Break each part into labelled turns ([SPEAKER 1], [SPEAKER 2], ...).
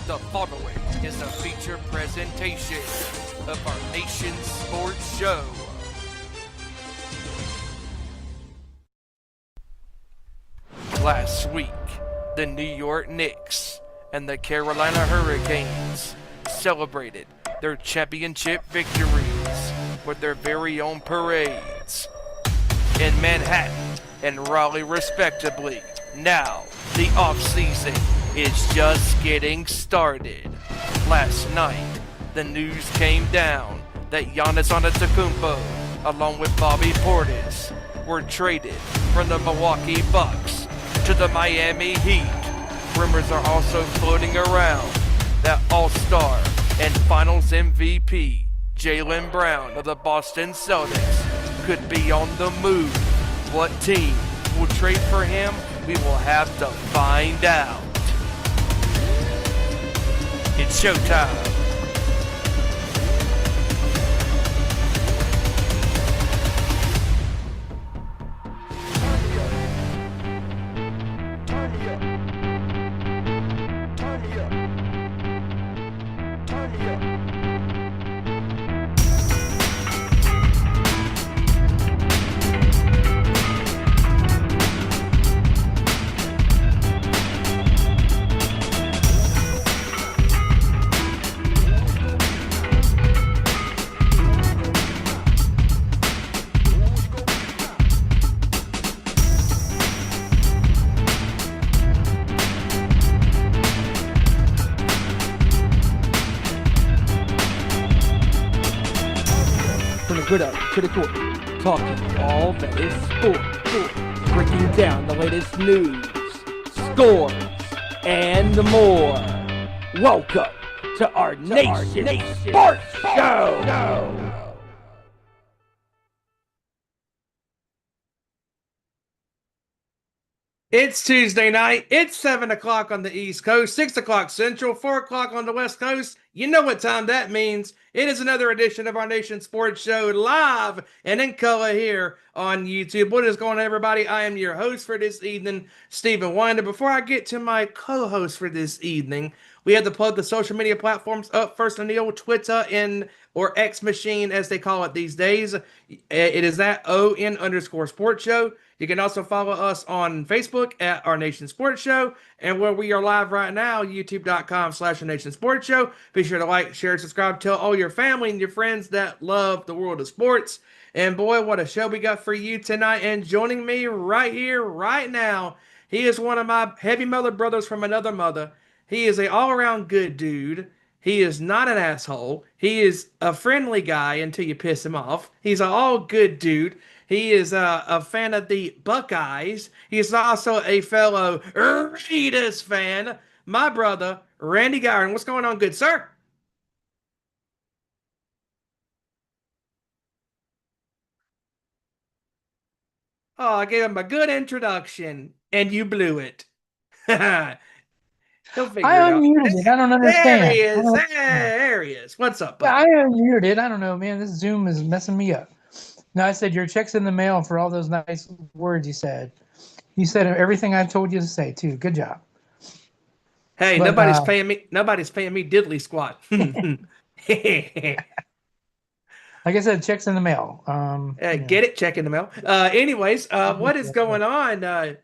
[SPEAKER 1] The following is a feature presentation of our nation's sports show. Last week, the New York Knicks and the Carolina Hurricanes celebrated their championship victories with their very own parades in Manhattan and Raleigh respectively. Now, the off-season is just getting started. Last night, the news came down that Giannis Antetokounmpo, along with Bobby Portis, were traded from the Milwaukee Bucks to the Miami Heat. Rumors are also floating around that All-Star and Finals MVP Jaylen Brown of the Boston Celtics could be on the move. What team will trade for him? We will have to find out. It's showtime.
[SPEAKER 2] Good up to the court, talking all that is sport, breaking down the latest news, scores, and more. Welcome to our Nation Sports Show.
[SPEAKER 1] It's Tuesday night. It's 7 o'clock on the East Coast, 6 o'clock Central, 4 o'clock on the West Coast. You know what time that means. It is another edition of our Nation Sports Show, live and in color here on YouTube. What is going on, everybody? I am your host for this evening, Stephen Wyand. Before I get to my co-host for this evening, we have to plug the social media platforms up first on the old Twitter or X machine, as they call it these days. It is at ON_sports show. You can also follow us on Facebook at Our Nation Sports Show, and where we are live right now, youtube.com/Our Nation Sports Show. Be sure to like, share, subscribe, tell all your family and your friends that love the world of sports. And boy, what a show we got for you tonight. And joining me right here, right now, he is one of my heavy metal brothers from another mother. He is an all-around good dude. He is not an asshole. He is a friendly guy until you piss him off. He's an all-good dude. He is a fan of the Buckeyes. He is also a fellow Raiders fan. My brother, Randy Giron. What's going on, good sir? Oh, I gave him a good introduction, and you blew it. He'll figure
[SPEAKER 3] I
[SPEAKER 1] it out.
[SPEAKER 3] unmuted it. I don't understand.
[SPEAKER 1] There he is. There he is. What's up, buddy?
[SPEAKER 3] I unmuted it. I don't know, man. This Zoom is messing me up. No, I said your check's in the mail for all those nice words you said. You said everything I told you to say too. Good job.
[SPEAKER 1] Hey,
[SPEAKER 3] But,
[SPEAKER 1] nobody's paying me. Nobody's paying me diddly squat.
[SPEAKER 3] Like I said, check's in the mail.
[SPEAKER 1] Get it? Check in the mail. Anyways, what is going on?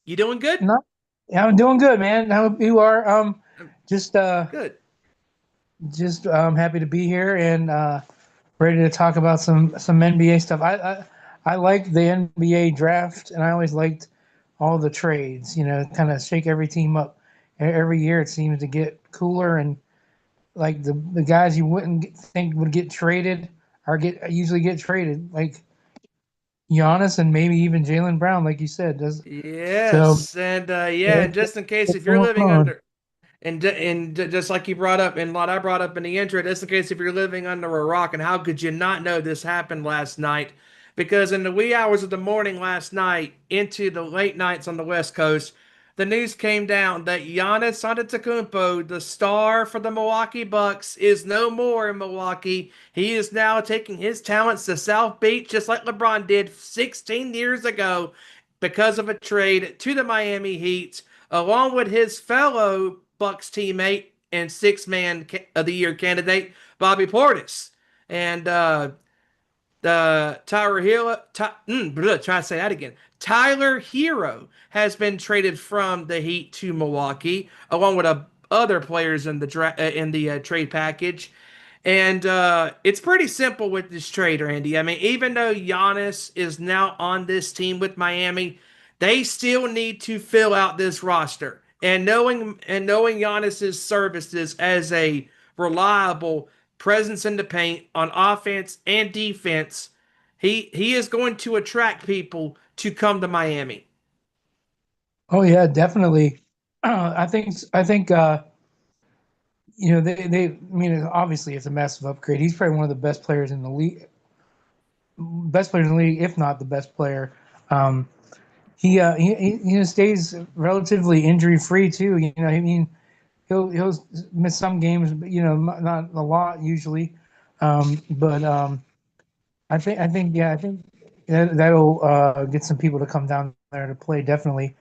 [SPEAKER 1] You doing good?
[SPEAKER 3] No, yeah, I'm doing good, man. I hope you are. Just
[SPEAKER 1] Good.
[SPEAKER 3] just happy to be here and ready to talk about some NBA stuff. I liked the NBA draft, and I always liked all the trades. You know, kind of shake every team up. Every year it seems to get cooler, and like the guys you wouldn't think would get traded usually get traded, like Giannis and maybe even Jaylen Brown, like you said.
[SPEAKER 1] Yes,
[SPEAKER 3] So,
[SPEAKER 1] and just in case if you're living under, and just like you brought up, and what I brought up in the intro, just in case if you're living under a rock, and how could you not know this happened last night? Because in the wee hours of the morning last night into the late nights on the West Coast, the news came down that Giannis Antetokounmpo, the star for the Milwaukee Bucks, is no more in Milwaukee. He is now taking his talents to South Beach, just like LeBron did 16 years ago, because of a trade to the Miami Heat, along with his fellow Bucks teammate, and six-man of the year candidate Bobby Portis. And the Tyler Hill, try to say that again. Tyler Hero has been traded from the Heat to Milwaukee, along with other players in the trade package. And it's pretty simple with this trade, Randy. I mean, even though Giannis is now on this team with Miami, they still need to fill out this roster. And knowing Giannis's services as a reliable presence in the paint on offense and defense, he is going to attract people to come to Miami.
[SPEAKER 3] Oh yeah, definitely. I think they I mean obviously it's a massive upgrade. He's probably one of the best players in the league, if not the best player. Um, he stays relatively injury free too. I mean he'll miss some games, but not a lot usually. But I think that'll get some people to come down there to play definitely.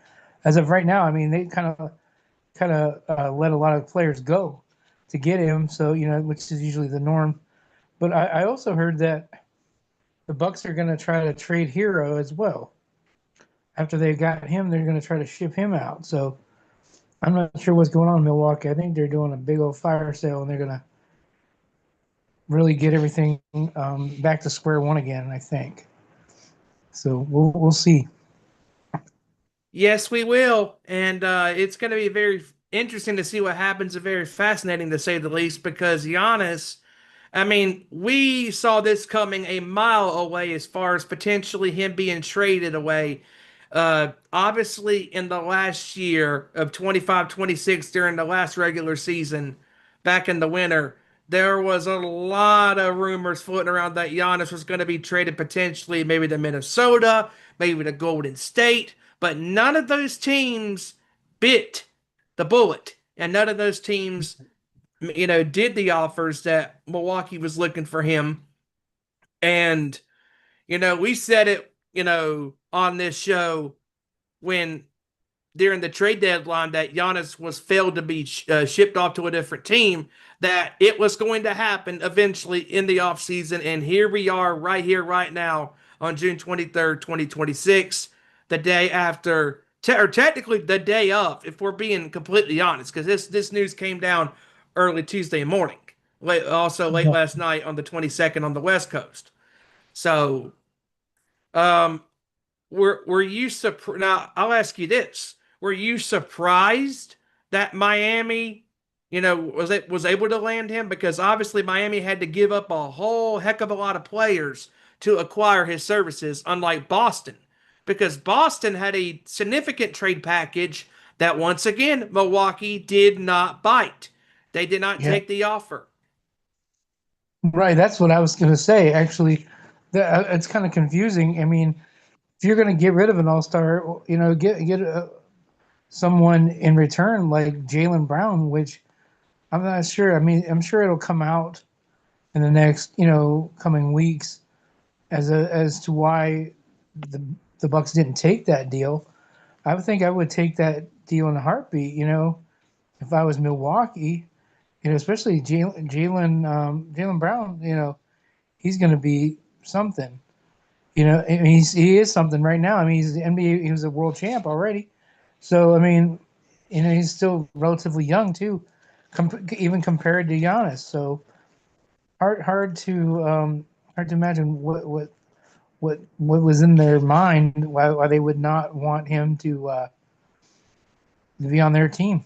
[SPEAKER 3] As of right now, I mean they kind of let a lot of players go to get him, so which is usually the norm. But I also heard that the Bucks are going to try to trade Hero as well. After they got him, they're going to try to ship him out. So I'm not sure what's going on in Milwaukee. I think they're doing a big old fire sale, and they're going to really get everything back to square one again, I think. So we'll see.
[SPEAKER 1] Yes, we will. And it's going to be very interesting to see what happens and very fascinating to say the least because Giannis, I mean, we saw this coming a mile away as far as potentially him being traded away. Obviously, in the last year of 25-26 during the last regular season back in the winter, there was a lot of rumors floating around that Giannis was going to be traded potentially maybe to Minnesota, maybe to Golden State, but none of those teams bit the bullet, and none of those teams, did the offers that Milwaukee was looking for him. And we said it, on this show when during the trade deadline that Giannis was failed to be shipped off to a different team, that it was going to happen eventually in the offseason. And here we are right here, right now on June 23rd, 2026, the day after, or technically the day of, if we're being completely honest, because this news came down early Tuesday morning, also late
[SPEAKER 3] Yeah.
[SPEAKER 1] last night on the 22nd on the West Coast. So, um, were you surprised? Now, I'll ask you this: were you surprised that Miami, was able to land him? Because obviously Miami had to give up a whole heck of a lot of players to acquire his services, unlike Boston, because Boston had a significant trade package that once again Milwaukee did not bite. They did not
[SPEAKER 3] Yeah.
[SPEAKER 1] take the offer.
[SPEAKER 3] Right, that's what I was going to say. Actually, it's kind of confusing. I mean, if you're going to get rid of an all-star, get someone in return like Jaylen Brown, which I'm not sure. I mean, I'm sure it'll come out in the next, coming weeks as to why the the Bucks didn't take that deal. I would think I would take that deal in a heartbeat. If I was Milwaukee, especially Jaylen Brown. He's going to be something. I mean, he is something right now. I mean, he's the NBA. He was a world champ already. So I mean, he's still relatively young too, even compared to Giannis. So hard to imagine what was in their mind why they would not want him to be on their team.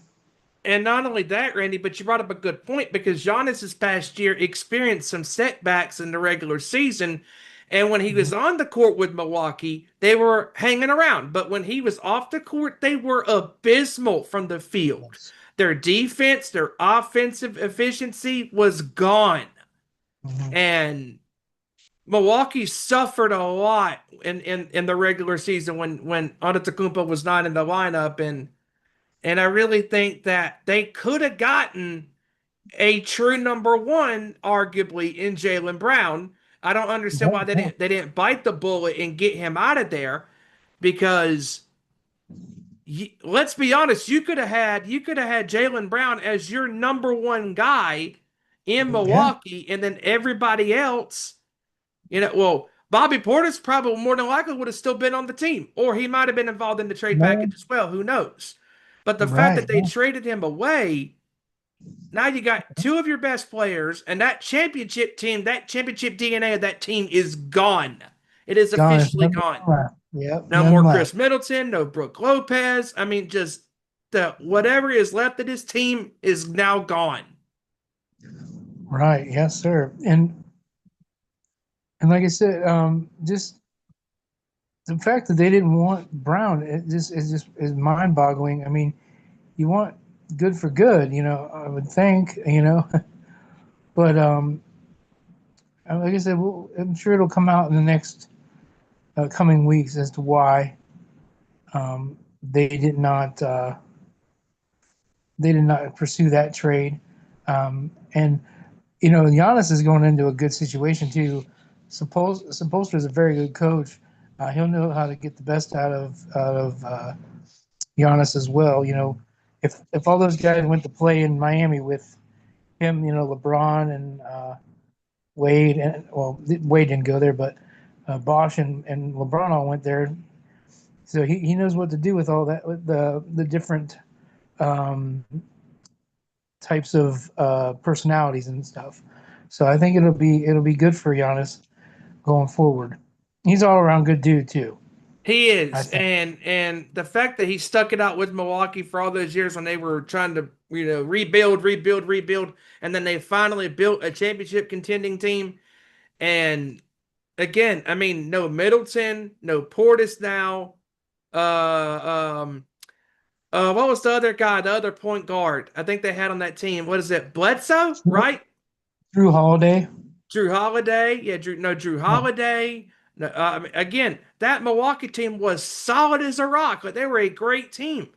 [SPEAKER 1] And not only that, Randy, but you brought up a good point because Giannis this past year experienced some setbacks in the regular season. And when he was on the court with Milwaukee, they were hanging around. But when he was off the court, they were abysmal from the field. Their defense, their offensive efficiency was gone.
[SPEAKER 3] Mhm.
[SPEAKER 1] And Milwaukee suffered a lot in the regular season when Antetokounmpo was not in the lineup. And I really think that they could have gotten a true number one, arguably, in Jaylen Brown. I don't understand why they didn't bite the bullet and get him out of there because let's be honest, you could have had Jaylen Brown as your number one guy in
[SPEAKER 3] Yeah.
[SPEAKER 1] Milwaukee, and then everybody else, well, Bobby Portis probably more than likely would have still been on the team, or he might have been involved in the trade
[SPEAKER 3] No.
[SPEAKER 1] package as well. Who knows? But the fact
[SPEAKER 3] Right.
[SPEAKER 1] that they traded him away, now you got two of your best players, and that championship team, that championship DNA of that team is gone. It is
[SPEAKER 3] Gone. There's
[SPEAKER 1] officially
[SPEAKER 3] none
[SPEAKER 1] gone.
[SPEAKER 3] left. Yep.
[SPEAKER 1] No
[SPEAKER 3] None
[SPEAKER 1] more
[SPEAKER 3] left.
[SPEAKER 1] Chris Middleton, no Brooke Lopez. I mean, just the whatever is left of this team is now gone.
[SPEAKER 3] Right. Yes, sir. And like I said, just the fact that they didn't want Brown, it just is mind boggling. I mean, you want good for good, I would think. But like I said, I'm sure it'll come out in the next coming weeks as to why they did not pursue that trade. And Giannis is going into a good situation too. Supposter is a very good coach. He'll know how to get the best out of Giannis as well. If all those guys went to play in Miami with him, LeBron and Wade, and well, Wade didn't go there, but Bosch and LeBron all went there. So he knows what to do with all that, with the different um, types of personalities and stuff. So I think it'll be good for Giannis going forward. He's all around good dude too.
[SPEAKER 1] He
[SPEAKER 3] I
[SPEAKER 1] is,
[SPEAKER 3] think.
[SPEAKER 1] and the fact that he stuck it out with Milwaukee for all those years when they were trying to, rebuild, and then they finally built a championship contending team. And again, I mean, no Middleton, no Portis now. Um, what was the other guy, the other point guard? I think they had on that team. What is it, Bledsoe, right?
[SPEAKER 3] Drew Holiday.
[SPEAKER 1] Drew Holiday, yeah, Drew
[SPEAKER 3] Yeah,
[SPEAKER 1] Holiday. No, I mean, again, that Milwaukee team was solid as a rock. Like they were a great team.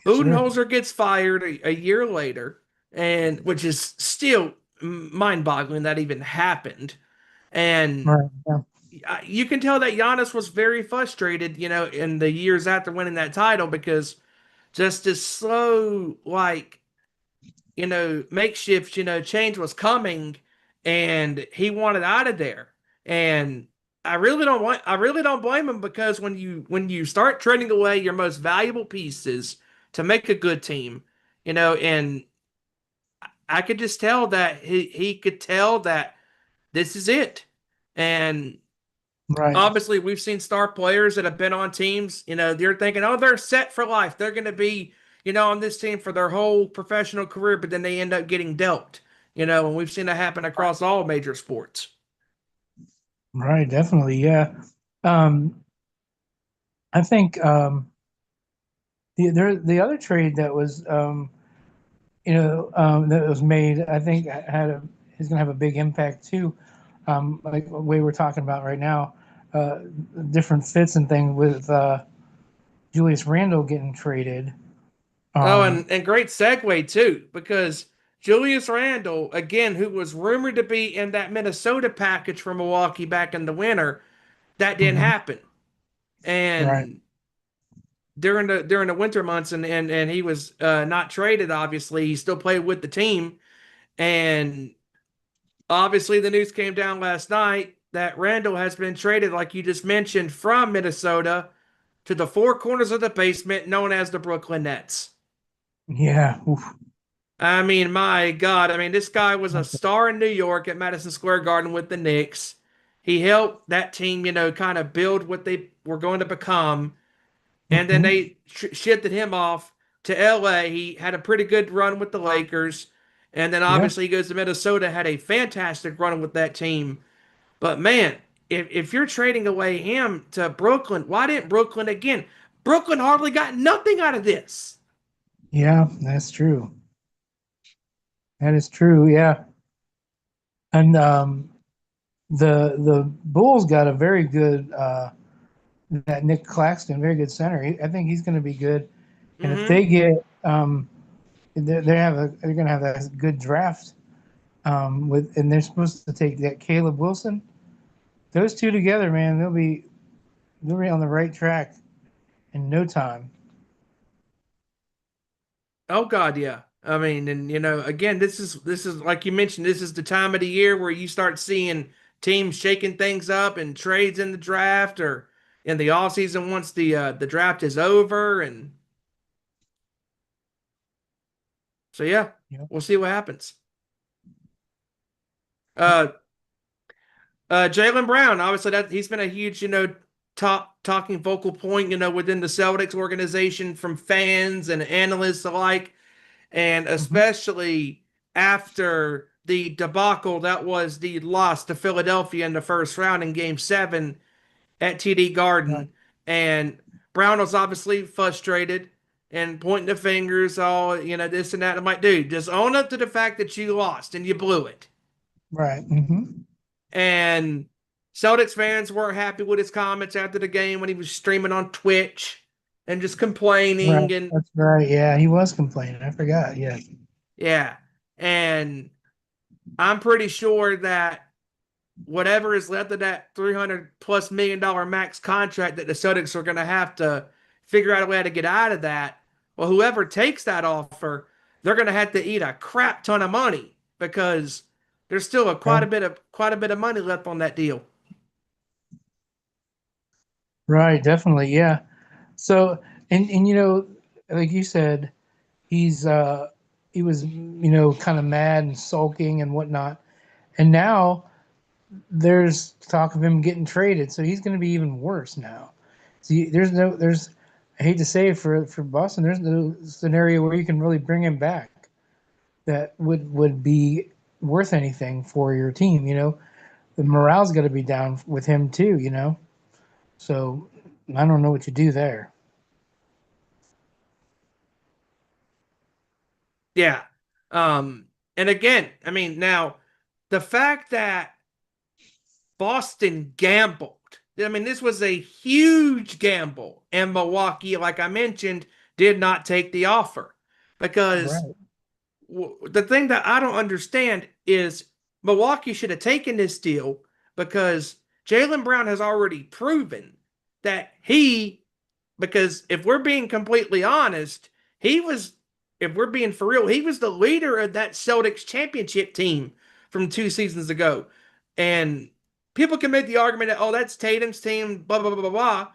[SPEAKER 3] yes, sir.
[SPEAKER 1] Budenholzer gets fired a year later, and which is still mind-boggling that even happened. And
[SPEAKER 3] Right. Yeah.
[SPEAKER 1] you can tell that Giannis was very frustrated, in the years after winning that title because just this slow, like, makeshift, change was coming, and he wanted out of there. And I really don't blame him because when you start trading away your most valuable pieces to make a good team, and I could just tell that he could tell that this is it. And
[SPEAKER 3] Right.
[SPEAKER 1] obviously we've seen star players that have been on teams, they're thinking, oh, they're set for life. They're going to be, on this team for their whole professional career, but then they end up getting dealt, and we've seen that happen across all major sports.
[SPEAKER 3] Right. Definitely. Yeah. Um, I think the other trade that was that was made, I think is going to have a big impact too. Like the way we're talking about right now, uh, different fits and things with Julius Randle getting traded.
[SPEAKER 1] Oh,
[SPEAKER 3] Um,
[SPEAKER 1] and great segue too, because Julius Randle, again, who was rumored to be in that Minnesota package for Milwaukee back in the winter, that didn't
[SPEAKER 3] mhm,
[SPEAKER 1] happen.
[SPEAKER 3] right.
[SPEAKER 1] And during the winter months, and he was not traded. Obviously, he still played with the team, and obviously the news came down last night that Randle has been traded, like you just mentioned, from Minnesota to the four corners of the basement known as the Brooklyn Nets.
[SPEAKER 3] Yeah. Oof.
[SPEAKER 1] I mean, my God. I mean, this guy was a star in New York at Madison Square Garden with the Knicks. He helped that team, kind of build what they were going to become. And then
[SPEAKER 3] Mhm.
[SPEAKER 1] they shifted him off to LA. He had a pretty good run with the Lakers. And then
[SPEAKER 3] Yeah.
[SPEAKER 1] obviously he goes to Minnesota, had a fantastic run with that team. But man, if you're trading away him to Brooklyn, why didn't Brooklyn again? Brooklyn hardly got nothing out of this.
[SPEAKER 3] Yeah. That's true. That is true. Yeah. And the Bulls got a very good that Nick Claxton, very good center. I think he's going to be good. And if
[SPEAKER 1] Hmm.
[SPEAKER 3] they get they're going to have a good draft and they're supposed to take that Caleb Wilson. Those two together, man, they'll be on the right track in no time.
[SPEAKER 1] Oh God, yeah. I mean, and again, this is like you mentioned, this is the time of the year where you start seeing teams shaking things up and trades in the draft or in the off season once the draft is over. And so yeah,
[SPEAKER 3] Yeah.
[SPEAKER 1] we'll see what happens. Uh Jaylen Brown, obviously that he's been a huge, top talking vocal point, within the Celtics organization from fans and analysts alike. And
[SPEAKER 3] Hmm.
[SPEAKER 1] especially after the debacle that was the loss to Philadelphia in the first round in Game 7 at TD
[SPEAKER 3] Right.
[SPEAKER 1] Garden. And Brown was obviously frustrated and pointing the fingers, all, this and that. I'm like, dude, just own up to the fact that you lost and you blew it.
[SPEAKER 3] Right. Hmm.
[SPEAKER 1] And Celtics fans weren't happy with his comments after the game when he was streaming on Twitch and just
[SPEAKER 3] Right.
[SPEAKER 1] complaining. And
[SPEAKER 3] That's right. Yeah, he was complaining. I forgot. Yeah.
[SPEAKER 1] yeah. And I'm pretty sure that whatever is left of that $300+ million max contract that the Celtics are going to have to figure out a way to get out of that. Well, whoever takes that offer, they're going to have to eat a crap ton of money because there's still
[SPEAKER 3] Right.
[SPEAKER 1] quite a bit of money left on that deal.
[SPEAKER 3] Right. Definitely. Yeah. So, and like you said, he was kind of mad and sulking and whatnot, and now there's talk of him getting traded, so he's going to be even worse now. See, there's I hate to say it for Boston, there's no scenario where you can really bring him back that would be worth anything for your team. The morale's got to be down with him too. So I don't know what you do there.
[SPEAKER 1] Yeah. And again, I mean, now the fact that Boston gambled. I mean, this was a huge gamble, and Milwaukee, like I mentioned, did not take the offer because
[SPEAKER 3] Right.
[SPEAKER 1] the thing that I don't understand is Milwaukee should have taken this deal because Jaylen Brown has already proven that because if we're being completely honest, he was, if we're being for real, he was the leader of that Celtics championship team from 2 seasons ago. And people can make the argument that, oh, that's Tatum's team, blah, blah, blah, blah, blah.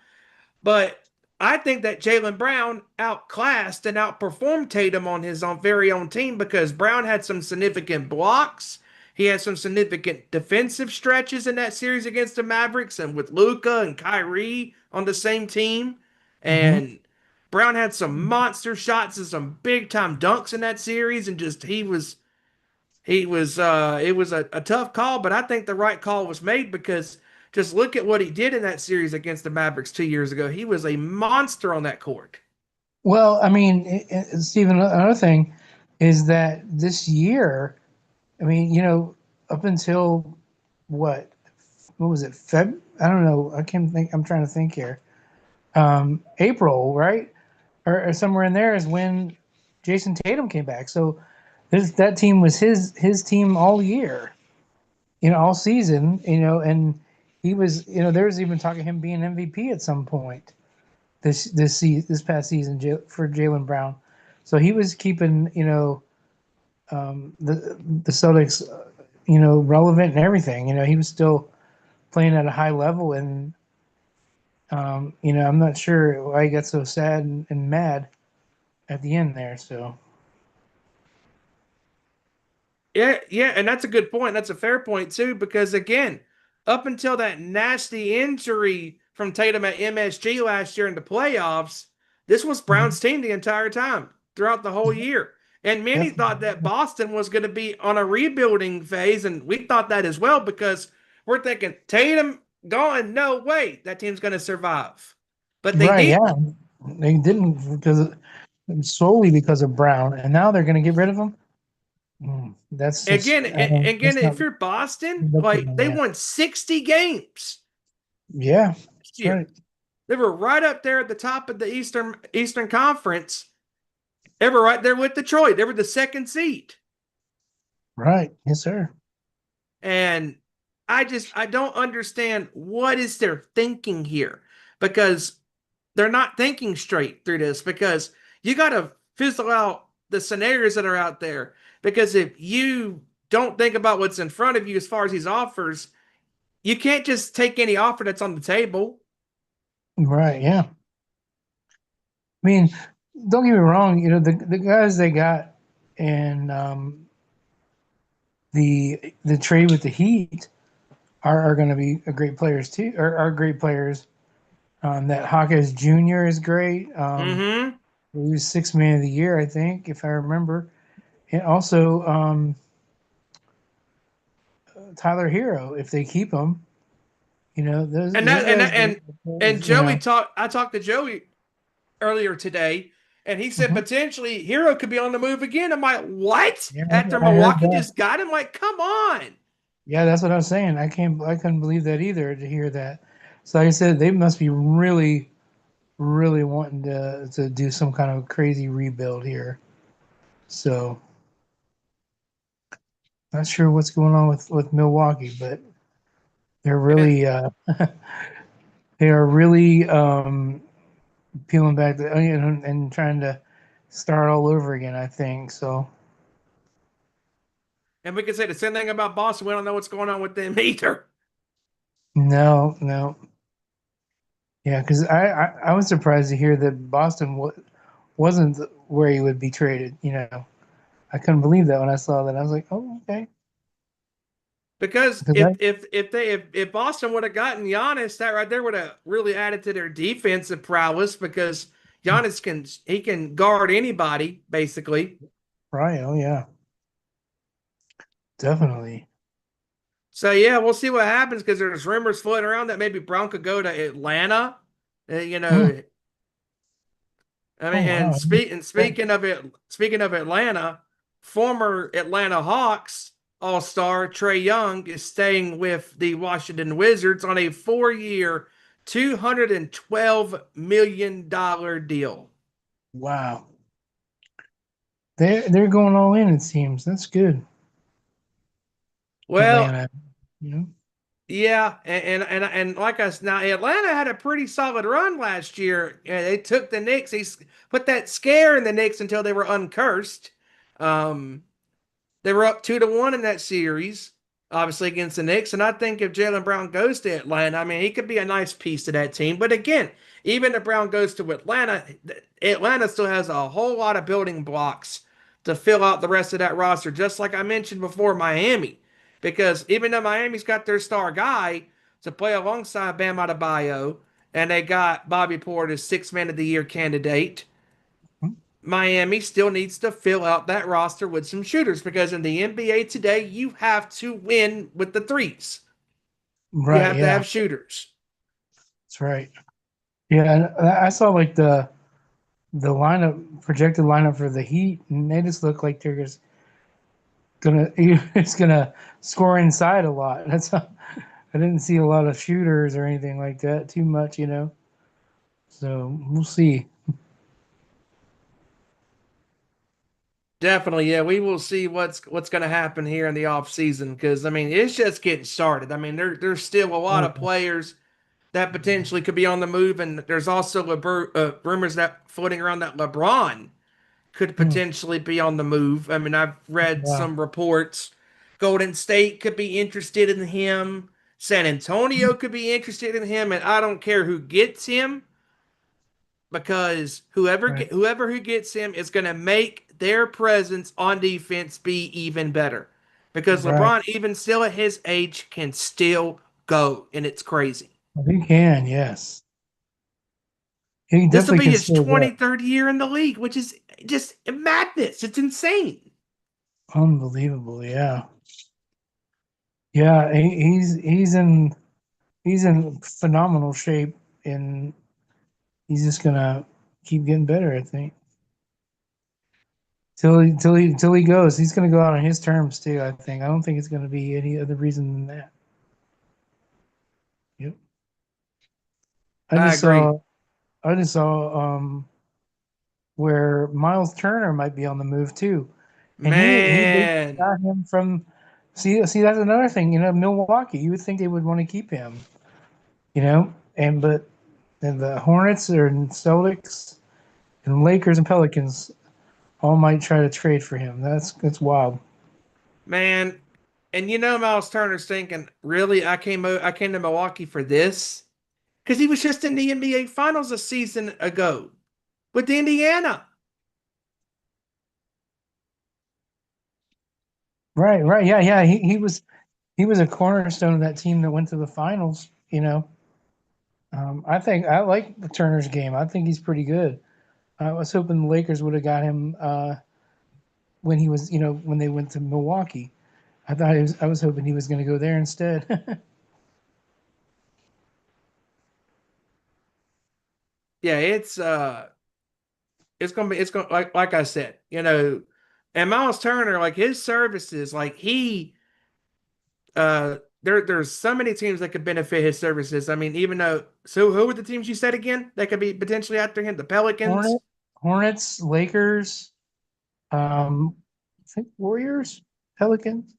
[SPEAKER 1] But I think that Jaylen Brown outclassed and outperformed Tatum on his own very own team because Brown had some significant blocks. He had some significant defensive stretches in that series against the Mavericks and with Luka and Kyrie on the same team.
[SPEAKER 3] Hmm.
[SPEAKER 1] And Brown had some monster shots and some big time dunks in that series. And just it was a tough call, but I think the right call was made because just look at what he did in that series against the Mavericks 2 years ago. He was a monster on that court.
[SPEAKER 3] Well, I mean, Stephen, another thing is that this year, I mean, up until what what was it? I don't know. I can't think. I'm trying to think here. April, right? Or somewhere in there is when Jason Tatum came back. So that team was his team all year, all season, and he was, there was even talk of him being MVP at some point this past season for Jaylen Brown. So he was keeping, the Celtics, relevant and everything. He was still playing at a high level, and I'm not sure why he got so sad and mad at the end there. So
[SPEAKER 1] Yeah, yeah, and that's a good point. That's a fair point too, because again, up until that nasty injury from Tatum at MSG last year in the playoffs, this was Brown's
[SPEAKER 3] mhm.
[SPEAKER 1] team the entire time throughout the whole year. And many thought
[SPEAKER 3] Definitely.
[SPEAKER 1] that Boston was going to be on a rebuilding phase, and we thought that as well because we're thinking Tatum gone, no way that team's going to survive. But they
[SPEAKER 3] Right,
[SPEAKER 1] didn't.
[SPEAKER 3] yeah. They didn't solely because of Brown, and now they're going to get rid of him. That's just
[SPEAKER 1] Again, again,
[SPEAKER 3] that's not
[SPEAKER 1] if you're Boston, like
[SPEAKER 3] predictable.
[SPEAKER 1] they
[SPEAKER 3] Yeah,
[SPEAKER 1] won 60 games
[SPEAKER 3] yeah,
[SPEAKER 1] this
[SPEAKER 3] that's
[SPEAKER 1] year.
[SPEAKER 3] right.
[SPEAKER 1] They were right up there at the top of the Eastern Conference. They were right there with Detroit. They were the second seed.
[SPEAKER 3] Right, yes, sir.
[SPEAKER 1] And I don't understand what is their thinking here because they're not thinking straight through this because you got to fizzle out the scenarios that are out there. Because if you don't think about what's in front of you as far as these offers, you can't just take any offer that's on the table.
[SPEAKER 3] Right. Yeah. I mean, don't get me wrong. The guys they got in the trade with the Heat are going to be great players too. Are great players. That Hawkins Jr. is great.
[SPEAKER 1] Mm-hmm.
[SPEAKER 3] He was sixth man of the year, I think, if I remember. And also Tyler Hero, if they keep him, those
[SPEAKER 1] And
[SPEAKER 3] those
[SPEAKER 1] that and
[SPEAKER 3] guys,
[SPEAKER 1] that, and
[SPEAKER 3] you
[SPEAKER 1] Joey
[SPEAKER 3] know.
[SPEAKER 1] talked. I talked to Joey earlier today, and he said
[SPEAKER 3] Mhm.
[SPEAKER 1] potentially Hero could be on the move again. I'm like, what?
[SPEAKER 3] Yeah,
[SPEAKER 1] After
[SPEAKER 3] I heard
[SPEAKER 1] Milwaukee
[SPEAKER 3] that.
[SPEAKER 1] just got him? Like, come on.
[SPEAKER 3] Yeah, that's what I was saying. I couldn't believe that either to hear that. So like I said, they must be really, really wanting to do some kind of crazy rebuild here. So not sure what's going on with Milwaukee, but they're
[SPEAKER 1] And,
[SPEAKER 3] really they are really peeling back the onion and trying to start all over again, I think. So
[SPEAKER 1] and we can say the same thing about Boston. We don't know what's going on with them either.
[SPEAKER 3] no, no. Yeah, because I was surprised to hear that Boston wasn't where he would be traded. I couldn't believe that when I saw that. I was like, oh, okay.
[SPEAKER 1] Because
[SPEAKER 3] Because
[SPEAKER 1] if Boston would have gotten Giannis, that right there would have really added to their defensive prowess because Giannis can guard anybody basically.
[SPEAKER 3] right, oh yeah, definitely.
[SPEAKER 1] So yeah, we'll see what happens because there's rumors floating around that maybe Brown could go to Atlanta. You
[SPEAKER 3] Hmm.
[SPEAKER 1] know, I
[SPEAKER 3] Oh
[SPEAKER 1] mean, and
[SPEAKER 3] wow.
[SPEAKER 1] speaking of Atlanta, former Atlanta Hawks All-Star Trae Young is staying with the Washington Wizards on a 4-year, $212 million deal.
[SPEAKER 3] Wow. They're going all in. It seems that's good.
[SPEAKER 1] Well,
[SPEAKER 3] Atlanta. You know.
[SPEAKER 1] yeah, and like us now, Atlanta had a pretty solid run last year. They took the Knicks. They put that scare in the Knicks until they were uncursed. Um, They were up 2-1 in that series, obviously against the Knicks. And I think if Jaylen Brown goes to Atlanta, I mean, he could be a nice piece to that team. But again, even if Brown goes to Atlanta, Atlanta still has a whole lot of building blocks to fill out the rest of that roster, just like I mentioned before, Miami. Because even though Miami's got their star guy to play alongside Bam Adebayo, and they got Bobby Portis Sixth Man of the Year candidate, Miami still needs to fill out that roster with some shooters because in the NBA today, you have to win with the threes. You
[SPEAKER 3] Right.
[SPEAKER 1] have to
[SPEAKER 3] Yeah.
[SPEAKER 1] have shooters.
[SPEAKER 3] That's right. Yeah. And I saw like the lineup projected lineup for the Heat, and they just look like they're just gonna it's gonna score inside a lot. I didn't see a lot of shooters or anything like that too much. So we'll see.
[SPEAKER 1] Definitely, yeah. We will see what's going to happen here in the offseason because I mean it's just getting started. I mean there's still a lot of players that potentially could be on the move, and there's also rumors that floating around that LeBron could
[SPEAKER 3] Hmm.
[SPEAKER 1] potentially be on the move. I mean, I've read
[SPEAKER 3] Wow.
[SPEAKER 1] some reports. Golden State could be interested in him. San Antonio could be interested in him, and I don't care who gets him because
[SPEAKER 3] Right.
[SPEAKER 1] whoever who gets him is going to make their presence on defense be even better. Because
[SPEAKER 3] Right.
[SPEAKER 1] LeBron, even still at his age, can still go, and it's crazy.
[SPEAKER 3] He can. Yes. He
[SPEAKER 1] This will
[SPEAKER 3] definitely
[SPEAKER 1] be
[SPEAKER 3] can
[SPEAKER 1] his
[SPEAKER 3] still go.
[SPEAKER 1] 23rd year in the league, which is just madness. It's insane.
[SPEAKER 3] Unbelievable. Yeah. Yeah. He's in phenomenal shape, and he's just gonna keep getting better. I think till he goes. He's gonna go out on his terms too. I think. I don't think it's gonna be any other reason than that. Yep. I
[SPEAKER 1] I
[SPEAKER 3] just
[SPEAKER 1] agree.
[SPEAKER 3] saw. I just saw where Miles Turner might be on the move too, and he basically
[SPEAKER 1] Man,
[SPEAKER 3] got him from. See that's another thing. Milwaukee. You would think they would want to keep him. And the Hornets or Celtics and Lakers and Pelicans all might try to trade for him. That's wild.
[SPEAKER 1] Man, and Miles Turner's thinking, really, I came to Milwaukee for this? Because he was just in the NBA Finals a season ago with Indiana.
[SPEAKER 3] Right, right. Yeah, yeah. He was a cornerstone of that team that went to the finals. I think I like Turner's game. I think he's pretty good. I was hoping the Lakers would have got him when he was, when they went to Milwaukee. I was hoping he was going to go there instead.
[SPEAKER 1] Yeah, it's gonna like I said, and Miles Turner, like his services, like there's so many teams that could benefit his services. I mean, even though so who were the teams you said again that could be potentially after him? The Pelicans.
[SPEAKER 3] Hornet, Hornets, Lakers, I think Warriors, Pelicans.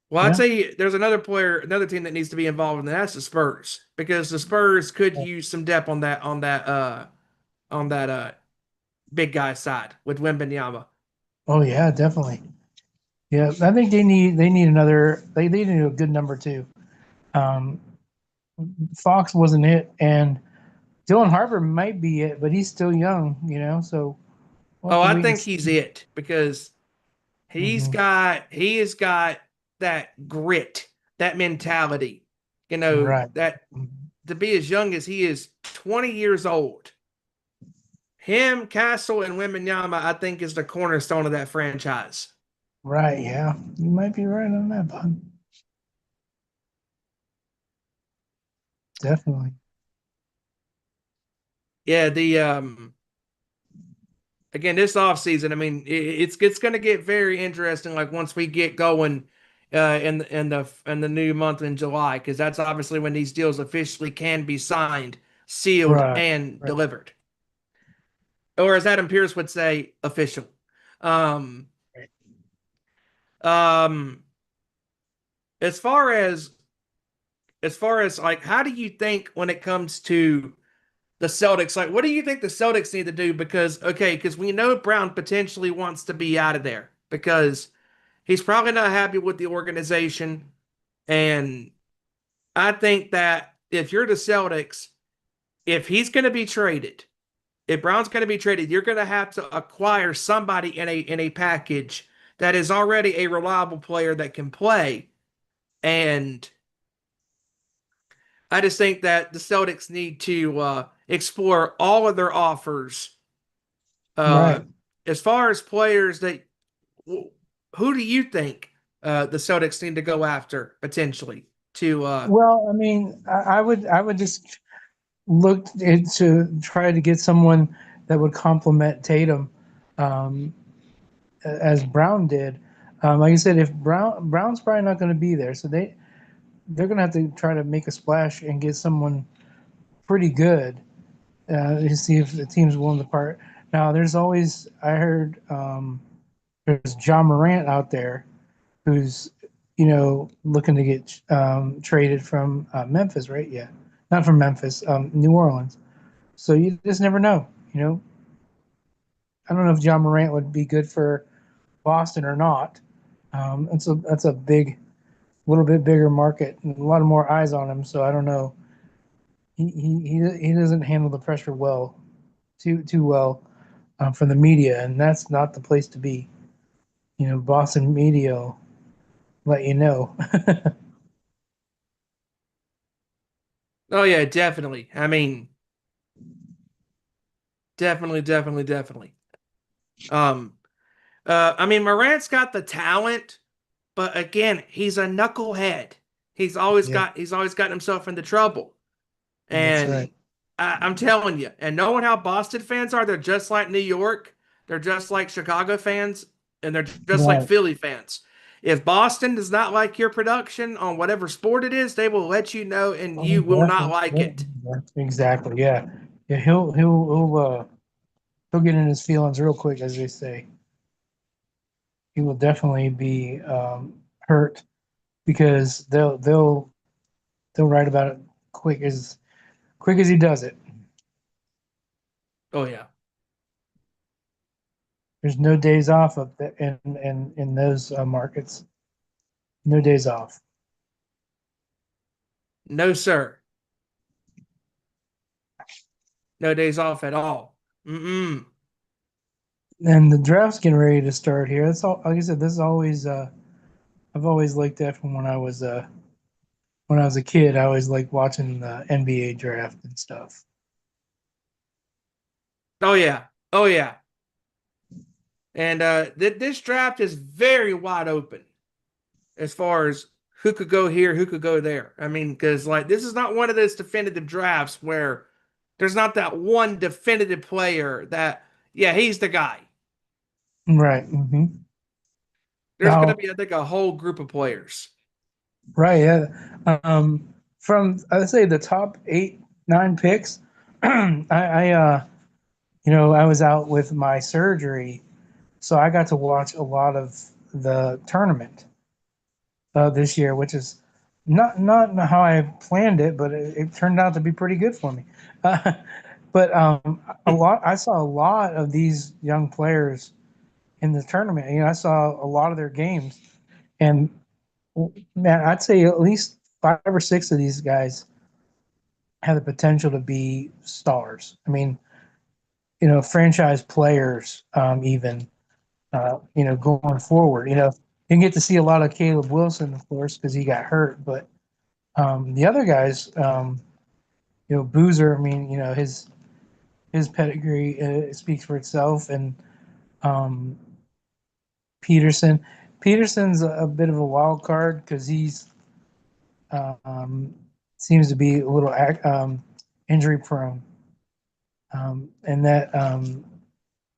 [SPEAKER 1] Well, I'd
[SPEAKER 3] Yeah.
[SPEAKER 1] say there's another team that needs to be involved in that. That's the Spurs because the Spurs could use some depth on that big guy side with Wembanyama.
[SPEAKER 3] Oh yeah, definitely. Yeah, I think they need another. They need a good number two. Um, Fox wasn't it, and Dylan Harper might be it, but he's still young, so we'll have
[SPEAKER 1] Oh,
[SPEAKER 3] to
[SPEAKER 1] I
[SPEAKER 3] wait and
[SPEAKER 1] think
[SPEAKER 3] see.
[SPEAKER 1] he's it because
[SPEAKER 3] Hmm.
[SPEAKER 1] he has got that grit, that mentality,
[SPEAKER 3] Right.
[SPEAKER 1] that to be as young as he is, 20 years old. Him, Castle, and Wembanyama, I think, is the cornerstone of that franchise.
[SPEAKER 3] Right. Yeah. You might be right on that, bud. Definitely.
[SPEAKER 1] Yeah, the again this offseason, I mean, it's going to get very interesting. Like once we get going in the new month in July, because that's obviously when these deals officially can be signed, sealed,
[SPEAKER 3] Right.
[SPEAKER 1] and
[SPEAKER 3] Right.
[SPEAKER 1] delivered, or as Adam Pierce would say, official. Um,
[SPEAKER 3] Right.
[SPEAKER 1] um, as far as like, how do you think when it comes to the Celtics, like, what do you think the Celtics need to do? Because we know Brown potentially wants to be out of there because he's probably not happy with the organization. And I think that if you're the Celtics, if he's going to be traded, if Brown's going to be traded, you're going to have to acquire somebody in a package that is already a reliable player that can play. And I just think that the Celtics need to explore all of their offers. Uh,
[SPEAKER 3] Right.
[SPEAKER 1] as far as players that, who do you think the Celtics need to go after potentially to?
[SPEAKER 3] Well, I mean, I would just look to try to get someone that would complement Tatum, um, as Brown did. Like I said, if Brown's probably not going to be there, so they're going to have to try to make a splash and get someone pretty good to see if the team's willing to part. Now, there's always I heard there's John Morant out there who's looking to get traded from Memphis, right? Yeah, not from Memphis, New Orleans. So you just never know. I don't know if John Morant would be good for Boston or not. That's a big, little bit bigger market and a lot of more eyes on him. So I don't know. He doesn't handle the pressure well, too well, from the media, and that's not the place to be. Boston media will let you know.
[SPEAKER 1] Oh yeah, definitely. I mean, definitely, definitely, definitely. Um, I mean, Morant's got the talent, but again, he's a knucklehead.
[SPEAKER 3] Yeah,
[SPEAKER 1] He's always gotten himself into trouble.
[SPEAKER 3] that's right.
[SPEAKER 1] And I'm telling you, and knowing how Boston fans are, they're just like New York, they're just like Chicago fans, and they're just like
[SPEAKER 3] Right.
[SPEAKER 1] Philly fans. If Boston does not like your production on whatever sport it is, they will let you know, and
[SPEAKER 3] Oh,
[SPEAKER 1] you will not
[SPEAKER 3] definitely.
[SPEAKER 1] like it.
[SPEAKER 3] Yeah, exactly. Yeah. Yeah. He'll get in his feelings real quick, as they say. He will definitely be hurt because they'll write about it quick as he does it.
[SPEAKER 1] Oh yeah.
[SPEAKER 3] There's no days off up there in those markets. No days off.
[SPEAKER 1] No, sir. No days off at all. Mm-mm.
[SPEAKER 3] And the draft's getting ready to start here. That's all. Like I said, this is always. I've always liked that from when I was a kid. I always liked watching the NBA draft and stuff.
[SPEAKER 1] Oh yeah. Oh yeah. And this draft is very wide open as far as who could go here, who could go there. I mean, because like this is not one of those definitive drafts where there's not that one definitive player that, yeah, he's the guy.
[SPEAKER 3] Right. Hmm.
[SPEAKER 1] There's going to
[SPEAKER 3] Now,
[SPEAKER 1] be, I think, a whole group of players.
[SPEAKER 3] right. Yeah. From I'd say the top 8, 9 picks, I was out with my surgery, so I got to watch a lot of the tournament this year, which is not how I planned it, but it turned out to be pretty good for me. Uh, but I saw a lot of these young players in the tournament. I saw a lot of their games, and man, I'd say at least 5 or 6 of these guys have the potential to be stars. I mean, franchise players, even, going forward. You can get to see a lot of Caleb Wilson, of course, because he got hurt, but the other guys, Boozer. I mean, his pedigree speaks for itself, and um, Peterson. Peterson's a bit of a wild card because he's um, seems to be a little injury prone, and that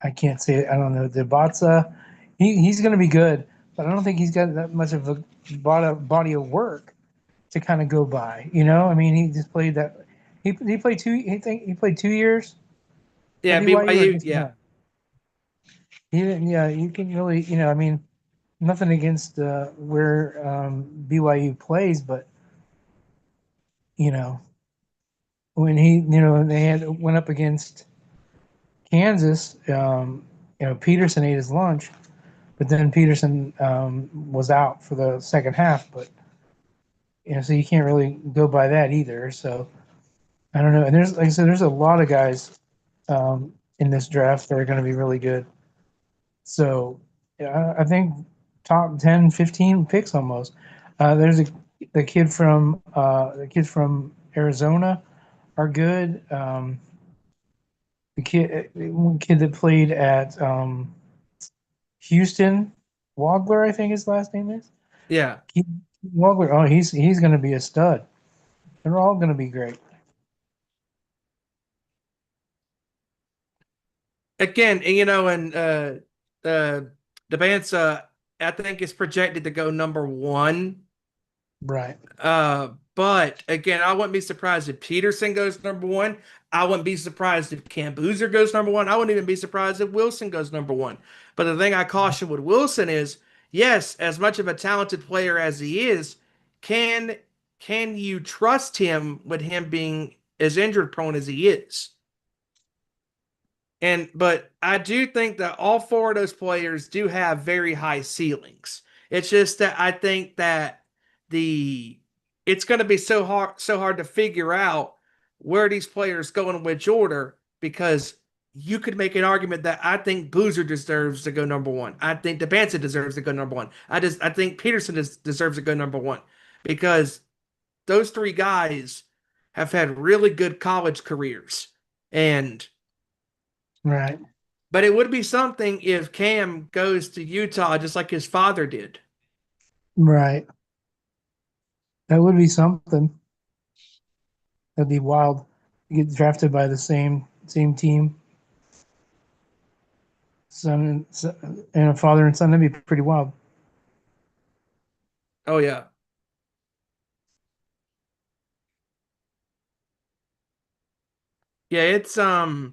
[SPEAKER 3] I can't say it. I don't know. Debatza, he's going to be good, but I don't think he's got that much of a body of work to kind of go by. I mean, he just played that. He played two. He played 2 years at
[SPEAKER 1] Yeah,
[SPEAKER 3] BYU or
[SPEAKER 1] BYU.
[SPEAKER 3] just
[SPEAKER 1] Yeah.
[SPEAKER 3] one. He didn't. Yeah, you can really. I mean, nothing against where BYU plays, but you know when they went up against Kansas, Peterson ate his lunch, but then Peterson was out for the second half. But so you can't really go by that either. So I don't know. And there's, like I said, there's a lot of guys in this draft that are going to be really good. So yeah, I think top 10, 15 picks almost. There's the kids from Arizona are good. One kid that played at Houston, Wagler, I think his last name is.
[SPEAKER 1] Yeah.
[SPEAKER 3] Keith Wagler. Oh, he's going to be a stud. They're all going to be great.
[SPEAKER 1] Again, and the band's I think is projected to go number one.
[SPEAKER 3] Right.
[SPEAKER 1] But again, I wouldn't be surprised if Peterson goes number one. I wouldn't be surprised if Cam Boozer goes number one. I wouldn't even be surprised if Wilson goes number one. But the thing I caution with Wilson is, yes, as much of a talented player as he is, can can you trust him with him being as injured prone as he is? But I do think that all four of those players do have very high ceilings. It's just that I think that the it's going to be so hard to figure out where these players go in which order, because you could make an argument that I think Boozer deserves to go number one. I think Debanson deserves to go number one. I think Peterson deserves to go number one, because those three guys have had really good college careers. And
[SPEAKER 3] Right.
[SPEAKER 1] But it would be something if Cam goes to Utah just like his father did.
[SPEAKER 3] Right. That would be something. That'd be wild. You get drafted by the same team, and a father and son. That'd be pretty wild.
[SPEAKER 1] Oh yeah. Yeah, it's like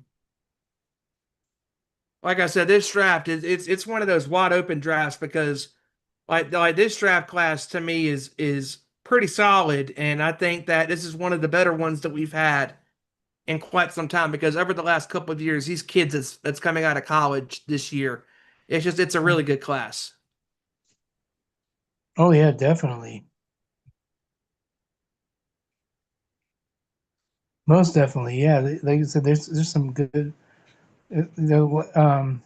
[SPEAKER 1] I said, this draft is it's one of those wide open drafts, because like this draft class to me is pretty solid, and I think that this is one of the better ones that we've had in quite some time, because over the last couple of years, these kids that's coming out of college this year It's a really good class.
[SPEAKER 3] Oh yeah, definitely. Most definitely. Yeah. Like I said, there's some good. Um,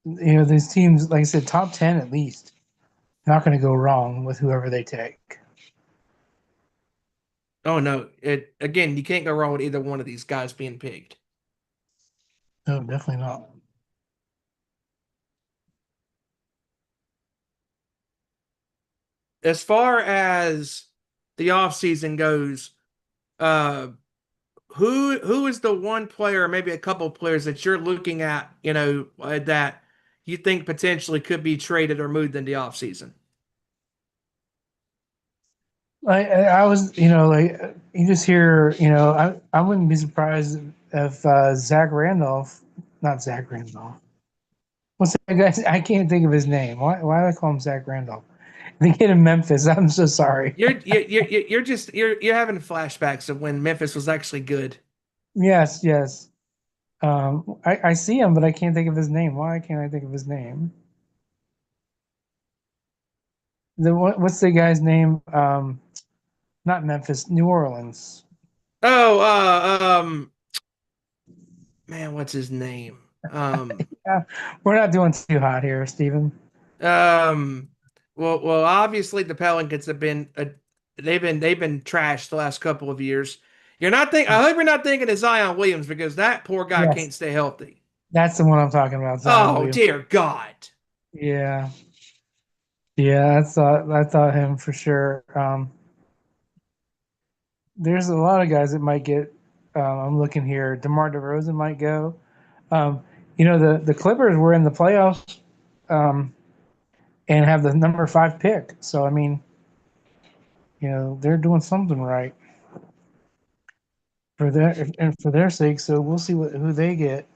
[SPEAKER 3] these teams, like I said, top 10 at least. Not going to go wrong with whoever they take.
[SPEAKER 1] Oh no, again, you can't go wrong with either one of these guys being picked.
[SPEAKER 3] No, definitely not.
[SPEAKER 1] As far as the offseason goes, uh, who is the one player, or maybe a couple of players that you're looking at, that you think potentially could be traded or moved in the offseason?
[SPEAKER 3] I was, like you just hear, I wouldn't be surprised if Zach Randolph, not Zach Randolph. What's that guy? I can't think of his name. Why do I call him Zach Randolph? The kid in Memphis. I'm so sorry.
[SPEAKER 1] You're having flashbacks of when Memphis was actually good.
[SPEAKER 3] Yes, yes. I see him, but I can't think of his name. Why can't I think of his name? What's the guy's name? Not Memphis, New Orleans.
[SPEAKER 1] Oh, man, what's his name?
[SPEAKER 3] Yeah, we're not doing too hot here, Stephen.
[SPEAKER 1] Um, well, obviously the Pelicans have been they've been trashed the last couple of years. I hope you're not thinking of Zion Williams because that poor guy
[SPEAKER 3] Yes,
[SPEAKER 1] can't stay healthy.
[SPEAKER 3] that's the one I'm talking about, Zion
[SPEAKER 1] Oh
[SPEAKER 3] Williams.
[SPEAKER 1] dear God.
[SPEAKER 3] Yeah, yeah, I thought him for sure. There's a lot of guys that might get. I'm looking here. DeMar DeRozan might go. Um, the Clippers were in the playoffs and have the number 5 pick. So I mean, they're doing something right for their sake. So we'll see who they get.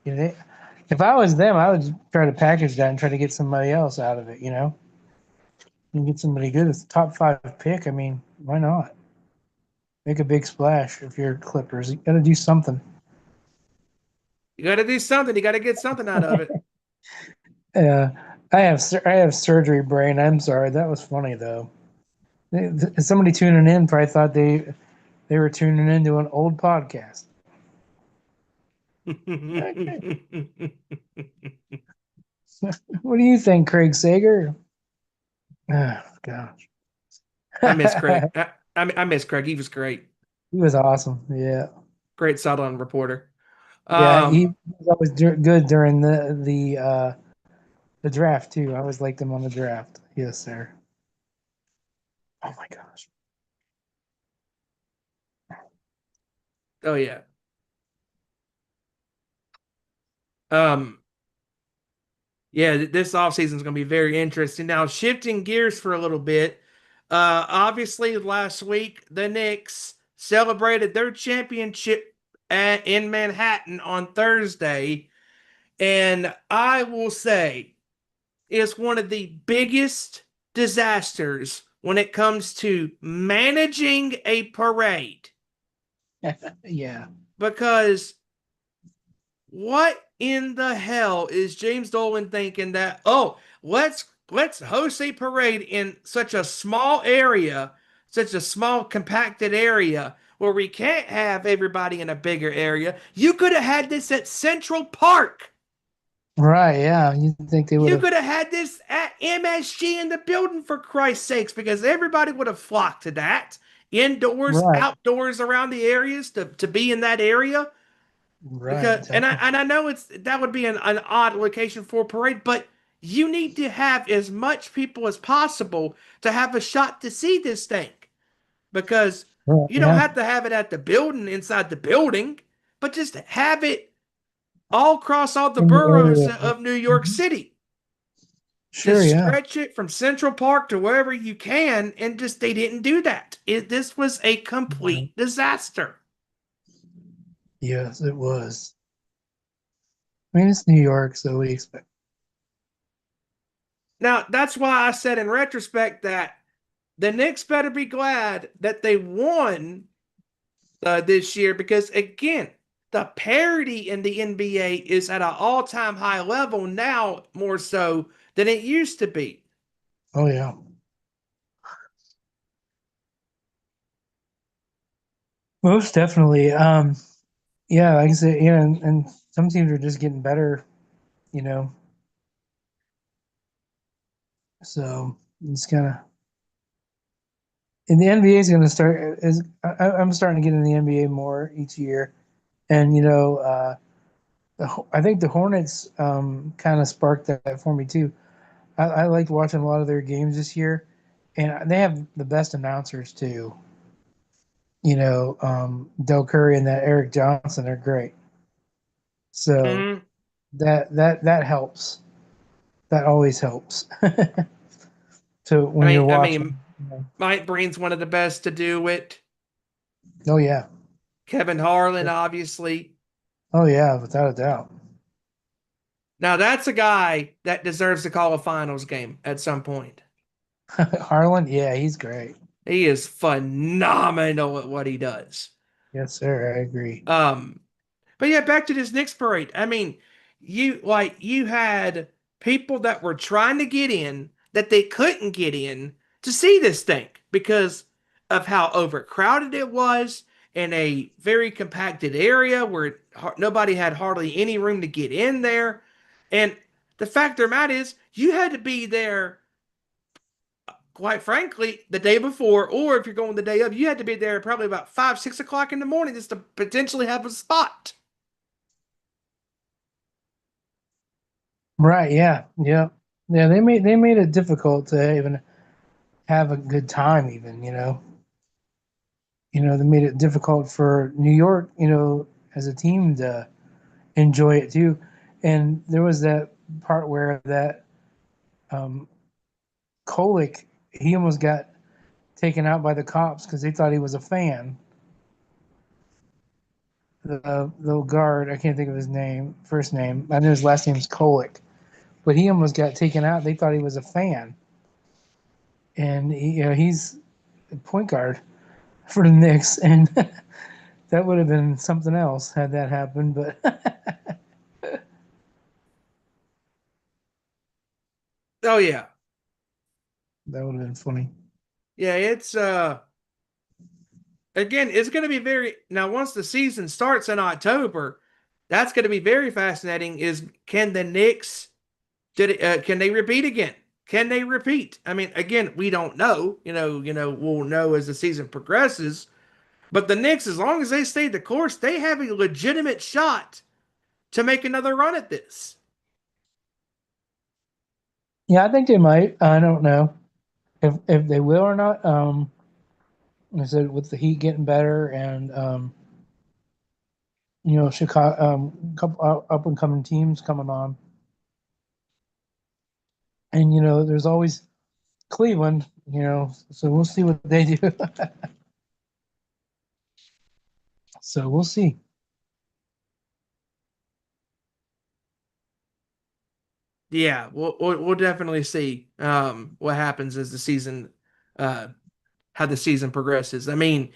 [SPEAKER 3] If I was them, I would try to package that and try to get somebody else out of it. And get somebody good. It's a top 5 pick. I mean, why not? Make a big splash if you're Clippers. You got to do something.
[SPEAKER 1] You got to do something. You got to get something out of it.
[SPEAKER 3] Uh, I have surgery brain. I'm sorry. That was funny though. Somebody tuning in probably thought they were tuning into an old podcast. Okay. What do you think, Craig Sager? Oh gosh.
[SPEAKER 1] I miss Craig. I miss Craig. He was great.
[SPEAKER 3] He was awesome. Yeah.
[SPEAKER 1] Great sideline reporter.
[SPEAKER 3] Yeah, he
[SPEAKER 1] Um,
[SPEAKER 3] was always good during the draft too. I always liked him on the draft. Yes, sir. Oh my gosh.
[SPEAKER 1] oh yeah. Um, Yeah, this offseason is going to be very interesting. Now, shifting gears for a little bit, obviously last week the Knicks celebrated their championship in Manhattan on Thursday, and I will say it's one of the biggest disasters when it comes to managing a parade
[SPEAKER 3] Yeah.
[SPEAKER 1] because what in the hell is James Dolan thinking that, let's host a parade in such a small area, such a small compacted area where we can't have everybody in a bigger area. You could have had this at Central Park.
[SPEAKER 3] Right. Yeah. You think they would
[SPEAKER 1] You
[SPEAKER 3] have?
[SPEAKER 1] could have had this at MSG in the building for Christ's sakes, because everybody would have flocked to that. Indoors,
[SPEAKER 3] Right.
[SPEAKER 1] outdoors, around the areas to be in that area.
[SPEAKER 3] Right.
[SPEAKER 1] Because and I
[SPEAKER 3] Definitely.
[SPEAKER 1] and I know that would be an odd location for a parade, but you need to have as much people as possible to have a shot to see this thing. Because
[SPEAKER 3] Right.
[SPEAKER 1] you don't
[SPEAKER 3] Yeah.
[SPEAKER 1] have to have it at the building inside the building, but just have it all across all the
[SPEAKER 3] In the
[SPEAKER 1] boroughs
[SPEAKER 3] area.
[SPEAKER 1] of New York
[SPEAKER 3] Mhm.
[SPEAKER 1] City.
[SPEAKER 3] Sure.
[SPEAKER 1] Just
[SPEAKER 3] Yeah.
[SPEAKER 1] stretch it from Central Park to wherever you can, and just they didn't do that. This was a
[SPEAKER 3] Mhm.
[SPEAKER 1] complete disaster.
[SPEAKER 3] Yes, it was. I mean, it's New York, so what do you expect?
[SPEAKER 1] Now, that's why I said in retrospect that the Knicks better be glad that they won this year, because again, the parity in the NBA is at an all-time high level now, more so than it used to be.
[SPEAKER 3] Oh yeah. Most definitely. Yeah, like I said, yeah, and some teams are just getting better, you know. So it's kind of, and the NBA is going to start. I'm starting to get in the NBA more each year, and I think the Hornets kind of sparked that for me too. I liked watching a lot of their games this year, and they have the best announcers too. Del Curry and that Eric Johnson are great. So
[SPEAKER 1] Mhm.
[SPEAKER 3] that helps. That always helps. So
[SPEAKER 1] I
[SPEAKER 3] when you're
[SPEAKER 1] mean, I
[SPEAKER 3] watching,
[SPEAKER 1] mean, Mike Breen's one of the best to do it.
[SPEAKER 3] oh yeah,
[SPEAKER 1] Kevin Harlan, obviously.
[SPEAKER 3] oh yeah, without a doubt.
[SPEAKER 1] Now that's a guy that deserves to call a finals game at some point.
[SPEAKER 3] Harlan, yeah, he's great.
[SPEAKER 1] He is phenomenal at what he does.
[SPEAKER 3] Yes, sir. I agree.
[SPEAKER 1] Um, but yeah, back to this Knicks parade. I mean, you had people that were trying to get in that they couldn't get in to see this thing because of how overcrowded it was in a very compacted area where nobody had hardly any room to get in there. And the fact of the matter is, you had to be there, quite frankly, the day before, or if you're going the day of, you had to be there probably about 5, 6 o'clock in the morning just to potentially have a spot.
[SPEAKER 3] Right? Yeah, yeah, yeah. They made it difficult to even have a good time. Even they made it difficult for New York, as a team to enjoy it too. And there was that part where that um, Kolick, he almost got taken out by the cops because they thought he was a fan. The little guard, I can't think of his name, first name. I know his last name's Kolick, but he almost got taken out. They thought he was a fan, and he's a point guard for the Knicks, and that would have been something else had that happened. But
[SPEAKER 1] Oh yeah.
[SPEAKER 3] that would have been funny.
[SPEAKER 1] Yeah, it's again, it's going to be very now once the season starts in October, that's going to be very fascinating is can the Knicks can they repeat again? Can they repeat? I mean, again, we don't know. We'll know as the season progresses, but the Knicks as long as they stay the course, they have a legitimate shot to make another run at this.
[SPEAKER 3] Yeah, I think they might. I don't know if they will or not. I said with the Heat getting better and Chicago, couple up and coming teams coming on, and there's always Cleveland. So we'll see what they do. So we'll see.
[SPEAKER 1] Yeah, we'll definitely see what happens as the season uh how the season progresses. I mean,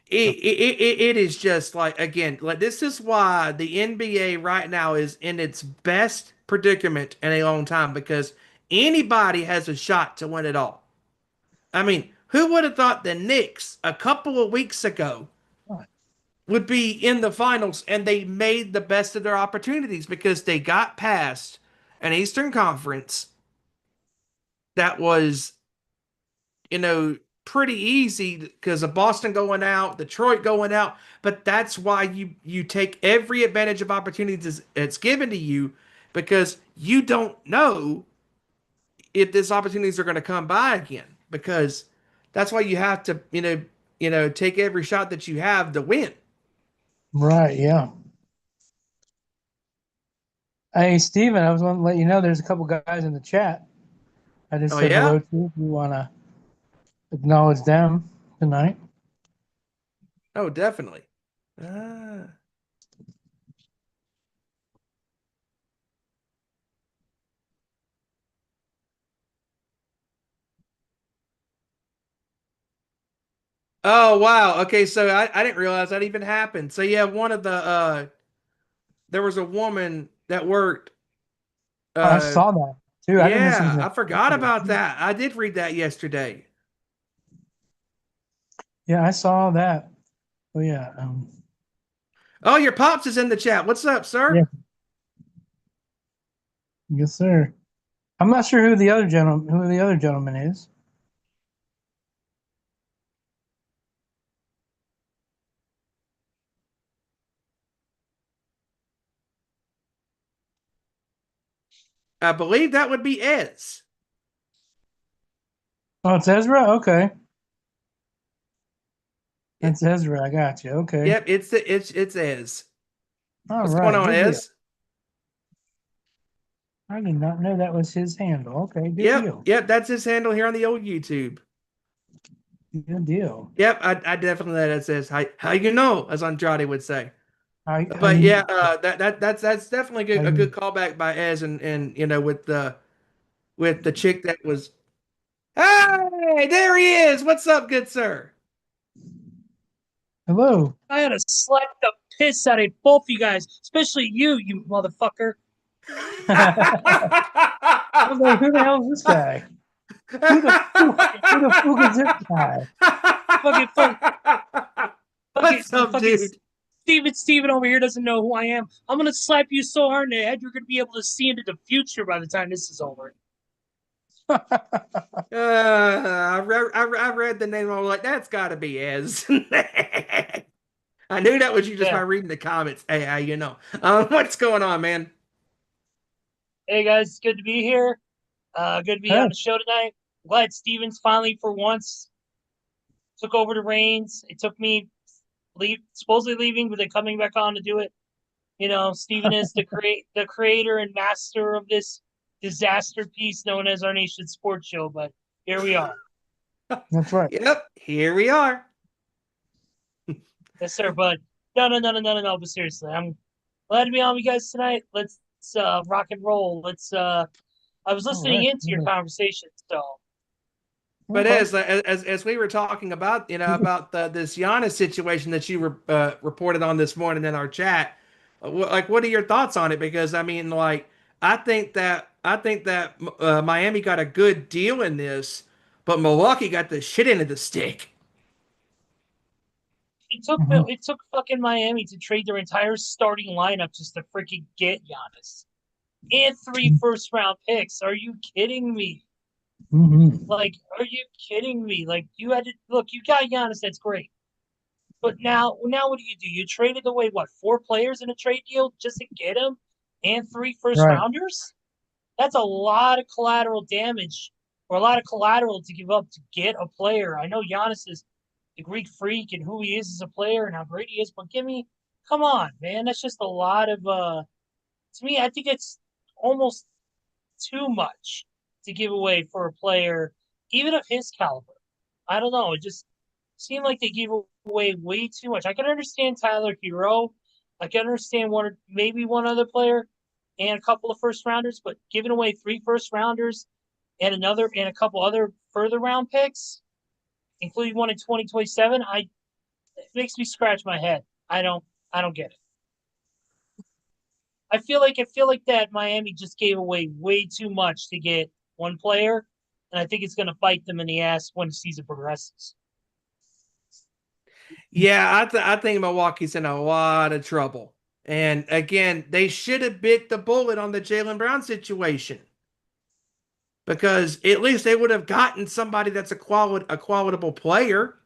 [SPEAKER 1] it is just like again, like this is why the NBA right now is in its best predicament in a long time because anybody has a shot to win it all. I mean, who would have thought the Knicks a couple of weeks ago would be in the finals and they made the best of their opportunities because they got past an Eastern Conference that was pretty easy because of Boston going out, Detroit going out. But that's why you take every advantage of opportunities that's given to you because you don't know if these opportunities are going to come by again. Because that's why you have to take every shot that you have to win.
[SPEAKER 3] Right? Yeah. Hey, Steven, I was want to let you know there's a couple guys in the chat. I just
[SPEAKER 1] Oh
[SPEAKER 3] said
[SPEAKER 1] yeah.
[SPEAKER 3] hello to. If you want to acknowledge them tonight.
[SPEAKER 1] Oh definitely. Ah. Oh wow. Okay, so I didn't realize that even happened. So yeah, one of the there was a woman that worked.
[SPEAKER 3] I saw that too. I didn't listen to
[SPEAKER 1] Yeah, I
[SPEAKER 3] that.
[SPEAKER 1] forgot about that. I did read that yesterday.
[SPEAKER 3] Yeah, I saw that. Oh yeah.
[SPEAKER 1] Oh, your pops is in the chat. What's up,
[SPEAKER 3] Yeah.
[SPEAKER 1] sir?
[SPEAKER 3] Yes, sir. I'm not sure who the other gentleman is.
[SPEAKER 1] I believe that would be Ez.
[SPEAKER 3] Oh, it's Ezra. Okay, that's Ezra. I got you. Okay.
[SPEAKER 1] Yep, it's Ez.
[SPEAKER 3] All
[SPEAKER 1] What's going
[SPEAKER 3] right.
[SPEAKER 1] on,
[SPEAKER 3] Good deal.
[SPEAKER 1] Ez?
[SPEAKER 3] I did not know that was his handle. Okay. Good
[SPEAKER 1] Yep,
[SPEAKER 3] deal.
[SPEAKER 1] yep, that's his handle here on the old YouTube.
[SPEAKER 3] Good deal.
[SPEAKER 1] Yep, I definitely that says how you know, as Andrade would say.
[SPEAKER 3] How
[SPEAKER 1] But
[SPEAKER 3] you
[SPEAKER 1] yeah, that's definitely
[SPEAKER 3] how
[SPEAKER 1] a
[SPEAKER 3] you
[SPEAKER 1] good callback by Ez and with the chick that was. Hey, there he is. What's up, good sir?
[SPEAKER 3] hello.
[SPEAKER 4] I had to slap the piss out of both you guys, especially you motherfucker.
[SPEAKER 3] I was like, who the hell is this guy? Who the fuck is this guy?
[SPEAKER 1] What's up,
[SPEAKER 4] Fucking
[SPEAKER 1] dude?
[SPEAKER 4] Steven over here doesn't know who I am. I'm gonna slap you so hard in the head you're gonna be able to see into the future by the time this is over.
[SPEAKER 1] I read the name. I was like, that's got to be Ez. I knew that was you just by
[SPEAKER 4] Yeah.
[SPEAKER 1] reading the comments. Hey, how you know? What's going on, man?
[SPEAKER 4] Hey guys, it's good to be here. Good to be
[SPEAKER 3] Hey.
[SPEAKER 4] on the show tonight. Glad Steven's finally for once took over the reins. It took me supposedly leaving, but then coming back on to do it. You know, Steven is the creator and master of this disaster piece known as our nation's sports show, but here we are.
[SPEAKER 3] That's right.
[SPEAKER 1] Yep, here we are.
[SPEAKER 4] Yes, sir. But no. But seriously, I'm glad to be on with you guys tonight. Let's rock and roll. I was listening
[SPEAKER 3] right.
[SPEAKER 4] into your conversation, so
[SPEAKER 1] But
[SPEAKER 3] Okay.
[SPEAKER 1] as we were talking about, about this Giannis situation that you reported on this morning in our chat, what are your thoughts on it? Because I mean, like, I think that Miami got a good deal in this, but Milwaukee got the shit end of the stick.
[SPEAKER 4] it took fucking Miami to trade their entire starting lineup just to freaking get Giannis and 3 first-round picks. Are you kidding me? Like, are you kidding me? Like, you had to look. You got Giannis. That's great. But now what do? You traded away what 4 players in a trade deal just to get him, and 3 first
[SPEAKER 3] Right.
[SPEAKER 4] rounders. That's a lot of collateral damage, or a lot of collateral to give up to get a player. I know Giannis is the Greek freak and who he is as a player and how great he is, but come on, man, that's just a lot of. To me, I think it's almost too much to give away for a player, even of his caliber. I don't know. It just seemed like they gave away way too much. I can understand Tyler Hero. I can understand maybe one other player and a couple of first rounders, but giving away 3 first rounders and a couple other further round picks, including one in 2027, it makes me scratch my head. I don't get it. I feel like that Miami just gave away way too much to get one player, and I think it's going to bite them in the ass when the season progresses.
[SPEAKER 1] Yeah, I think Milwaukee's in a lot of trouble. And again, they should have bit the bullet on the Jaylen Brown situation, because at least they would have gotten somebody that's a qualitable player.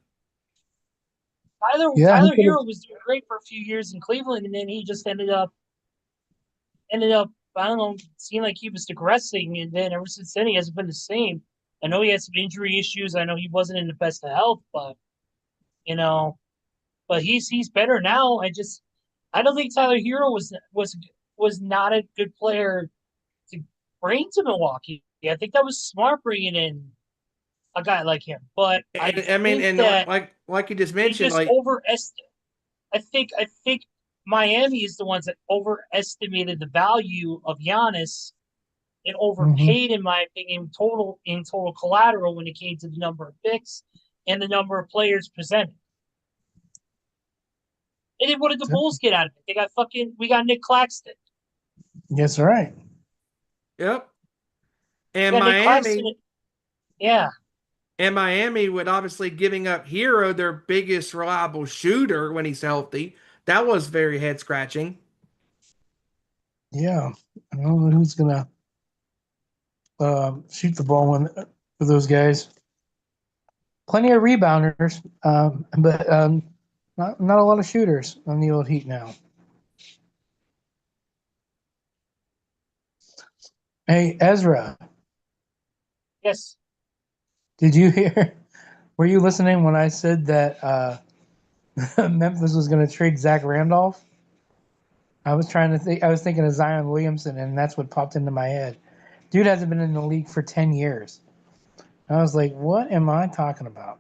[SPEAKER 3] Yeah,
[SPEAKER 4] Tyler Hero was doing great for a few years in Cleveland, and then he just ended up I don't know, seeing like he was digressing, and then ever since then he hasn't been the same. I know he had some injury issues. I know he wasn't in the best of health, but you know, but he's better now. I don't think Tyler Hero was not a good player to bring to Milwaukee. I think that was smart bringing in a guy like him. But
[SPEAKER 1] I mean, and
[SPEAKER 4] that
[SPEAKER 1] like you just
[SPEAKER 4] they
[SPEAKER 1] mentioned,
[SPEAKER 4] just
[SPEAKER 1] like
[SPEAKER 4] overestimated. I think Miami is the ones that overestimated the value of Giannis and overpaid, in my opinion, in total collateral when it came to the number of picks and the number of players presented. And then what did the Bulls get out of it? We got Nick Claxton.
[SPEAKER 3] That's right.
[SPEAKER 1] Yep.
[SPEAKER 4] We
[SPEAKER 1] And
[SPEAKER 4] got Nick Claxton.
[SPEAKER 1] Miami,
[SPEAKER 4] Yeah.
[SPEAKER 1] and Miami with obviously giving up Hero, their biggest reliable shooter when he's healthy. That was very head scratching.
[SPEAKER 3] Yeah. I don't know who's gonna shoot the ball for those guys. Plenty of rebounders, but not a lot of shooters on the old Heat now. Hey, Ezra,
[SPEAKER 4] Yes.
[SPEAKER 3] did you hear? Were you listening when I said that Memphis was going to trade Zach Randolph? I was trying to think. I was thinking of Zion Williamson, and that's what popped into my head. Dude hasn't been in the league for 10 years. I was like, "What am I talking about?"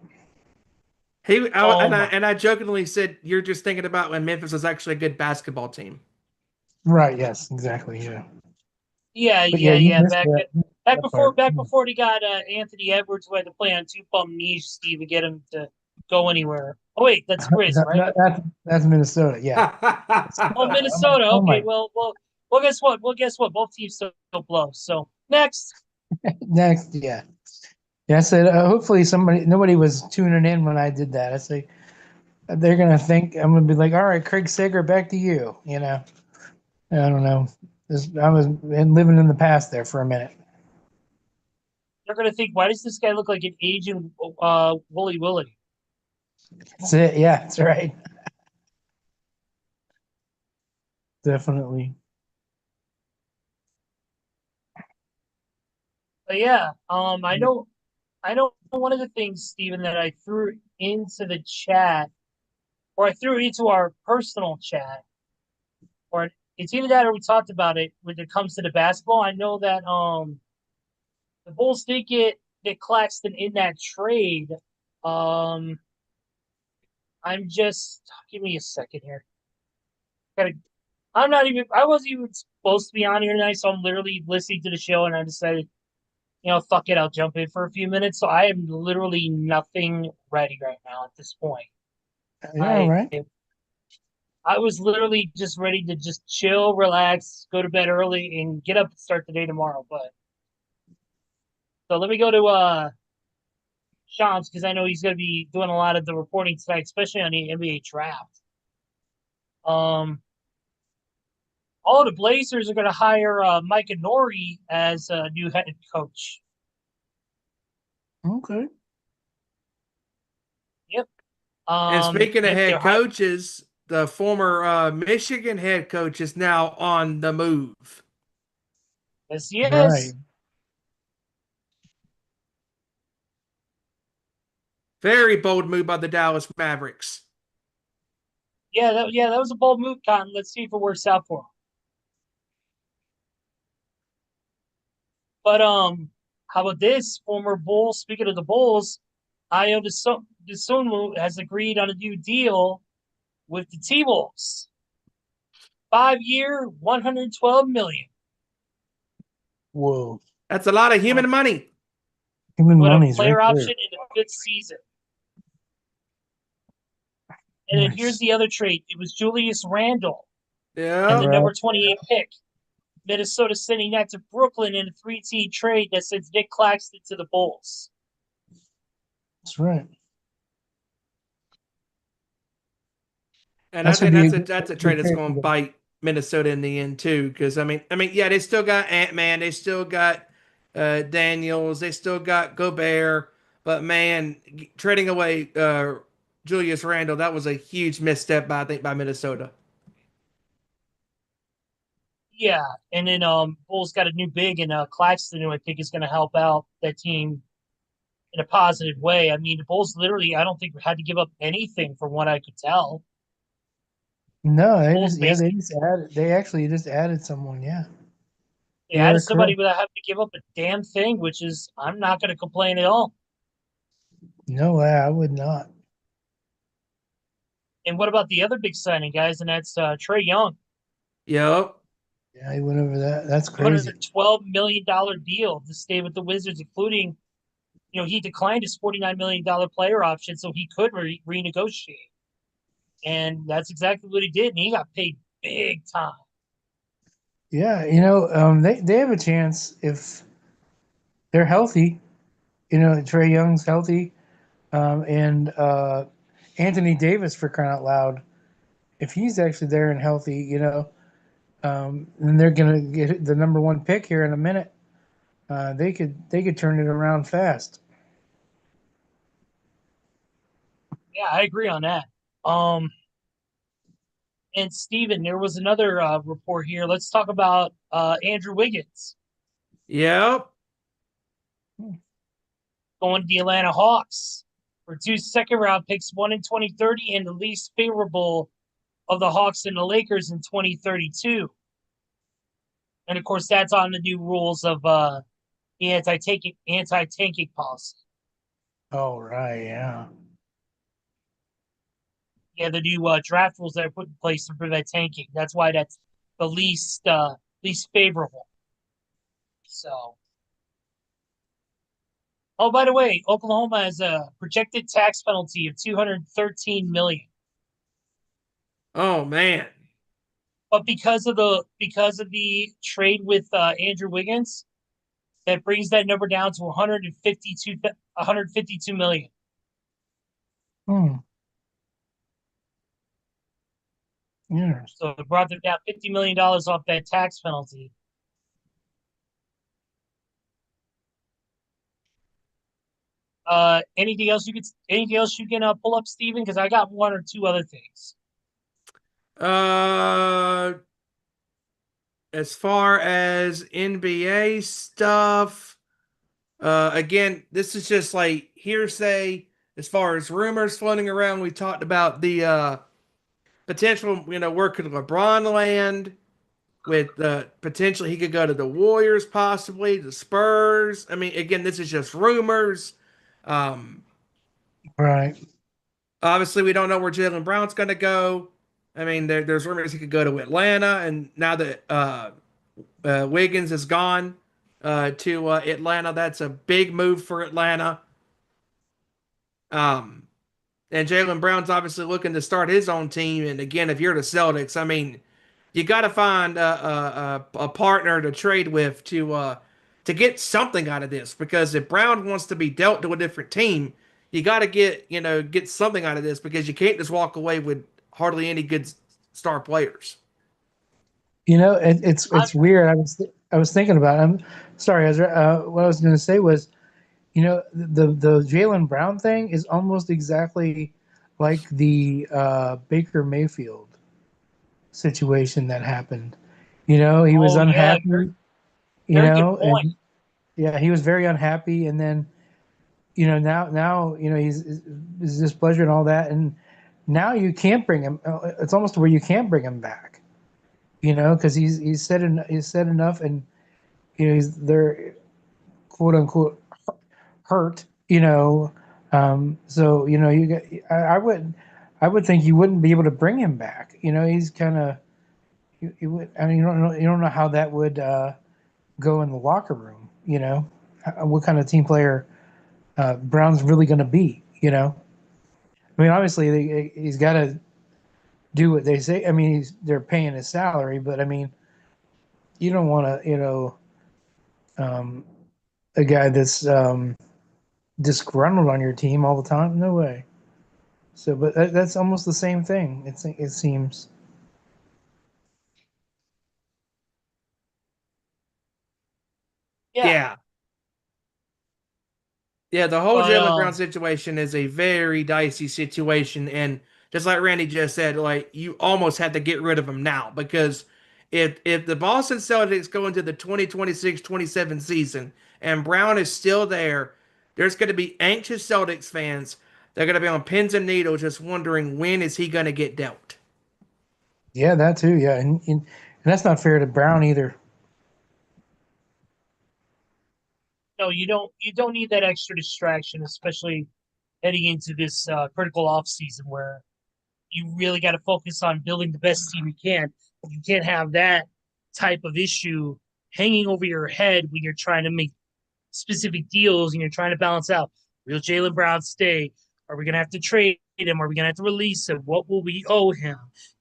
[SPEAKER 1] I jokingly said you're just thinking about when Memphis was actually a good basketball team.
[SPEAKER 3] Right? Yes, exactly. Yeah. But yeah, you
[SPEAKER 4] Yeah.
[SPEAKER 3] missed that part.
[SPEAKER 4] Back before he got Anthony Edwards, who had to play on two pump knees, Steve, to get him to go anywhere. Oh wait, that's Grizz, right?
[SPEAKER 3] That's Minnesota. Yeah.
[SPEAKER 4] Oh, Minnesota.
[SPEAKER 3] Oh
[SPEAKER 4] Okay,
[SPEAKER 3] my.
[SPEAKER 4] well. Guess what? Both teams still blow. So next.
[SPEAKER 3] Next, yeah. Yeah, I said, hopefully nobody was tuning in when I did that. I say, they're going to think, I'm going to be like, all right, Craig Sager, back to you. I don't know. I was living in the past there for a minute.
[SPEAKER 4] They're gonna think, why does this guy look like an Asian Wooly Willy?
[SPEAKER 3] That's it. Yeah, that's right. Definitely.
[SPEAKER 4] But yeah, I know one of the things, Steven, that I threw into the chat, or I threw into our personal chat, or it's either that or we talked about it when it comes to the basketball. I know that the Bulls did get Nick Claxton in that trade. I'm just give me a second here. I wasn't even supposed to be on here tonight, so I'm literally listening to the show and I decided, fuck it, I'll jump in for a few minutes. So I am literally nothing ready right now at this point.
[SPEAKER 3] Yeah, all right.
[SPEAKER 4] I was literally just ready to just chill, relax, go to bed early, and get up and start the day tomorrow. But so let me go to Sean's because I know he's going to be doing a lot of the reporting tonight, especially on the NBA draft. All the Blazers are going to hire Mike Nori as a new head coach.
[SPEAKER 3] Okay.
[SPEAKER 4] Yep.
[SPEAKER 1] And speaking of head
[SPEAKER 4] they're
[SPEAKER 1] coaches, the former Michigan head coach is now on the move.
[SPEAKER 4] Yes, he is.
[SPEAKER 3] Right.
[SPEAKER 1] Very bold move by the Dallas Mavericks.
[SPEAKER 4] Yeah, that was a bold move, Cotton. Let's see if it works out for him. But how about this? Former Bulls, speaking of the Bulls, Ayo Dosunmu has agreed on a new deal with the T-Wolves. 5-year, $112 million.
[SPEAKER 3] Whoa.
[SPEAKER 1] That's a lot of human money.
[SPEAKER 3] Human
[SPEAKER 4] With a
[SPEAKER 3] money's
[SPEAKER 4] player
[SPEAKER 3] right
[SPEAKER 4] option in the 5th season. And then here's the other trade. It was Julius Randle.
[SPEAKER 1] Yeah.
[SPEAKER 4] And the number 28 pick. Minnesota sending that to Brooklyn in a 3-team trade that sends Nick Claxton to the Bulls.
[SPEAKER 3] That's right.
[SPEAKER 1] And I think that's a trade that's going to bite Minnesota in the end too. Because yeah, they still got Ant-Man, they still got Daniels, they still got Gobert, but man, trading away Julius Randle, that was a huge misstep by Minnesota.
[SPEAKER 4] Yeah, and then Bulls got a new big in Claxton, who I think is going to help out that team in a positive way. I mean, the Bulls literally, I don't think had to give up anything from what I could tell.
[SPEAKER 3] No, they actually just added someone, yeah.
[SPEAKER 4] They added somebody without having to give up a damn thing, which is I'm not going to complain at all.
[SPEAKER 3] No, I would not.
[SPEAKER 4] And what about the other big signing, guys? And that's Trae Young.
[SPEAKER 1] Yep.
[SPEAKER 3] Yeah, he went over that. That's crazy.
[SPEAKER 4] $12 million deal to stay with the Wizards, including, he declined his $49 million player option, so he could renegotiate. And that's exactly what he did. And he got paid big time.
[SPEAKER 3] Yeah, they have a chance if they're healthy. Trae Young's healthy, and Anthony Davis, for crying out loud, if he's actually there and healthy, then they're gonna get the number one pick here in a minute. They could turn it around fast.
[SPEAKER 4] Yeah, I agree on that. And Steven, there was another report here. Let's talk about Andrew Wiggins
[SPEAKER 1] Yep.
[SPEAKER 4] going to the Atlanta Hawks for 2 second-round picks, one in 2030 and the least favorable of the Hawks and the Lakers in 2032. And of course, that's on the new rules of the anti-tanking policy.
[SPEAKER 3] Oh right, yeah.
[SPEAKER 4] Yeah, the new draft rules that are put in place to prevent tanking. That's why that's the least favorable. So, oh, by the way, Oklahoma has a projected tax penalty of $213 million.
[SPEAKER 1] Oh man.
[SPEAKER 4] But because of the trade with Andrew Wiggins, that brings that number down to 152 million.
[SPEAKER 3] Hmm. Yeah.
[SPEAKER 4] So it brought them down $50 million off that tax penalty. Anything else you can pull up, Steven? Because I got one or two other things.
[SPEAKER 1] Uh, as far as NBA stuff, again, this is just like hearsay. As far as rumors floating around, we talked about the potential, where could LeBron land with potentially he could go to the Warriors, possibly the Spurs. I mean, again, this is just rumors. Um,
[SPEAKER 3] Right.
[SPEAKER 1] Obviously, we don't know where Jaylen Brown's going to go. I mean, there's rumors he could go to Atlanta, and now that Wiggins is gone to Atlanta, that's a big move for Atlanta. Um, and Jaylen Brown's obviously looking to start his own team. And again, if you're the Celtics, I mean, you got to find a partner to trade with to get something out of this. Because if Brown wants to be dealt to a different team, you got to get something out of this because you can't just walk away with hardly any good star players.
[SPEAKER 3] It's weird. I was thinking about it. I'm sorry. What I was going to say was, the Jaylen Brown thing is almost exactly like the Baker Mayfield situation that happened. He was unhappy.
[SPEAKER 4] Very good point.
[SPEAKER 3] And yeah, he was very unhappy, and then now he's displeasure and all that, and now you can't bring him. It's almost where you can't bring him back. Because he's said enough, and he's they're quote unquote hurt. So you get. I would think you wouldn't be able to bring him back. He's kind of. You would. I mean, you don't know how that would go in the locker room. What kind of team player Brown's really going to be. I mean, obviously he's got to do what they say. I mean, they're paying his salary, but I mean, you don't want to, a guy that's disgruntled on your team all the time. No way. So, but that's almost the same thing. It seems.
[SPEAKER 4] Yeah.
[SPEAKER 1] Yeah. Yeah, the whole
[SPEAKER 4] But
[SPEAKER 1] Jaylen Brown situation is a very dicey situation, and just like Randy just said, like you almost had to get rid of him now because if the Boston Celtics go into the 2026-27 season and Brown is still there, there's going to be anxious Celtics fans. They're going to be on pins and needles, just wondering when is he going to get dealt.
[SPEAKER 3] Yeah, that too. Yeah, and that's not fair to Brown either.
[SPEAKER 4] no, you don't need that extra distraction, especially heading into this critical off season where you really got to focus on building the best team you can. You can't have that type of issue hanging over your head when you're trying to make specific deals and you're trying to balance out, will Jaylen Brown stay? Are we going to have to trade him? Are we going to have to release him? What will we owe him?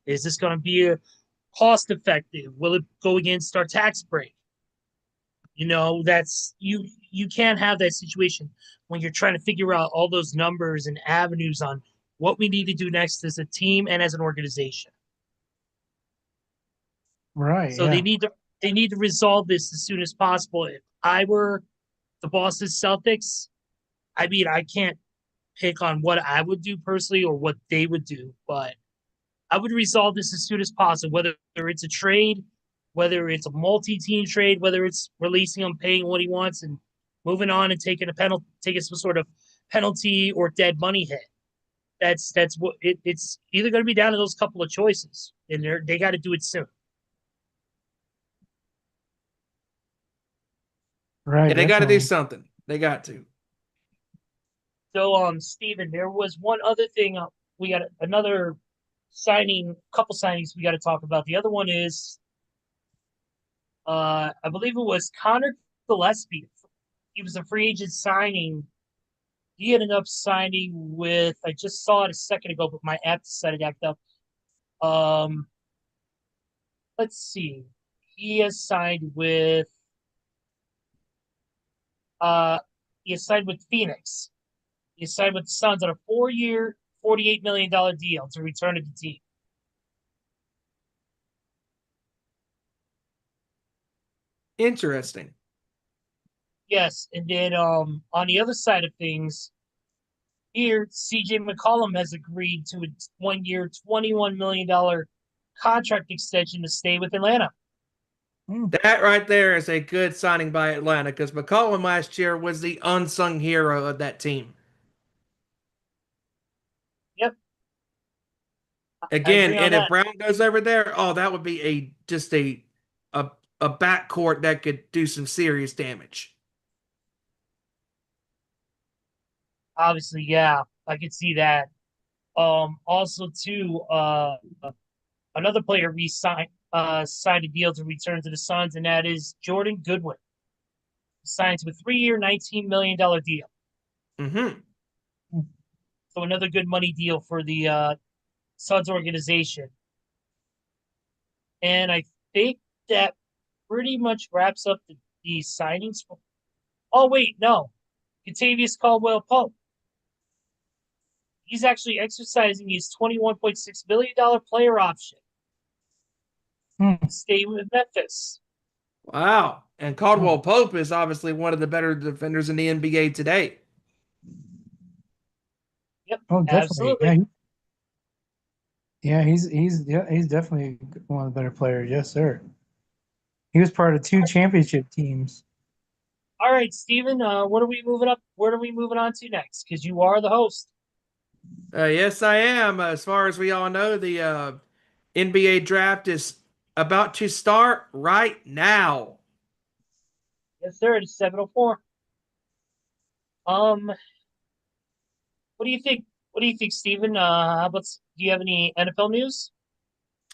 [SPEAKER 4] Is this going to be a cost effective? Will it go against our tax break? That's you can't have that situation when you're trying to figure out all those numbers and avenues on what we need to do next as a team and as an organization.
[SPEAKER 3] Right.
[SPEAKER 4] So
[SPEAKER 3] Yeah.
[SPEAKER 4] they need to resolve this as soon as possible. If I were the Boston Celtics, I mean, I can't pick on what I would do personally or what they would do, but I would resolve this as soon as possible, whether it's a trade, whether it's a multi-team trade, whether it's releasing him, paying what he wants, and moving on and taking some sort of penalty or dead money hit. That's what it's either going to be down to those couple of choices, and they got to do it soon.
[SPEAKER 3] Right.
[SPEAKER 1] Yeah, they got to do
[SPEAKER 3] definitely.
[SPEAKER 1] something. They got to.
[SPEAKER 4] So, Steven, there was one other thing. We got another couple signings we got to talk about. The other one is, I believe it was Connor Gillespie. He was a free agent signing. He ended up signing with, I just saw it a second ago, but my app decided to act up. Let's see. He has signed with, Phoenix. He signed with the Suns on a 4-year, $48 million deal to return to the team.
[SPEAKER 1] Interesting.
[SPEAKER 4] Yes, and then on the other side of things, here CJ McCollum has agreed to a 1-year, $21 million contract extension to stay with Atlanta.
[SPEAKER 1] That right there is a good signing by Atlanta because McCollum last year was the unsung hero of that team.
[SPEAKER 4] Yep, I
[SPEAKER 1] Again,
[SPEAKER 4] agree on
[SPEAKER 1] and if
[SPEAKER 4] that.
[SPEAKER 1] Brown goes over there, oh, that would be a backcourt that could do some serious damage.
[SPEAKER 4] Obviously, yeah, I could see that. Also, too, another player signed a deal to return to the Suns, and that is Jordan Goodwin. Signs with 3-year, $19 million deal.
[SPEAKER 1] Mm-hmm.
[SPEAKER 4] So another good money deal for the Suns organization. And I think that pretty much wraps up the signings. Oh, wait, no. Contavious Caldwell Pope. He's actually exercising his $21.6 million player option to stay with Memphis.
[SPEAKER 1] Wow. And Caldwell Pope is obviously one of the better defenders in the NBA today.
[SPEAKER 4] Yep,
[SPEAKER 3] Oh, definitely.
[SPEAKER 4] absolutely.
[SPEAKER 3] Yeah, he's definitely one of the better players. Yes, sir. He was part of 2 championship teams.
[SPEAKER 4] All right, Steven, what are we moving up? What are we moving on to next? Because you are the host.
[SPEAKER 1] Yes, I am. As far as we all know, the NBA draft is about to start right now.
[SPEAKER 4] Yes, sir. It is 7:04. Um, what do you think? What do you think, Steven? How about do you have any NFL news?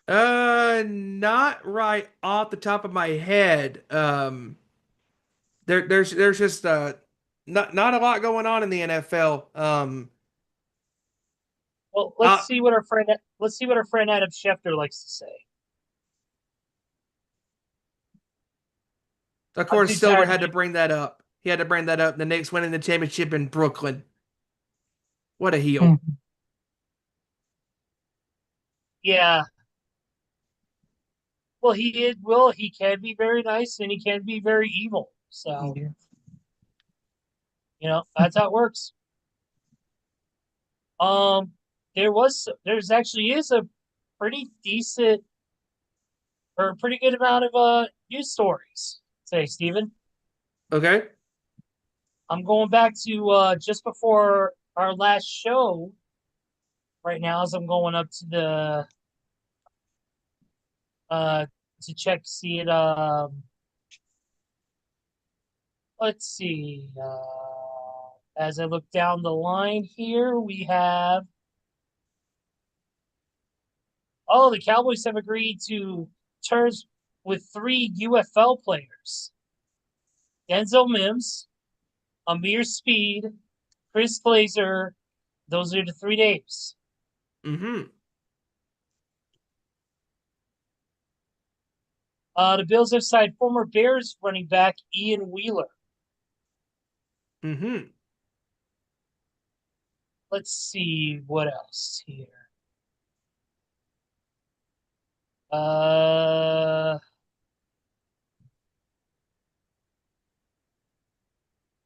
[SPEAKER 1] Not right off the top of my head. There's just not a lot going on in the NFL.
[SPEAKER 4] Well,
[SPEAKER 1] Uh,
[SPEAKER 4] let's see what our friend Adam Schefter likes to say.
[SPEAKER 1] of
[SPEAKER 4] I'm
[SPEAKER 1] course,
[SPEAKER 4] too
[SPEAKER 1] Silver
[SPEAKER 4] tired
[SPEAKER 1] had
[SPEAKER 4] to
[SPEAKER 1] to bring that up. He had to bring that up. The Knicks winning the championship in Brooklyn. What a heel.
[SPEAKER 4] Yeah. Well, he can be very nice and he can be very evil. So, that's how it works. Um, there's actually is a pretty decent or a pretty good amount of news stories today, Steven.
[SPEAKER 1] Okay.
[SPEAKER 4] I'm going back to just before our last show right now as I'm going up to the to check see it let's see as I look down the line here we have the Cowboys have agreed to terms with 3 UFL players. Denzel Mims, Amir Speed, Chris Glazer, Those are the 3 names.
[SPEAKER 1] Mm-hmm.
[SPEAKER 4] The Bills have signed former Bears running back Ian Wheeler.
[SPEAKER 1] Mm-hmm.
[SPEAKER 4] Let's see what else here.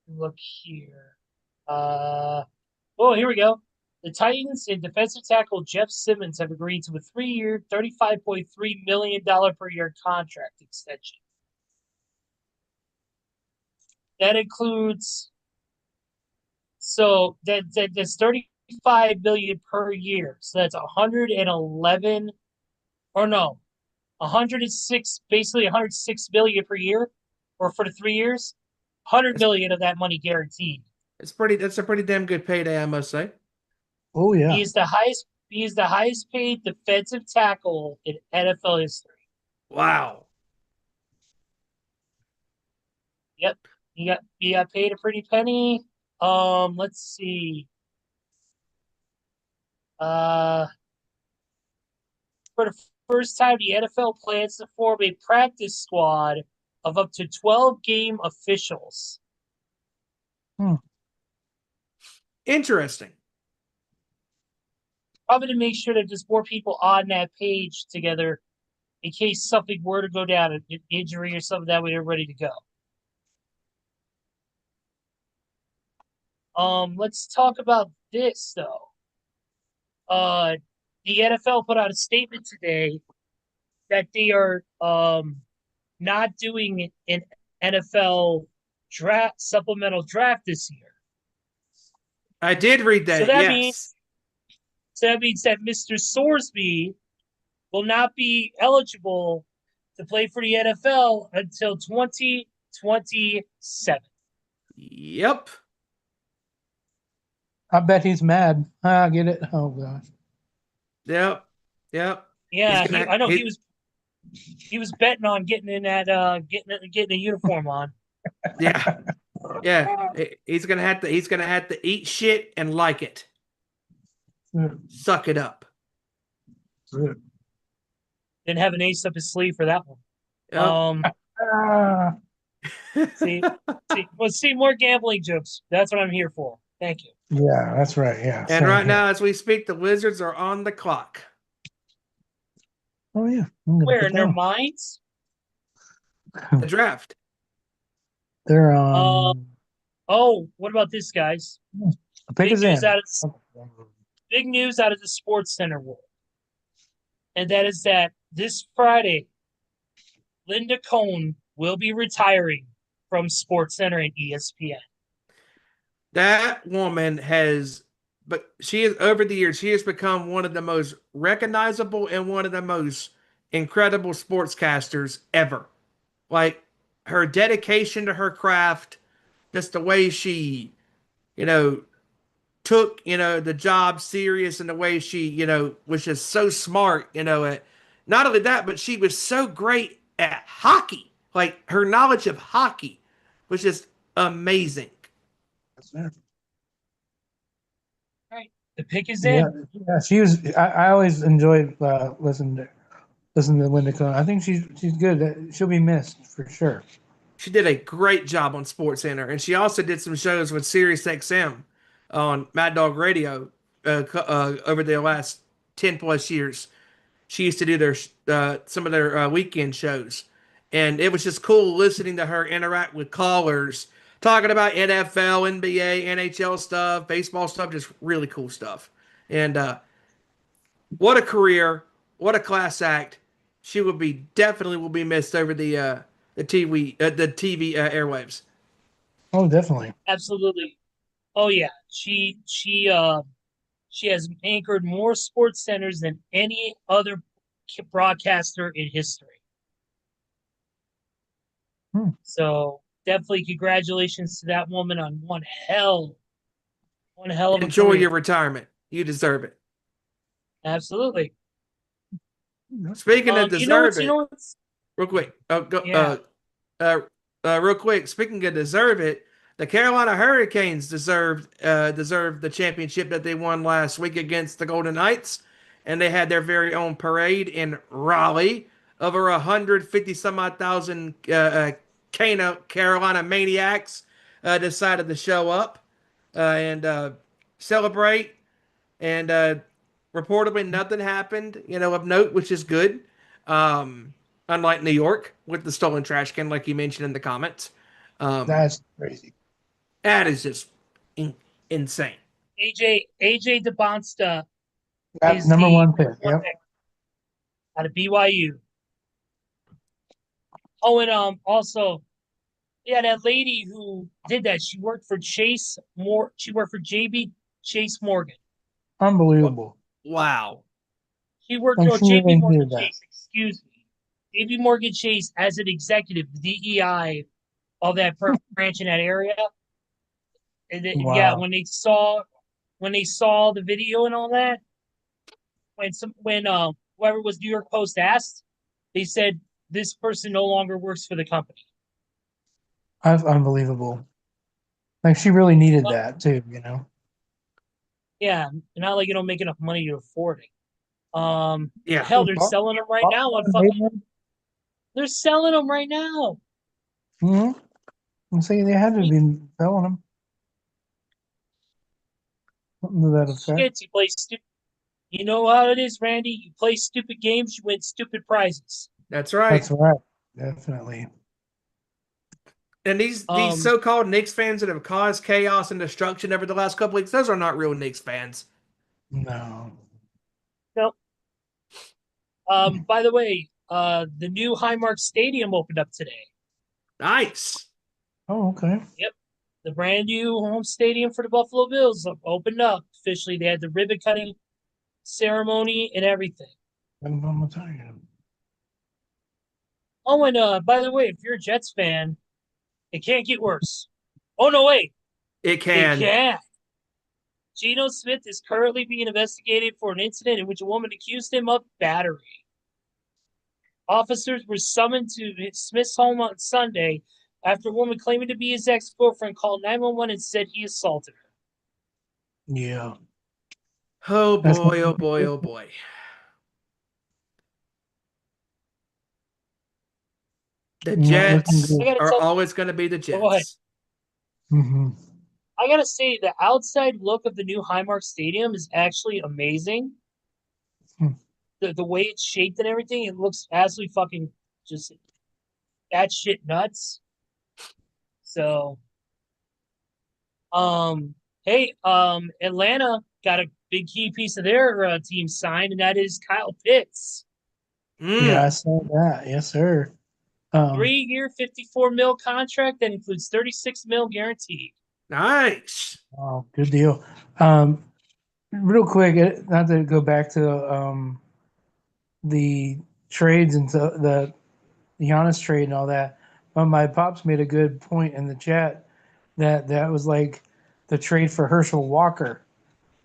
[SPEAKER 4] Look here. Here we go. The Titans and defensive tackle Jeff Simmons have agreed to a 3-year, $35.3 million per year contract extension. That includes, that's $35 million per year. So that's 111, or no, 106, basically 106 million per year, or for the 3 years, 100 million of that money guaranteed.
[SPEAKER 1] That's a pretty damn good payday, I must say.
[SPEAKER 3] Oh yeah.
[SPEAKER 4] He is the highest paid defensive tackle in NFL history.
[SPEAKER 1] Wow.
[SPEAKER 4] Yep. He got paid a pretty penny. Let's see. For the first time, the NFL plans to form a practice squad of up to 12 game officials.
[SPEAKER 1] Interesting.
[SPEAKER 4] Probably to make sure that there's more people on that page together in case something were to go down, an injury or something, that way they're ready to go. Let's talk about this though. The NFL put out a statement today that they are not doing an NFL supplemental draft this year.
[SPEAKER 1] I did read that.
[SPEAKER 4] So that
[SPEAKER 1] yes.
[SPEAKER 4] means that Mr. Sorsby will not be eligible to play for the NFL until 2027.
[SPEAKER 1] Yep.
[SPEAKER 3] I bet he's mad. I get it. Oh gosh.
[SPEAKER 1] Yep.
[SPEAKER 4] Yeah, I know he was betting on getting in that getting a uniform on.
[SPEAKER 1] Yeah. Yeah. He's gonna have to eat shit and like it. Suck it up.
[SPEAKER 4] Didn't have an ace up his sleeve for that one.
[SPEAKER 1] Yep.
[SPEAKER 4] See more gambling jokes. That's what I'm here for. Thank you.
[SPEAKER 3] Yeah, that's right. Yeah.
[SPEAKER 1] And right now, as we speak, the Wizards are on the clock.
[SPEAKER 3] Oh yeah.
[SPEAKER 4] Where in their minds?
[SPEAKER 1] The draft.
[SPEAKER 3] They're
[SPEAKER 4] what about this, guys?
[SPEAKER 3] the pick is in.
[SPEAKER 4] Big news out of the Sports Center world. And that is that this Friday, Linda Cohn will be retiring from Sports Center and ESPN.
[SPEAKER 1] That woman she is over the years, she has become one of the most recognizable and one of the most incredible sportscasters ever. Like her dedication to her craft, just the way she, took, the job serious and the way she, was just so smart, not only that, but she was so great at hockey. Like her knowledge of hockey was just amazing.
[SPEAKER 4] All right. The pick is in.
[SPEAKER 3] Yeah, she was. I always enjoyed listening to Linda Cohn. I think she's good. She'll be missed for sure.
[SPEAKER 1] She did a great job on SportsCenter, and she also did some shows with SiriusXM on Mad Dog Radio over the last 10 plus years. She used to do some of their weekend shows, and it was just cool listening to her interact with callers, talking about NFL, NBA, NHL stuff, baseball stuff, just really cool stuff. And what a career, what a class act. She definitely will be missed over the TV airwaves.
[SPEAKER 3] Oh, definitely.
[SPEAKER 4] Absolutely. Oh yeah, she has anchored more sports centers than any other broadcaster in history. So definitely congratulations to that woman on one hell of a
[SPEAKER 1] Enjoy
[SPEAKER 4] career.
[SPEAKER 1] your retirement. You deserve it.
[SPEAKER 4] Absolutely.
[SPEAKER 1] Speaking of deserve it, real quick.
[SPEAKER 4] Yeah.
[SPEAKER 1] Real quick. Speaking of deserve it, The Carolina Hurricanes deserved the championship that they won last week against the Golden Knights, and they had their very own parade in Raleigh. Over 150 some odd thousand Carolina maniacs decided to show up and celebrate. And reportedly, nothing happened, of note, which is good. Unlike New York with the stolen trash can, like you mentioned in the comments.
[SPEAKER 3] That's crazy.
[SPEAKER 1] That is just insane.
[SPEAKER 4] AJ DeBonsta
[SPEAKER 3] That's
[SPEAKER 4] is
[SPEAKER 3] number
[SPEAKER 4] the
[SPEAKER 3] one pick.
[SPEAKER 4] one
[SPEAKER 3] Yep.
[SPEAKER 4] pick out of BYU. Oh, and also, yeah, that lady who did that, she worked for She worked for JB Chase Morgan.
[SPEAKER 3] Unbelievable.
[SPEAKER 1] Wow.
[SPEAKER 4] She worked
[SPEAKER 3] Like
[SPEAKER 4] for
[SPEAKER 3] she
[SPEAKER 4] JB
[SPEAKER 3] really
[SPEAKER 4] Morgan
[SPEAKER 3] needed that.
[SPEAKER 4] Chase. Excuse me, JB Morgan Chase as an executive, the DEI of that branch in that area. And then, yeah,
[SPEAKER 3] Wow.
[SPEAKER 4] when they saw the video and all that, when whoever was New York Post asked, they said this person no longer works for the company.
[SPEAKER 3] That's unbelievable. Like she really needed that too,
[SPEAKER 4] Yeah, not like you don't make enough money to afford it.
[SPEAKER 1] Yeah.
[SPEAKER 4] Hell, they're selling them right now on fucking. They're selling them right now.
[SPEAKER 3] Mm-hmm. I'm saying they had to be selling them. Something to that effect.
[SPEAKER 4] Shit, you play stupid. You know how it is, Randy. You play stupid games, you win stupid prizes.
[SPEAKER 1] That's right.
[SPEAKER 3] That's right. Definitely.
[SPEAKER 1] And these so-called Knicks fans that have caused chaos and destruction over the last couple weeks, those are not real Knicks fans.
[SPEAKER 3] No.
[SPEAKER 4] Nope. By the way, the new Highmark Stadium opened up today.
[SPEAKER 1] Nice.
[SPEAKER 3] Oh, okay.
[SPEAKER 4] Yep. The brand new home stadium for the Buffalo Bills opened up officially. They had the ribbon cutting ceremony and everything. Oh, and by the way, if you're a Jets fan, it can't get worse. Oh, no, wait.
[SPEAKER 1] It
[SPEAKER 4] It
[SPEAKER 1] can.
[SPEAKER 4] can. Geno Smith is currently being investigated for an incident in which a woman accused him of battery. Officers were summoned to Smith's home on Sunday after a woman claiming to be his ex-girlfriend called 911 and said he assaulted her.
[SPEAKER 3] Yeah.
[SPEAKER 1] Oh boy, oh boy, oh boy. The Jets are always going to be the Jets.
[SPEAKER 4] Go ahead.
[SPEAKER 3] Mm-hmm.
[SPEAKER 4] I gotta say, the outside look of the new Highmark Stadium is actually amazing. The way it's shaped and everything, it looks absolutely fucking just that shit nuts. So, hey, Atlanta got a big key piece of their team signed, and that is Kyle Pitts.
[SPEAKER 3] Yeah, I saw that. Yes, sir.
[SPEAKER 4] 3-year, $54 million contract that includes $36 million guaranteed.
[SPEAKER 1] Nice.
[SPEAKER 3] Oh, good deal. Real quick, not to go back to the trades and the Giannis trade and all that. But my pops made a good point in the chat that was like the trade for Herschel Walker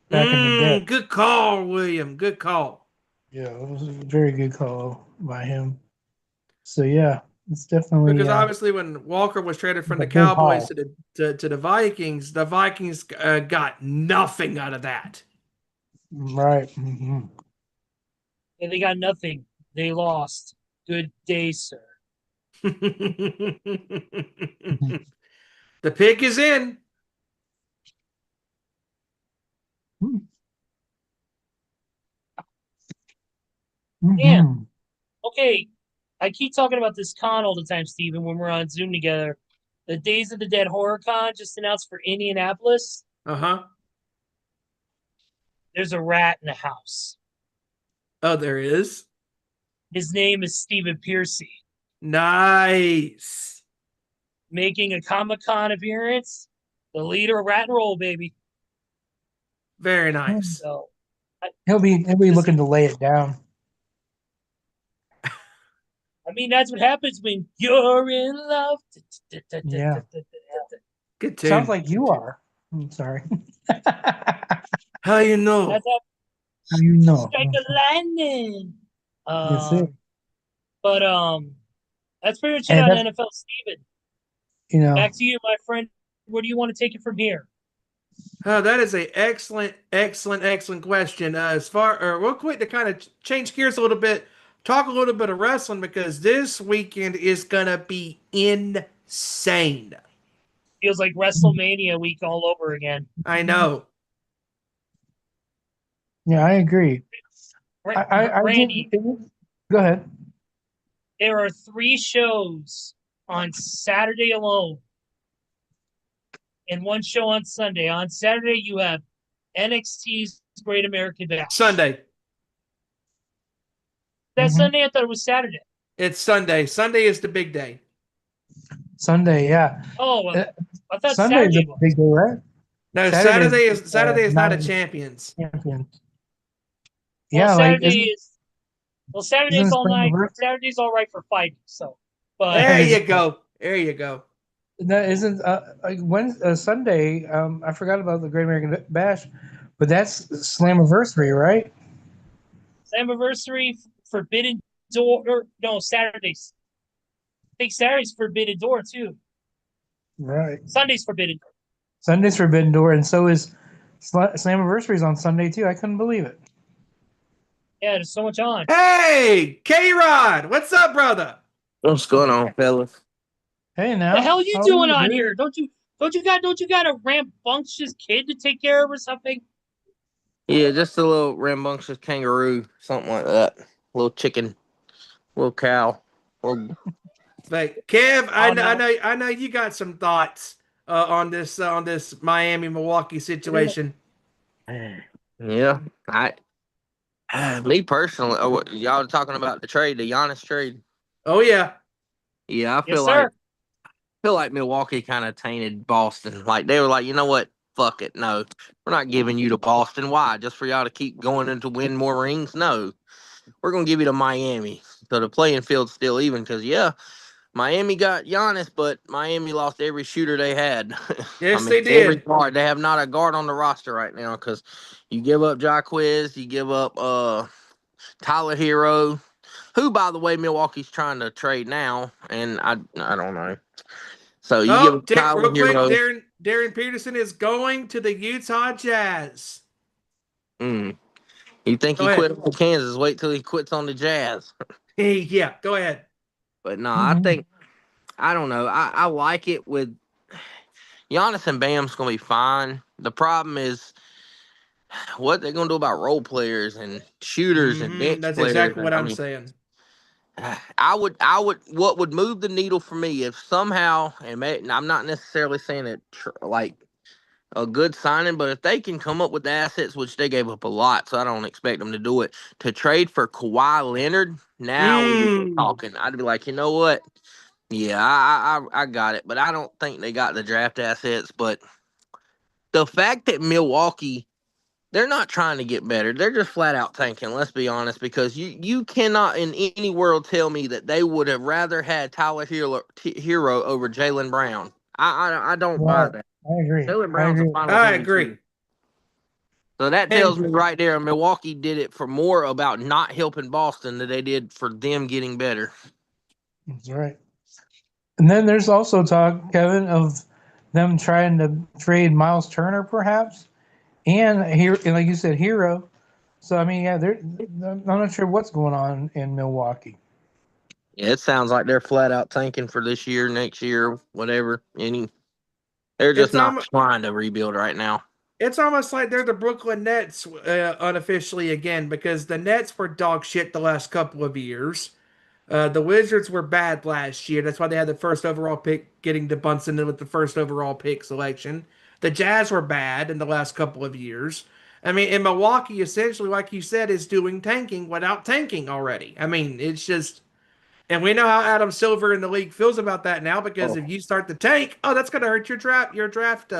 [SPEAKER 3] back in the day.
[SPEAKER 1] Good call, William. Good call.
[SPEAKER 3] Yeah, it was a very good call by him. So yeah, it's definitely
[SPEAKER 1] because obviously when Walker was traded from the
[SPEAKER 3] big
[SPEAKER 1] Cowboys
[SPEAKER 3] haul.
[SPEAKER 1] to the Vikings got nothing out of that.
[SPEAKER 3] Right. Mm-hmm.
[SPEAKER 4] And they got nothing. They lost. Good day, sir.
[SPEAKER 1] The pick is in.
[SPEAKER 3] Mm-hmm.
[SPEAKER 4] Damn. Okay. I keep talking about this con all the time, Steven, when we're on Zoom together. The Days of the Dead Horror Con just announced for Indianapolis.
[SPEAKER 1] Uh-huh.
[SPEAKER 4] There's a rat in the house.
[SPEAKER 1] Oh, there is?
[SPEAKER 4] His name is Stephen Piercy.
[SPEAKER 1] Nice.
[SPEAKER 4] Making a Comic-Con appearance. The leader of Rat and Roll, baby.
[SPEAKER 1] Very nice.
[SPEAKER 4] So,
[SPEAKER 3] he'll be looking to lay it down.
[SPEAKER 4] I mean, that's what happens when you're in love.
[SPEAKER 3] Yeah.
[SPEAKER 1] Good tune.
[SPEAKER 3] Sounds like you are. I'm sorry.
[SPEAKER 1] How you know?
[SPEAKER 3] How you know?
[SPEAKER 4] Strike a lightning.
[SPEAKER 3] Yes, sir.
[SPEAKER 4] But that's pretty much it on NFL, Steven.
[SPEAKER 3] You know,
[SPEAKER 4] Back to you, my friend. where do you want to take it from here?
[SPEAKER 1] That is a excellent question. Real quick to kind of change gears a little bit, talk a little bit of wrestling because this weekend is gonna be insane.
[SPEAKER 4] Feels like WrestleMania week all over again.
[SPEAKER 1] I know.
[SPEAKER 3] Yeah, I agree.
[SPEAKER 4] Randy,
[SPEAKER 3] Go ahead.
[SPEAKER 4] there are 3 shows on Saturday alone and 1 show on Sunday. On Saturday, you have NXT's Great American Bash.
[SPEAKER 1] Sunday.
[SPEAKER 4] That Sunday? I thought it was Saturday.
[SPEAKER 1] It's Sunday. Sunday is the big day.
[SPEAKER 3] Sunday, yeah.
[SPEAKER 4] Oh, well, I thought
[SPEAKER 3] Sunday is
[SPEAKER 4] Saturday
[SPEAKER 3] a big day, right?
[SPEAKER 1] No, Saturday is not a champions.
[SPEAKER 3] Yeah,
[SPEAKER 4] Saturday's all night. Saturday's all right for fighting. So, but
[SPEAKER 1] there you go. There you go.
[SPEAKER 3] That isn't Sunday. I forgot about the Great American Bash, but that's Slammiversary, right?
[SPEAKER 4] Slammiversary, Forbidden Door. No, Saturdays. I think Saturday's Forbidden Door too.
[SPEAKER 3] Right.
[SPEAKER 4] Sunday's Forbidden Door.
[SPEAKER 3] Sunday's Forbidden Door, and so is Slammiversary's on Sunday too. I couldn't believe it.
[SPEAKER 4] Yeah, there's so much on.
[SPEAKER 1] Hey, K-Rod, what's up, brother?
[SPEAKER 5] What's going on, fellas?
[SPEAKER 3] Hey, now.
[SPEAKER 4] The hell you doing on here? Don't you got a rambunctious kid to take care of or something?
[SPEAKER 5] Yeah, just a little rambunctious kangaroo, something like that. Little chicken, little cow.
[SPEAKER 1] But Kev, I know you got some thoughts on this Miami Milwaukee situation.
[SPEAKER 5] Yeah, me personally, y'all are talking about the Giannis trade.
[SPEAKER 1] Oh yeah,
[SPEAKER 5] yeah. I feel like Milwaukee kind of tainted Boston. Like they were like, you know what? Fuck it. No, we're not giving you to Boston. Why? Just for y'all to keep going and to win more rings? No, we're gonna give you to Miami. So the playing field's still even because Miami got Giannis, but Miami lost every shooter they had.
[SPEAKER 1] Yes, they did.
[SPEAKER 5] Every guard. They have not a guard on the roster right now because you give up Jaquez, you give up Tyler Hero, who, by the way, Milwaukee's trying to trade now, and I don't know. So you give up Tyler Hero.
[SPEAKER 1] Darren Peterson is going to the Utah Jazz.
[SPEAKER 5] You think he quit on Kansas? Wait till he quits on the Jazz.
[SPEAKER 1] Yeah, go ahead.
[SPEAKER 5] But no, I don't know. I like it with Giannis and Bam's going to be fine. The problem is what they're going to do about role players and shooters and bench
[SPEAKER 1] That's
[SPEAKER 5] players.
[SPEAKER 1] exactly what I'm saying.
[SPEAKER 5] What would move the needle for me if somehow, and I'm not necessarily saying it like a good signing, but if they can come up with the assets, which they gave up a lot, so I don't expect them to do it, to trade for Kawhi Leonard, now we're talking. I'd be like, you know what? Yeah, I got it, but I don't think they got the draft assets. But the fact that Milwaukee, they're not trying to get better. They're just flat out tanking. Let's be honest, because you cannot in any world tell me that they would have rather had Tyler Hero over Jaylen Brown. I don't buy that.
[SPEAKER 3] I agree.
[SPEAKER 5] Jaylen Brown's a finals
[SPEAKER 1] I
[SPEAKER 5] MVP.
[SPEAKER 1] agree.
[SPEAKER 5] So that tells me right there, Milwaukee did it for more about not helping Boston than they did for them getting better.
[SPEAKER 3] That's right. And then there's also talk, Kevin, of them trying to trade Miles Turner, perhaps, and here, like you said, Hero. So I mean, yeah, I'm not sure what's going on in Milwaukee.
[SPEAKER 5] Yeah, it sounds like they're flat out tanking for this year, next year, whatever. They're just not trying to rebuild right now.
[SPEAKER 1] It's almost like they're the Brooklyn Nets unofficially again, because the Nets were dog shit the last couple of years. The Wizards were bad last year. That's why they had the first overall pick, getting to Bunsen with the first overall pick selection. The Jazz were bad in the last couple of years. I mean, in Milwaukee, essentially, like you said, is doing tanking without tanking already. I mean, it's just, and we know how Adam Silver in the league feels about that now, because if you start to tank, that's going to hurt your draft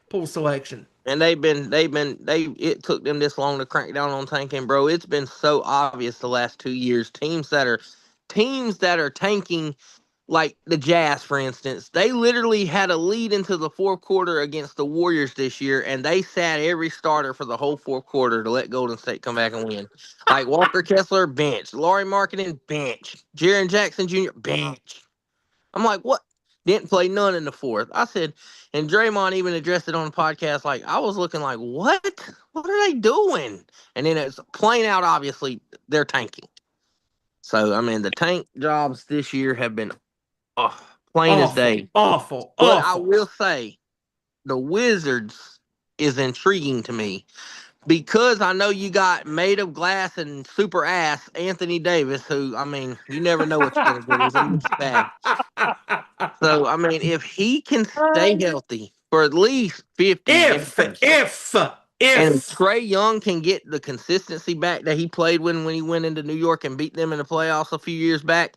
[SPEAKER 1] pool selection.
[SPEAKER 5] And it took them this long to crank down on tanking, bro. It's been so obvious the last 2 years. Teams that are tanking, like the Jazz, for instance, they literally had a lead into the fourth quarter against the Warriors this year, and they sat every starter for the whole fourth quarter to let Golden State come back and win. Like Walker Kessler, bench. Lauri Markkanen, bench. Jaren Jackson Jr., bench. I'm like, what? Didn't play none in the fourth. I said, and Draymond even addressed it on the podcast. Like, I was looking like, what? What are they doing? And then it's plain out, obviously, they're tanking. So, I mean, the tank jobs this year have been plain as day.
[SPEAKER 1] Awful.
[SPEAKER 5] But I will say, the Wizards is intriguing to me because I know you got made of glass and super ass Anthony Davis, who, I mean, you never know what you're going to get. He's a mixed bag. So, I mean, if he can stay healthy for at least 50
[SPEAKER 1] if
[SPEAKER 5] and Trae Young can get the consistency back that he played when he went into New York and beat them in the playoffs a few years back,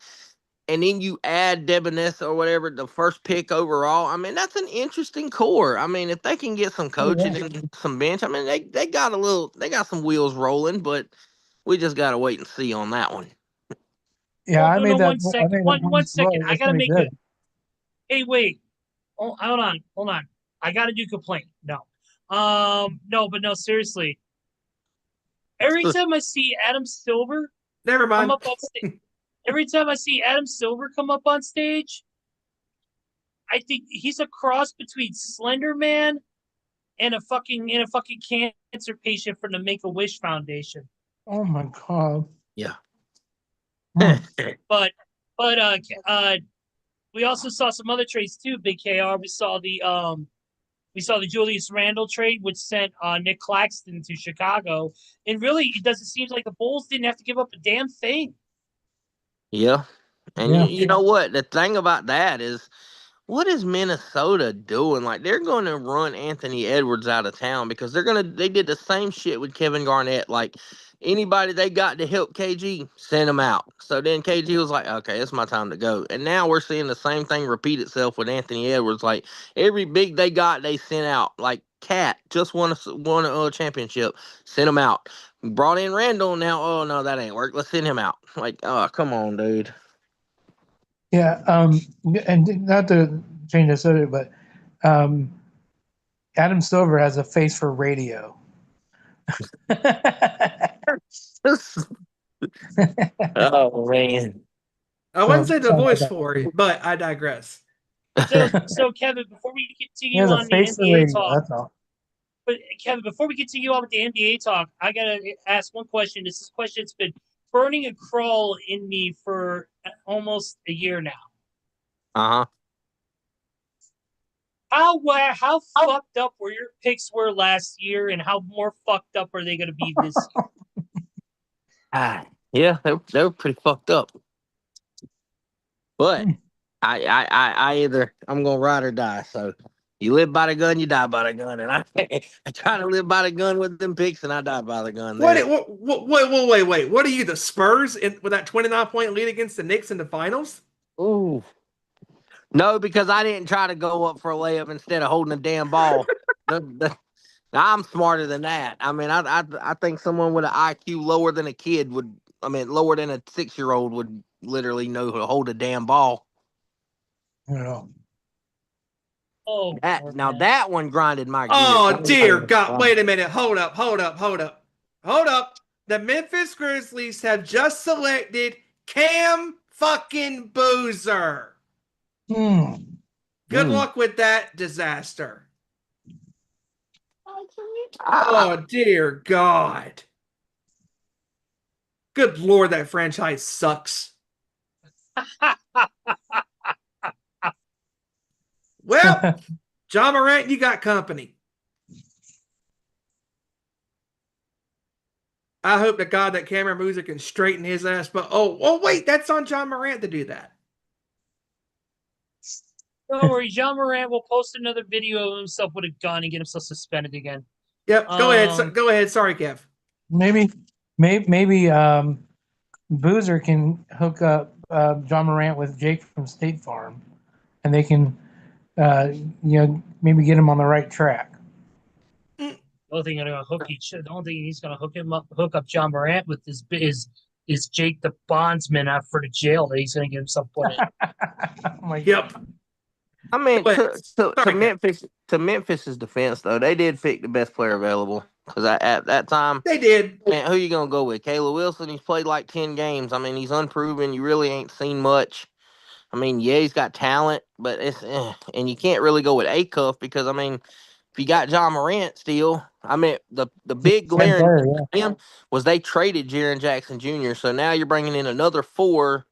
[SPEAKER 5] and then you add Debonesa or whatever, the first pick overall, I mean, that's an interesting core. I mean, if they can get some coaching and some bench, I mean, they got some wheels rolling, but we just got to wait and see on that one.
[SPEAKER 3] Yeah, I made that.
[SPEAKER 4] One second. One second. I gotta make it. Hey, wait. Oh, hold on. I gotta do complaint. No, but no, seriously. Every time I see Adam Silver,
[SPEAKER 1] never mind.
[SPEAKER 4] Come up on stage, every time I see Adam Silver come up on stage, I think he's a cross between Slender Man and a fucking cancer patient from the Make-A-Wish Foundation.
[SPEAKER 3] Oh my god.
[SPEAKER 5] Yeah.
[SPEAKER 4] But we also saw some other trades too, Big KR. We saw the Julius Randle trade, which sent Nick Claxton to Chicago. And really, it seem like the Bulls didn't have to give up a damn thing.
[SPEAKER 5] Yeah. And you know what? The thing about that is, what is Minnesota doing? Like, they're going to run Anthony Edwards out of town because they did the same shit with Kevin Garnett. Like, anybody they got to help KG, send them out. So then KG was like, okay, it's my time to go. And now we're seeing the same thing repeat itself with Anthony Edwards. Like, every big they got, they sent out. Like, Cat just won a championship, sent him out. Brought in Randall, now, oh, no, that ain't work. Let's send him out. Like, oh, come on, dude.
[SPEAKER 3] Yeah, and not to change the subject, but Adam Silver has a face for radio.
[SPEAKER 5] Oh man,
[SPEAKER 1] I wouldn't say the voice for it, but I digress.
[SPEAKER 4] So Kevin, before we continue on the NBA talk, that's all. But Kevin, before we continue on with the NBA talk, I gotta ask one question. This is a question that's been burning a crawl in me for almost a year now. How fucked up were your picks last year, and how more fucked up are they going to be this year?
[SPEAKER 5] Yeah, they were pretty fucked up. But I either I'm gonna ride or die. So you live by the gun, you die by the gun, and I try to live by the gun with them picks, and I die by the gun.
[SPEAKER 1] Wait! What are you, the Spurs with that 29-point lead against the Knicks in the finals?
[SPEAKER 5] Ooh. No, because I didn't try to go up for a layup instead of holding a damn ball. I'm smarter than that. I mean, I think someone with an IQ lower than a kid lower than a 6-year-old would literally know how to hold a damn ball.
[SPEAKER 3] Yeah.
[SPEAKER 4] Oh,
[SPEAKER 5] that one grinded my gears.
[SPEAKER 1] Oh, dear God. Wait a minute. Hold up. The Memphis Grizzlies have just selected Cam fucking Boozer. Good luck with that disaster. Oh, dear God. Good Lord, that franchise sucks. Well, John Morant, you got company. I hope to God that Cameron Boozer can straighten his ass. But wait, that's on John Morant to do that.
[SPEAKER 4] Don't worry, John Morant will post another video of himself with a gun and get himself suspended again.
[SPEAKER 1] Yep, go ahead. Go ahead. Sorry, Kev.
[SPEAKER 3] Maybe Boozer can hook up John Morant with Jake from State Farm, and they can, maybe get him on the right track.
[SPEAKER 4] The only thing he's gonna hook up John Morant with is Jake the bondsman for the jail that he's gonna get himself put in.
[SPEAKER 1] Yep.
[SPEAKER 5] I mean, to Memphis's defense, though, they did pick the best player available because at that time
[SPEAKER 1] they did.
[SPEAKER 5] Man, who you gonna go with? Caleb Wilson. He's played like 10 games. I mean, he's unproven. You really ain't seen much. I mean, yeah, he's got talent, but and you can't really go with A Cuff because I mean, if you got John Morant still, I mean, the big
[SPEAKER 3] Same
[SPEAKER 5] glaring
[SPEAKER 3] player,
[SPEAKER 5] thing for him was they traded Jaron Jackson Jr. So now you're bringing in another power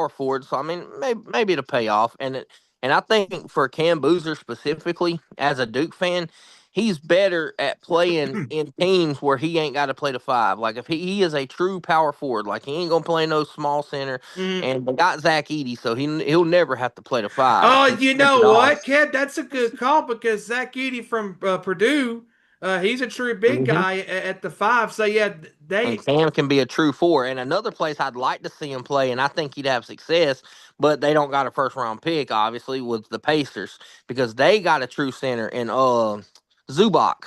[SPEAKER 5] forward. So I mean, maybe it'll pay off. And I think for Cam Boozer specifically, as a Duke fan, he's better at playing in teams where he ain't got to play the five. Like if he is a true power forward, like he ain't gonna play no small center.
[SPEAKER 1] Mhm.
[SPEAKER 5] And they got Zach Edey, so he'll never have to play the five.
[SPEAKER 1] Oh,
[SPEAKER 5] He
[SPEAKER 1] you
[SPEAKER 5] can take
[SPEAKER 1] know
[SPEAKER 5] it off.
[SPEAKER 1] what, Kev? That's a good call because Zach Edey from Purdue, he's a true big
[SPEAKER 5] Mhm.
[SPEAKER 1] guy at the five. So yeah,
[SPEAKER 5] And
[SPEAKER 1] they.
[SPEAKER 5] Cam can be a true four. And another place I'd like to see him play, and I think he'd have success, but they don't got a first round pick, obviously, with the Pacers because they got a true center in Zubac.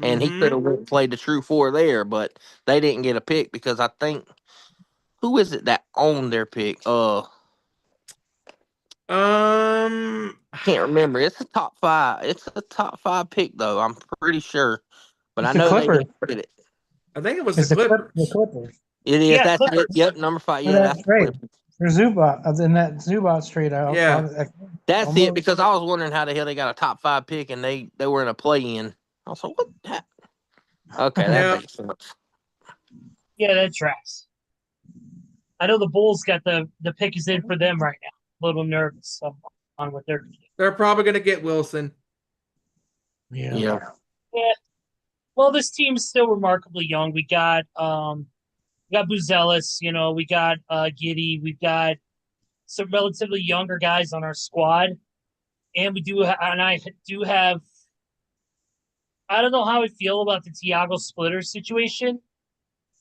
[SPEAKER 5] And he could
[SPEAKER 1] Hmm.
[SPEAKER 5] have played the true four there, but they didn't get a pick because I think who is it that owned their pick?
[SPEAKER 1] Um,
[SPEAKER 5] Can't remember. It's a top five. It's a top five pick though. I'm pretty sure, but
[SPEAKER 3] It's
[SPEAKER 5] I
[SPEAKER 3] the
[SPEAKER 5] know they
[SPEAKER 3] Clippers.
[SPEAKER 5] didn't put it.
[SPEAKER 1] I think it was the
[SPEAKER 3] It's the
[SPEAKER 1] Clippers.
[SPEAKER 3] Clippers.
[SPEAKER 5] It is.
[SPEAKER 4] Yeah,
[SPEAKER 5] That's it.
[SPEAKER 4] Clippers.
[SPEAKER 5] Yep, number five.
[SPEAKER 3] For
[SPEAKER 5] Yeah,
[SPEAKER 3] that
[SPEAKER 5] that's the
[SPEAKER 3] trade.
[SPEAKER 5] Clippers.
[SPEAKER 3] For Zubac, in that Zubac trade,
[SPEAKER 1] Yeah.
[SPEAKER 5] That's it,
[SPEAKER 3] almost.
[SPEAKER 5] because I was wondering how the hell they got a top five pick and they were in a play in. I was like, what? Okay, that
[SPEAKER 1] Yeah.
[SPEAKER 5] makes sense.
[SPEAKER 4] Yeah, that tracks. I know the Bulls got the pick is in for them right now. A little nervous on what they're doing.
[SPEAKER 1] They're probably going to get Wilson.
[SPEAKER 3] Yeah.
[SPEAKER 5] Yeah.
[SPEAKER 4] Yeah. Well, this team is still remarkably young. We got Buzelis, we got Giddy, we've got some relatively younger guys on our squad, and I do have. I don't know how I feel about the Tiago Splitter situation.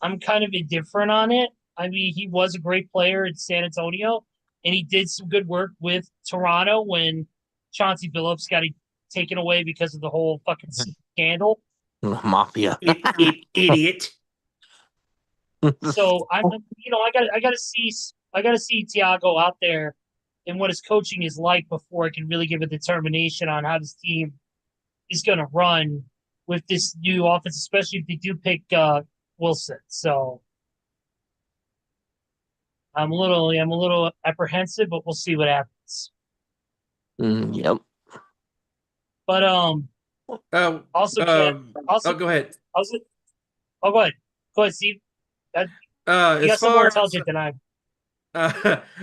[SPEAKER 4] I'm kind of indifferent on it. I mean, he was a great player in San Antonio, and he did some good work with Toronto when Chauncey Billups got taken away because of the whole fucking scandal.
[SPEAKER 5] Mafia.
[SPEAKER 1] Idiot.
[SPEAKER 4] So I gotta see Tiago out there and what his coaching is like before I can really give a determination on how this team is going to run with this new offense, especially if they do pick Wilson. So I'm a little apprehensive, but we'll see what happens.
[SPEAKER 5] Yep.
[SPEAKER 4] But
[SPEAKER 1] Oh,
[SPEAKER 4] also
[SPEAKER 1] go ahead.
[SPEAKER 4] also go ahead, Steve. That, you
[SPEAKER 1] As
[SPEAKER 4] got some more
[SPEAKER 1] far
[SPEAKER 4] intelligent than I.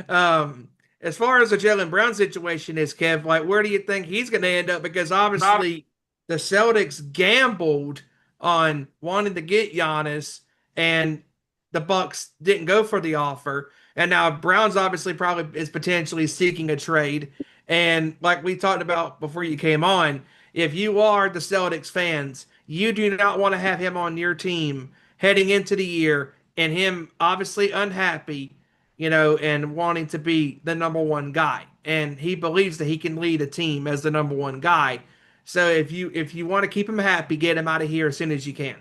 [SPEAKER 1] uh, as far as the Jaylen Brown situation is, Kev, like where do you think he's going to end up? Because obviously the Celtics gambled on wanting to get Giannis, and the Bucks didn't go for the offer. And now Brown's obviously probably is potentially seeking a trade. And like we talked about before you came on, if you are the Celtics fans, you do not want to have him on your team heading into the year and him obviously unhappy, and wanting to be the number one guy. And he believes that he can lead a team as the number one guy. So if you want to keep him happy, get him out of here as soon as you can.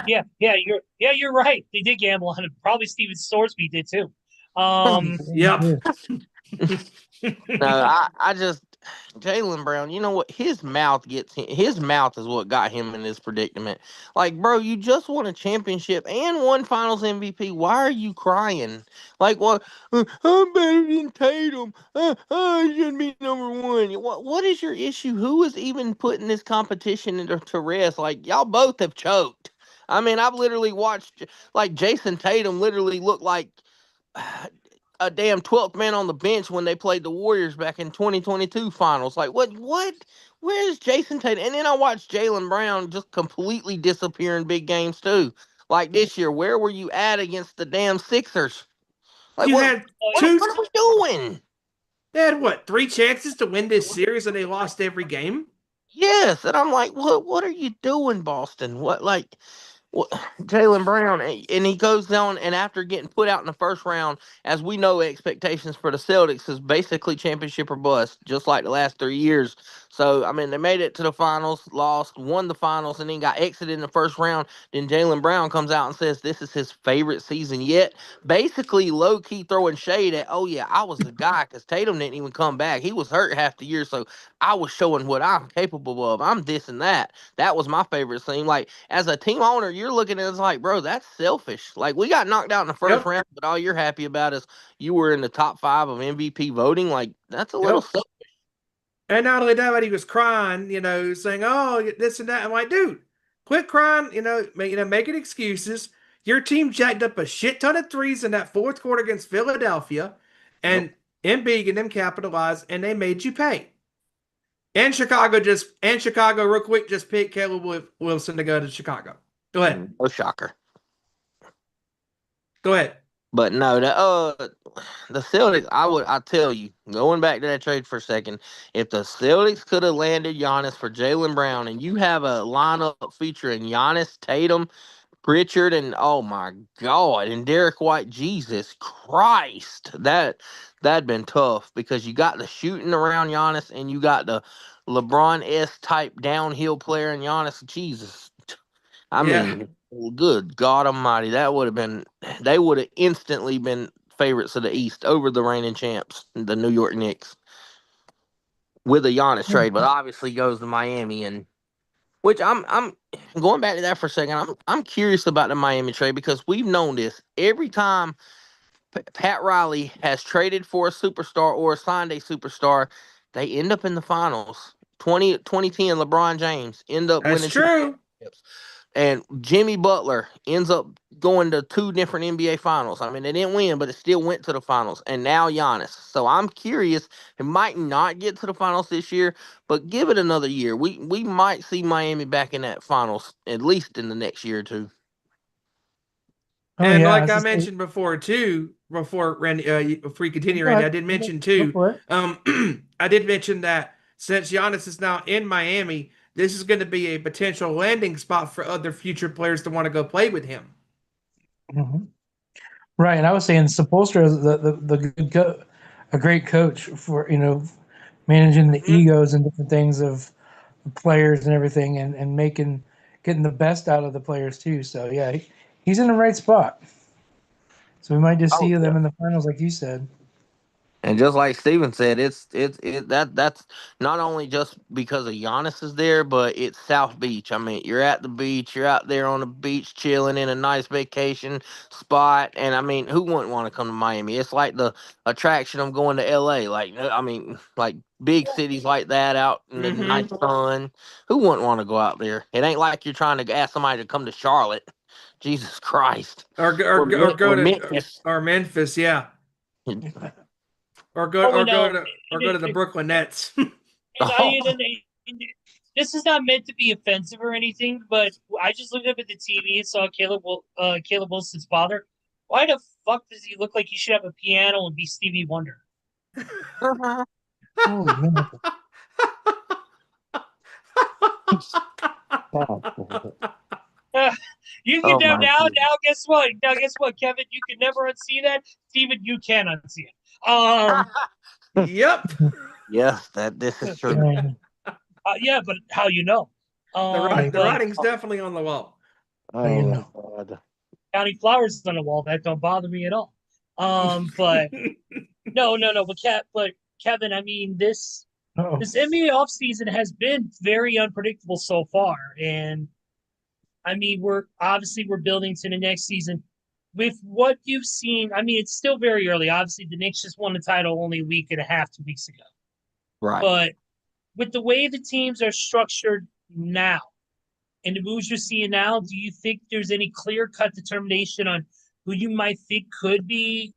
[SPEAKER 4] You're right. They did gamble on him. Probably Steven Storsby did too.
[SPEAKER 1] Yep.
[SPEAKER 5] No, I just Jaylen Brown. You know what? His mouth gets him. His mouth is what got him in this predicament. Like, bro, you just won a championship and won Finals MVP. Why are you crying? Like, what? I'm better than Tatum. I shouldn't be number one. What is your issue? Who is even putting this competition into to rest? Like, y'all both have choked. I mean, I've literally watched like Jason Tatum literally look like a damn 12th man on the bench when they played the Warriors back in 2022 finals. Like, what? Where's Jason Tatum? And then I watched Jaylen Brown just completely disappear in big games, too. Like this year, where were you at against the damn Sixers? Like,
[SPEAKER 1] You
[SPEAKER 5] what,
[SPEAKER 1] had
[SPEAKER 5] what,
[SPEAKER 1] two.
[SPEAKER 5] what are we doing?
[SPEAKER 1] They had what, three chances to win this series, and they lost every game.
[SPEAKER 5] Yes. And I'm like, what are you doing, Boston? Well, Jaylen Brown, and he goes on, and after getting put out in the first round, as we know, expectations for the Celtics is basically championship or bust, just like the last 3 years. So, I mean, they made it to the finals, lost, won the finals, and then got exited in the first round. Then Jaylen Brown comes out and says this is his favorite season yet. Basically, low key throwing shade at, oh, yeah, I was the guy because Tatum didn't even come back. He was hurt half the year, so I was showing what I'm capable of. I'm this and that. That was my favorite scene. Like, as a team owner, you're looking at it, it's like, bro, that's selfish. Like, we got knocked out in the first
[SPEAKER 1] Yep.
[SPEAKER 5] round, but all you're happy about is you were in the top 5 of MVP voting. Like, that's a little
[SPEAKER 1] Yep.
[SPEAKER 5] selfish.
[SPEAKER 1] And not only that, but he was crying, saying, "Oh, this and that." I'm like, dude, quit crying. Making excuses. Your team jacked up a shit ton of threes in that fourth quarter against Philadelphia,
[SPEAKER 5] Yep.
[SPEAKER 1] and Embiid and them capitalized, and they made you pay. And Chicago, real quick, just picked Caleb Wilson to go to Chicago. Go ahead.
[SPEAKER 5] No shocker.
[SPEAKER 1] Go ahead.
[SPEAKER 5] But no, the Celtics, I tell you, going back to that trade for a second, if the Celtics could have landed Giannis for Jaylen Brown, and you have a lineup featuring Giannis, Tatum, Pritchard, and oh my God, and Derek White, Jesus Christ, that'd been tough because you got the shooting around Giannis, and you got the LeBron-esque type downhill player in Giannis. Jesus, I
[SPEAKER 1] Yeah.
[SPEAKER 5] mean, good God Almighty, they would have instantly been favorites of the East over the reigning champs, the New York Knicks, with a Giannis trade. But obviously goes to Miami, and which I'm going back to that for a second. I'm curious about the Miami trade because we've known this every time Pat Riley has traded for a superstar or signed a superstar, they end up in the finals. 2010 LeBron James end up
[SPEAKER 1] That's
[SPEAKER 5] winning 2
[SPEAKER 1] true.
[SPEAKER 5] championships. And Jimmy Butler ends up going to 2 different NBA finals. I mean, they didn't win, but it still went to the finals. And now Giannis. So I'm curious. It might not get to the finals this year, but give it another year. We might see Miami back in that finals at least in the next year or two.
[SPEAKER 3] Oh
[SPEAKER 1] And
[SPEAKER 3] yeah,
[SPEAKER 1] like I mentioned before too, before Randy, before you continue, Randy, I did mention
[SPEAKER 3] Go
[SPEAKER 1] too.
[SPEAKER 3] for it.
[SPEAKER 1] I did mention that since Giannis is now in Miami, this is going to be a potential landing spot for other future players to want to go play with him.
[SPEAKER 3] Mhm. Right, and I was saying Sepulstra is a great coach for managing the
[SPEAKER 1] Mhm.
[SPEAKER 3] egos and different things of the players and everything, and getting the best out of the players too. So yeah, he's in the right spot. So we might just
[SPEAKER 5] Oh
[SPEAKER 3] see
[SPEAKER 5] yeah.
[SPEAKER 3] them in the finals, like you said.
[SPEAKER 5] And just like Steven said, that's not only just because of Giannis is there, but it's South Beach. I mean, you're at the beach, you're out there on the beach chilling in a nice vacation spot, and I mean, who wouldn't want to come to Miami? It's like the attraction of going to LA. Like, I mean, like big cities like that out in the nice sun. Who wouldn't want to go out there? It ain't like you're trying to ask somebody to come to Charlotte. Jesus Christ.
[SPEAKER 1] Or go
[SPEAKER 5] Or
[SPEAKER 1] to
[SPEAKER 5] Memphis.
[SPEAKER 1] or Memphis, yeah,
[SPEAKER 4] Oh no,
[SPEAKER 1] or go to the Brooklyn Nets.
[SPEAKER 4] this is not meant to be offensive or anything, but I just looked up at the TV and saw Caleb Wilson's father. Why the fuck does he look like he should have a piano and be Stevie Wonder?
[SPEAKER 3] Holy man.
[SPEAKER 4] You can
[SPEAKER 5] Oh my goodness.
[SPEAKER 4] now. Guess what? Now guess what, Kevin? You can never unsee that. Steven, you can unsee it.
[SPEAKER 1] Yep.
[SPEAKER 5] Yes, this is true.
[SPEAKER 4] Yeah, but how you know?
[SPEAKER 1] The
[SPEAKER 4] But
[SPEAKER 1] writing's definitely on the wall.
[SPEAKER 3] Oh,
[SPEAKER 5] God.
[SPEAKER 4] counting flowers on the wall that don't bother me at all. But no. But Kevin, I mean this
[SPEAKER 3] oh.
[SPEAKER 4] this NBA offseason has been very unpredictable so far, and I mean we're building to the next season. With what you've seen, I mean it's still very early. Obviously, the Knicks just won the title only a week and a half, 2 weeks ago.
[SPEAKER 5] Right.
[SPEAKER 4] But with the way the teams are structured now and the moves you're seeing now, do you think there's any clear-cut determination on who you might think could be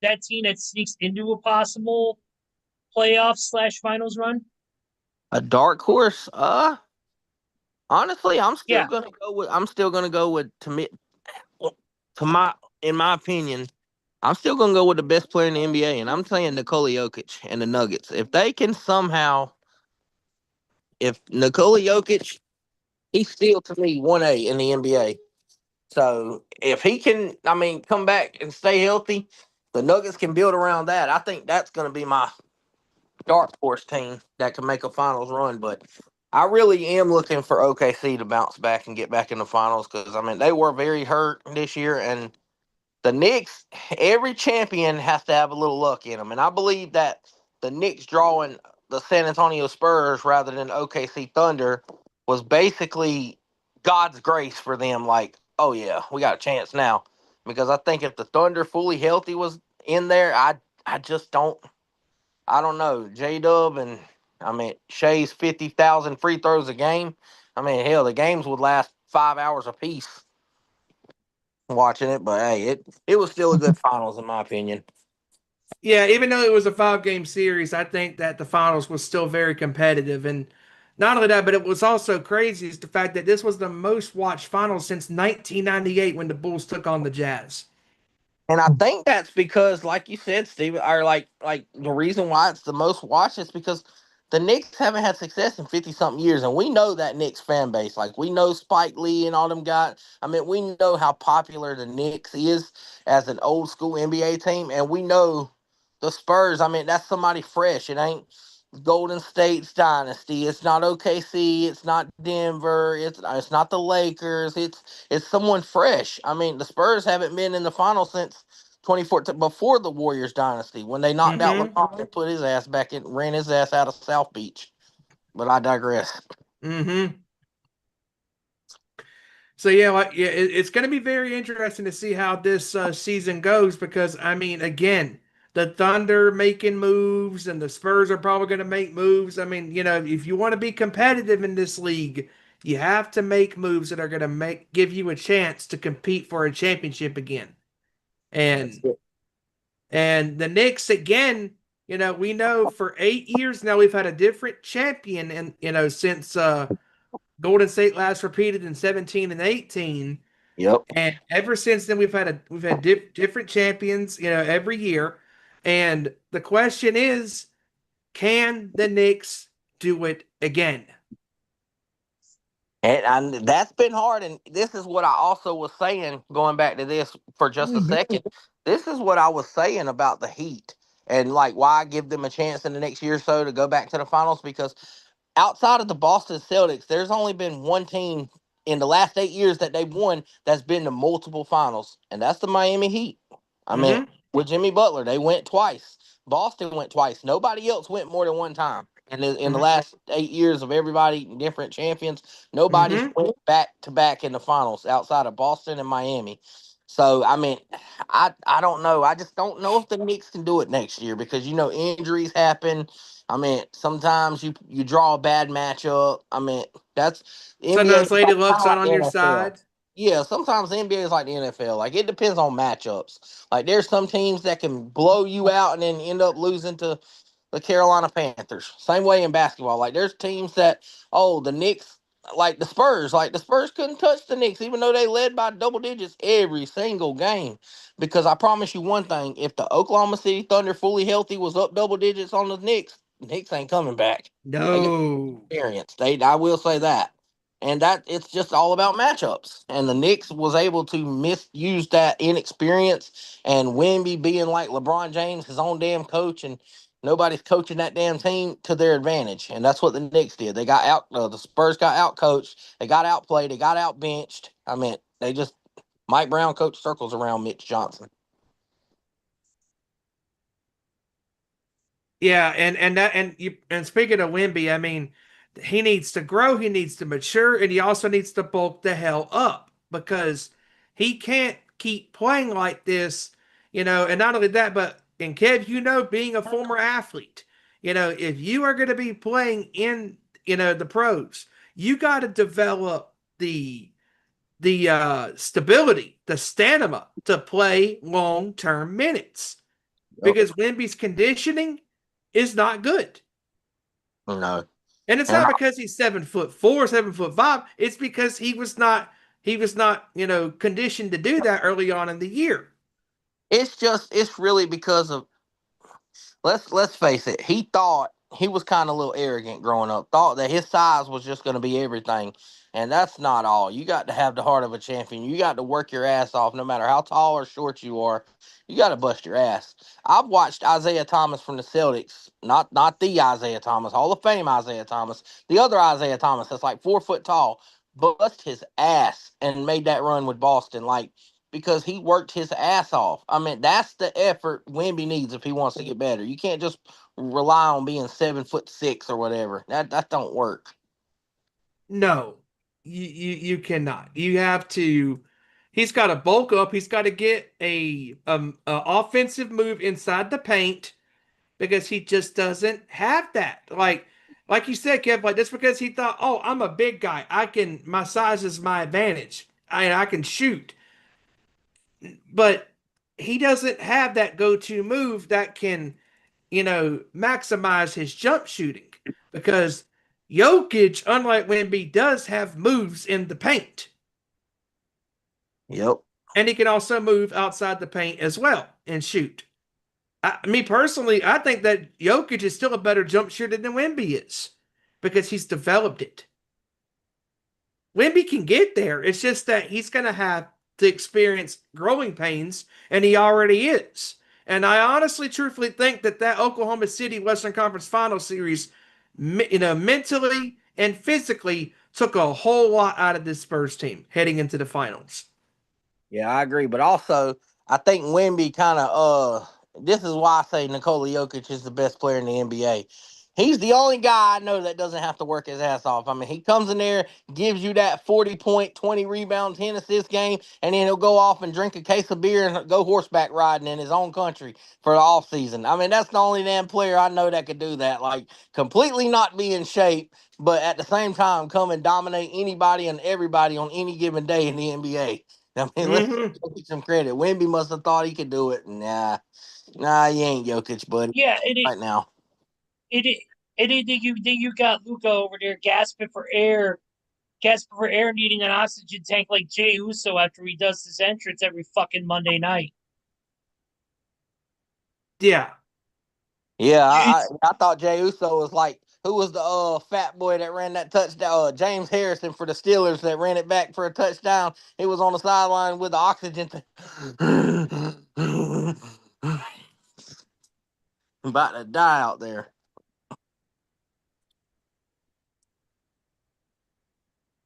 [SPEAKER 4] that team that sneaks into a possible playoff/finals run?
[SPEAKER 5] A dark horse? Honestly,
[SPEAKER 4] Yeah.
[SPEAKER 5] I'm still gonna go with in my opinion, I'm still gonna go with the best player in the NBA, and I'm saying Nikola Jokic and the Nuggets. If they can somehow, if Nikola Jokic, he's still to me 1A in the NBA. So if he can, I mean, come back and stay healthy, the Nuggets can build around that. I think that's going to be my dark horse team that can make a finals run. But I really am looking for OKC to bounce back and get back in the finals because, I mean, they were very hurt this year. And the Knicks, every champion has to have a little luck in them. And I believe that the Knicks drawing the San Antonio Spurs rather than OKC Thunder was basically God's grace for them. Like, oh yeah, we got a chance now. Because I think if the Thunder fully healthy was in there, I just don't. I don't know. J Dub and I mean Shea's 50,000 free throws a game. I mean, hell, the games would last 5 hours apiece watching it. But hey, it was still a good finals in my opinion.
[SPEAKER 1] Yeah, even though it was a 5 game series, I think that the finals was still very competitive. And not only that, but it was also crazy is the fact that this was the most watched finals since 1998 when the Bulls took on the Jazz.
[SPEAKER 5] And I think that's because, like you said, Steve, or like the reason why it's the most watched is because the Knicks haven't had success in 50 something years, and we know that Knicks fan base. Like we know Spike Lee and all them guys. I mean, we know how popular the Knicks is as an old school NBA team, and we know the Spurs. I mean, that's somebody fresh. It ain't Golden State's dynasty. It's not OKC. It's not Denver. It's not the Lakers. It's someone fresh. I mean, the Spurs haven't been in the final since 2014, before the Warriors dynasty, when they knocked out
[SPEAKER 1] Mm-hmm.
[SPEAKER 5] LeBron and put his ass back in, ran his ass out of South Beach. But I digress.
[SPEAKER 1] Mm-hmm. So yeah, it's going to be very interesting to see how this season goes because I mean, again, the Thunder making moves and the Spurs are probably going to make moves. I mean, if you want to be competitive in this league, you have to make moves that are going to give you a chance to compete for a championship again.
[SPEAKER 5] That's
[SPEAKER 1] And
[SPEAKER 5] it.
[SPEAKER 1] and the Knicks again, we know for 8 years now we've had a different champion, and since Golden State last repeated in 17 and 18.
[SPEAKER 5] Yep.
[SPEAKER 1] And ever since then, we've had different champions, every year. And the question is, can the Knicks do it again?
[SPEAKER 5] And that's been hard. And this is what I also was saying, going back to this for just a second. This is what I was saying about the Heat and like why I give them a chance in the next year or so to go back to the finals because outside of the Boston Celtics, there's only been one team in the last 8 years that they've won that's been to multiple finals, and that's the Miami Heat. I mean,
[SPEAKER 1] Mm-hmm.
[SPEAKER 5] with Jimmy Butler, they went twice. Boston went twice. Nobody else went more than one time. And in the last 8 years of everybody different champions, nobody's
[SPEAKER 1] Mm-hmm.
[SPEAKER 5] went back to back in the finals outside of Boston and Miami. So I mean, I don't know. I just don't know if the Knicks can do it next year because injuries happen. I mean, sometimes you draw a bad matchup. I mean, that's the NBA
[SPEAKER 1] Sometimes
[SPEAKER 5] is
[SPEAKER 1] Lady
[SPEAKER 5] kind
[SPEAKER 1] Luck's
[SPEAKER 5] of
[SPEAKER 1] not
[SPEAKER 5] like
[SPEAKER 1] on
[SPEAKER 5] the
[SPEAKER 1] your
[SPEAKER 5] NFL.
[SPEAKER 1] side.
[SPEAKER 5] Yeah, sometimes the NBA is like the NFL. Like it depends on matchups. Like there's some teams that can blow you out and then end up losing to the Carolina Panthers. Same way in basketball. Like there's teams that the Knicks like the Spurs couldn't touch the Knicks even though they led by double digits every single game. Because I promise you one thing, if the Oklahoma City Thunder fully healthy was up double digits on the Knicks ain't coming back. They got
[SPEAKER 1] No.
[SPEAKER 5] experience. I will say that. And that it's just all about matchups. And the Knicks was able to misuse that inexperience and Wemby being like LeBron James, his own damn coach, and nobody's coaching that damn team to their advantage. And that's what the Knicks did. They got out. The Spurs got out coached. They got outplayed. They got out benched. I mean, they just Mike Brown coached circles around Mitch Johnson.
[SPEAKER 1] Yeah, and speaking of Wimby, I mean, he needs to grow, he needs to mature, and he also needs to bulk the hell up because he can't keep playing like this, and not only that, but and Kev, being a former athlete, if you are going to be playing in, the pros, you got to develop the stability, the stamina to play long-term minutes
[SPEAKER 5] Yep.
[SPEAKER 1] because Wimby's conditioning is not good.
[SPEAKER 5] No.
[SPEAKER 1] And it's
[SPEAKER 5] And
[SPEAKER 1] not because he's 7'4", 7'5". It's because he was not, conditioned to do that early on in the year.
[SPEAKER 5] it's really because of let's face it. He thought he was kind of a little arrogant growing up. Thought that his size was just going to be everything, and that's not all. You got to have the heart of a champion. You got to work your ass off, no matter how tall or short you are. You got to bust your ass. I've watched Isaiah Thomas from the Celtics, not the Isaiah Thomas, Hall of Fame Isaiah Thomas, the other Isaiah Thomas that's like 4 foot tall, bust his ass and made that run with Boston. Like because he worked his ass off. I mean, that's the effort Wemby needs if he wants to get better. You can't just rely on being 7'6" or whatever. That don't work.
[SPEAKER 1] No. You cannot. You have to. He's got to bulk up. He's got to get a offensive move inside the paint because he just doesn't have that. Like you said, Kev, like just because he thought, oh, I'm a big guy, my size is my advantage. I can shoot. But he doesn't have that go-to move that can, maximize his jump shooting because Jokic, unlike Wemby, does have moves in the paint.
[SPEAKER 5] Yep.
[SPEAKER 1] And he can also move outside the paint as well and shoot. Me personally, I think that Jokic is still a better jump shooter than Wemby is because he's developed it. Wemby can get there. It's just that he's going to have to experience growing pains, and he already is. And I honestly, truthfully think that Oklahoma City Western Conference Final Series, mentally and physically took a whole lot out of this Spurs team heading into the finals.
[SPEAKER 5] Yeah, I agree. But also, I think Wemby kind of this is why I say Nikola Jokic is the best player in the NBA. He's the only guy I know that doesn't have to work his ass off. I mean, he comes in there, gives you that 40-point, 20 rebound, 10 assist game, and then he'll go off and drink a case of beer and go horseback riding in his own country for the off season. I mean, that's the only damn player I know that could do that. Like, completely not be in shape, but at the same time come and dominate anybody and everybody on any given day in the NBA. I mean, let's give some credit. Wemby must have thought he could do it. Nah, you ain't Jokic, buddy.
[SPEAKER 4] Yeah,
[SPEAKER 5] Right now.
[SPEAKER 4] You got Luka over there gasping for air, needing an oxygen tank like Jey Uso after he does his entrance every fucking Monday night.
[SPEAKER 1] Yeah.
[SPEAKER 5] Yeah, I thought Jey Uso was like, who was the fat boy that ran that touchdown? James Harrison for the Steelers that ran it back for a touchdown. He was on the sideline with the oxygen tank. About to die out there.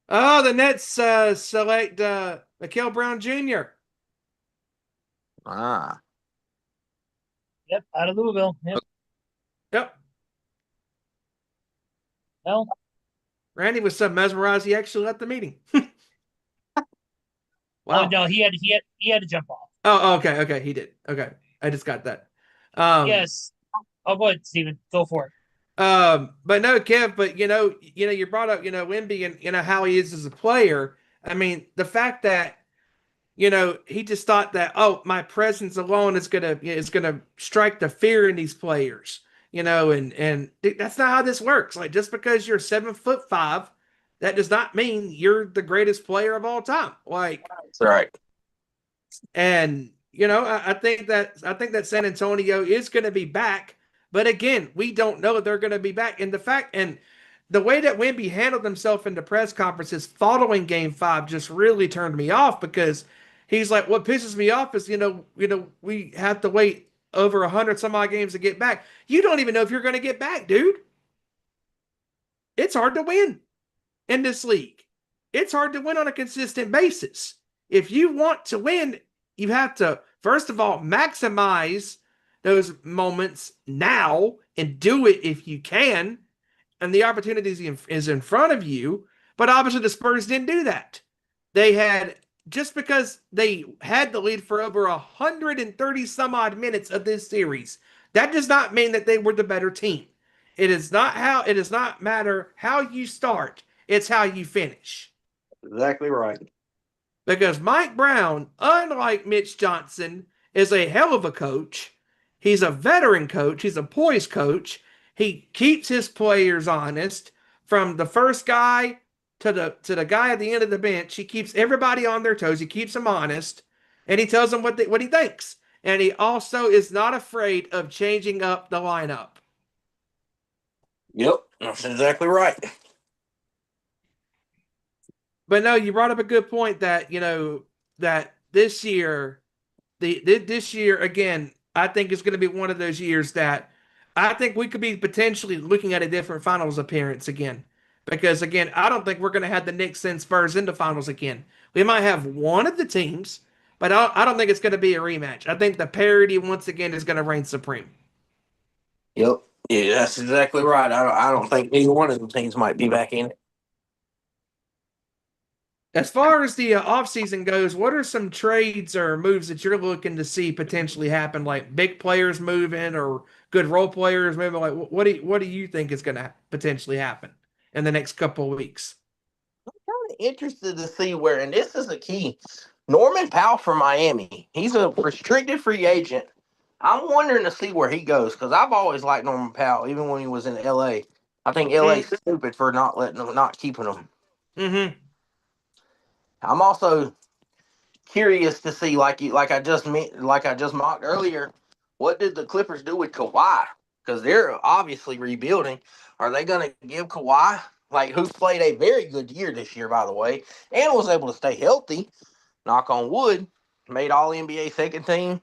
[SPEAKER 1] Oh, the Nets select Mikael Brown Jr.
[SPEAKER 5] Ah.
[SPEAKER 4] Yep, out of Louisville.
[SPEAKER 1] Yep.
[SPEAKER 4] Well,
[SPEAKER 1] Randy was so mesmerized he actually left the meeting.
[SPEAKER 4] Wow. Oh no, he had to jump off.
[SPEAKER 1] Oh, okay, he did. Okay, I just got that.
[SPEAKER 4] Yes. Oh, go ahead, Steven. Go for it.
[SPEAKER 1] But no, Kev. But you brought up Wemby and how he is as a player. I mean, the fact that he just thought that my presence alone is gonna strike the fear in these players. And that's not how this works. Like just because you're 7'5", that does not mean you're the greatest player of all time. Like
[SPEAKER 5] that's right.
[SPEAKER 1] And I think that San Antonio is going to be back, but again, we don't know if they're going to be back. And the way that Wemby handled himself in the press conferences following Game 5 just really turned me off because he's like, what pisses me off is we have to wait over 100 some odd games to get back. You don't even know if you're going to get back, dude. It's hard to win in this league. It's hard to win on a consistent basis. If you want to win, you have to, first of all, maximize those moments now and do it if you can. And the opportunity is in front of you. But obviously, the Spurs didn't do that. They had, just because they had the lead for over 130 some odd minutes of this series, that does not mean that they were the better team. It does not matter how you start, it's how you finish.
[SPEAKER 5] Exactly right.
[SPEAKER 1] Because Mike Brown, unlike Mitch Johnson, is a hell of a coach. He's a veteran coach. He's a poised coach. He keeps his players honest. From the first guy to the guy at the end of the bench, he keeps everybody on their toes. He keeps them honest, and he tells them what he thinks. And he also is not afraid of changing up the lineup.
[SPEAKER 5] Yep, that's exactly right.
[SPEAKER 1] But no, you brought up a good point that that this year, this year again, I think is going to be one of those years that I think we could be potentially looking at a different finals appearance again. Because again, I don't think we're going to have the Knicks send Spurs into finals again. We might have one of the teams, but I don't think it's going to be a rematch. I think the parity once again is going to reign supreme.
[SPEAKER 5] Yep. Yeah, that's exactly right. I don't think either one of the teams might be back in it.
[SPEAKER 1] As far as the offseason goes, what are some trades or moves that you're looking to see potentially happen? Like big players moving or good role players moving? Like what do you think is going to potentially happen in the next couple of weeks?
[SPEAKER 5] Kind of interested to see where, and this is the key. Norman Powell from Miami. He's a restricted free agent. I'm wondering to see where he goes because I've always liked Norman Powell, even when he was in LA. I think LA's stupid for not letting him, not keeping him.
[SPEAKER 1] Mm-hmm.
[SPEAKER 5] I'm also curious to see, like I just mocked earlier, what did the Clippers do with Kawhi? Because they're obviously rebuilding. Are they going to give Kawhi, like who's played a very good year this year, by the way, and was able to stay healthy? Knock on wood, made All NBA second team.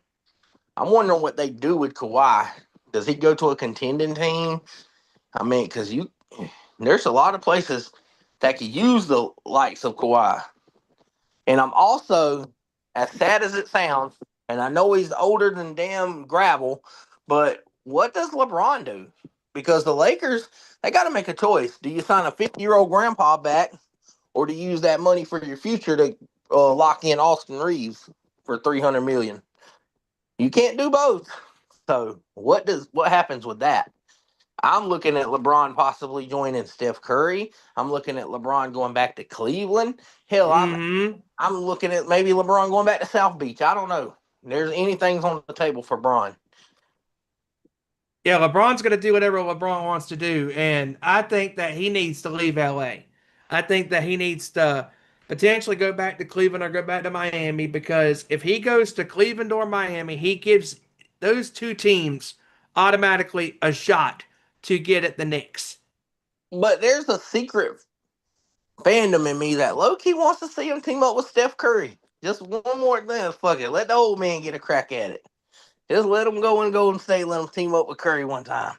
[SPEAKER 5] I'm wondering what they do with Kawhi. Does he go to a contending team? I mean, because there's a lot of places that could use the likes of Kawhi. And I'm also, as sad as it sounds, and I know he's older than damn gravel, but what does LeBron do? Because the Lakers, they got to make a choice. Do you sign a 50-year-old grandpa back, or do you use that money for your future to lock in Austin Reeves for $300 million? You can't do both. So what happens with that? I'm looking at LeBron possibly joining Steph Curry. I'm looking at LeBron going back to Cleveland. Hell,
[SPEAKER 1] Mm-hmm.
[SPEAKER 5] I'm looking at maybe LeBron going back to South Beach. I don't know. There's anything's on the table for Bron.
[SPEAKER 1] Yeah, LeBron's going to do whatever LeBron wants to do, and I think that he needs to leave LA. I think that he needs to potentially go back to Cleveland or go back to Miami because if he goes to Cleveland or Miami, he gives those two teams automatically a shot to get at the Knicks.
[SPEAKER 5] But there's a secret fandom in me that low-key wants to see him team up with Steph Curry. Just one more thing. Fuck it. Let the old man get a crack at it. Just let him go and Golden State. Let him team up with Curry one time.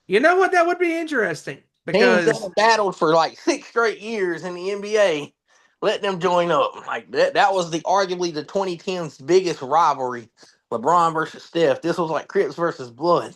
[SPEAKER 1] You know what? That would be interesting
[SPEAKER 5] Teams that
[SPEAKER 1] because
[SPEAKER 5] have battled for like 6 straight years in the NBA, let them join up. Like that was the arguably the 2010s biggest rivalry. LeBron versus Steph. This was like Crips versus Blood.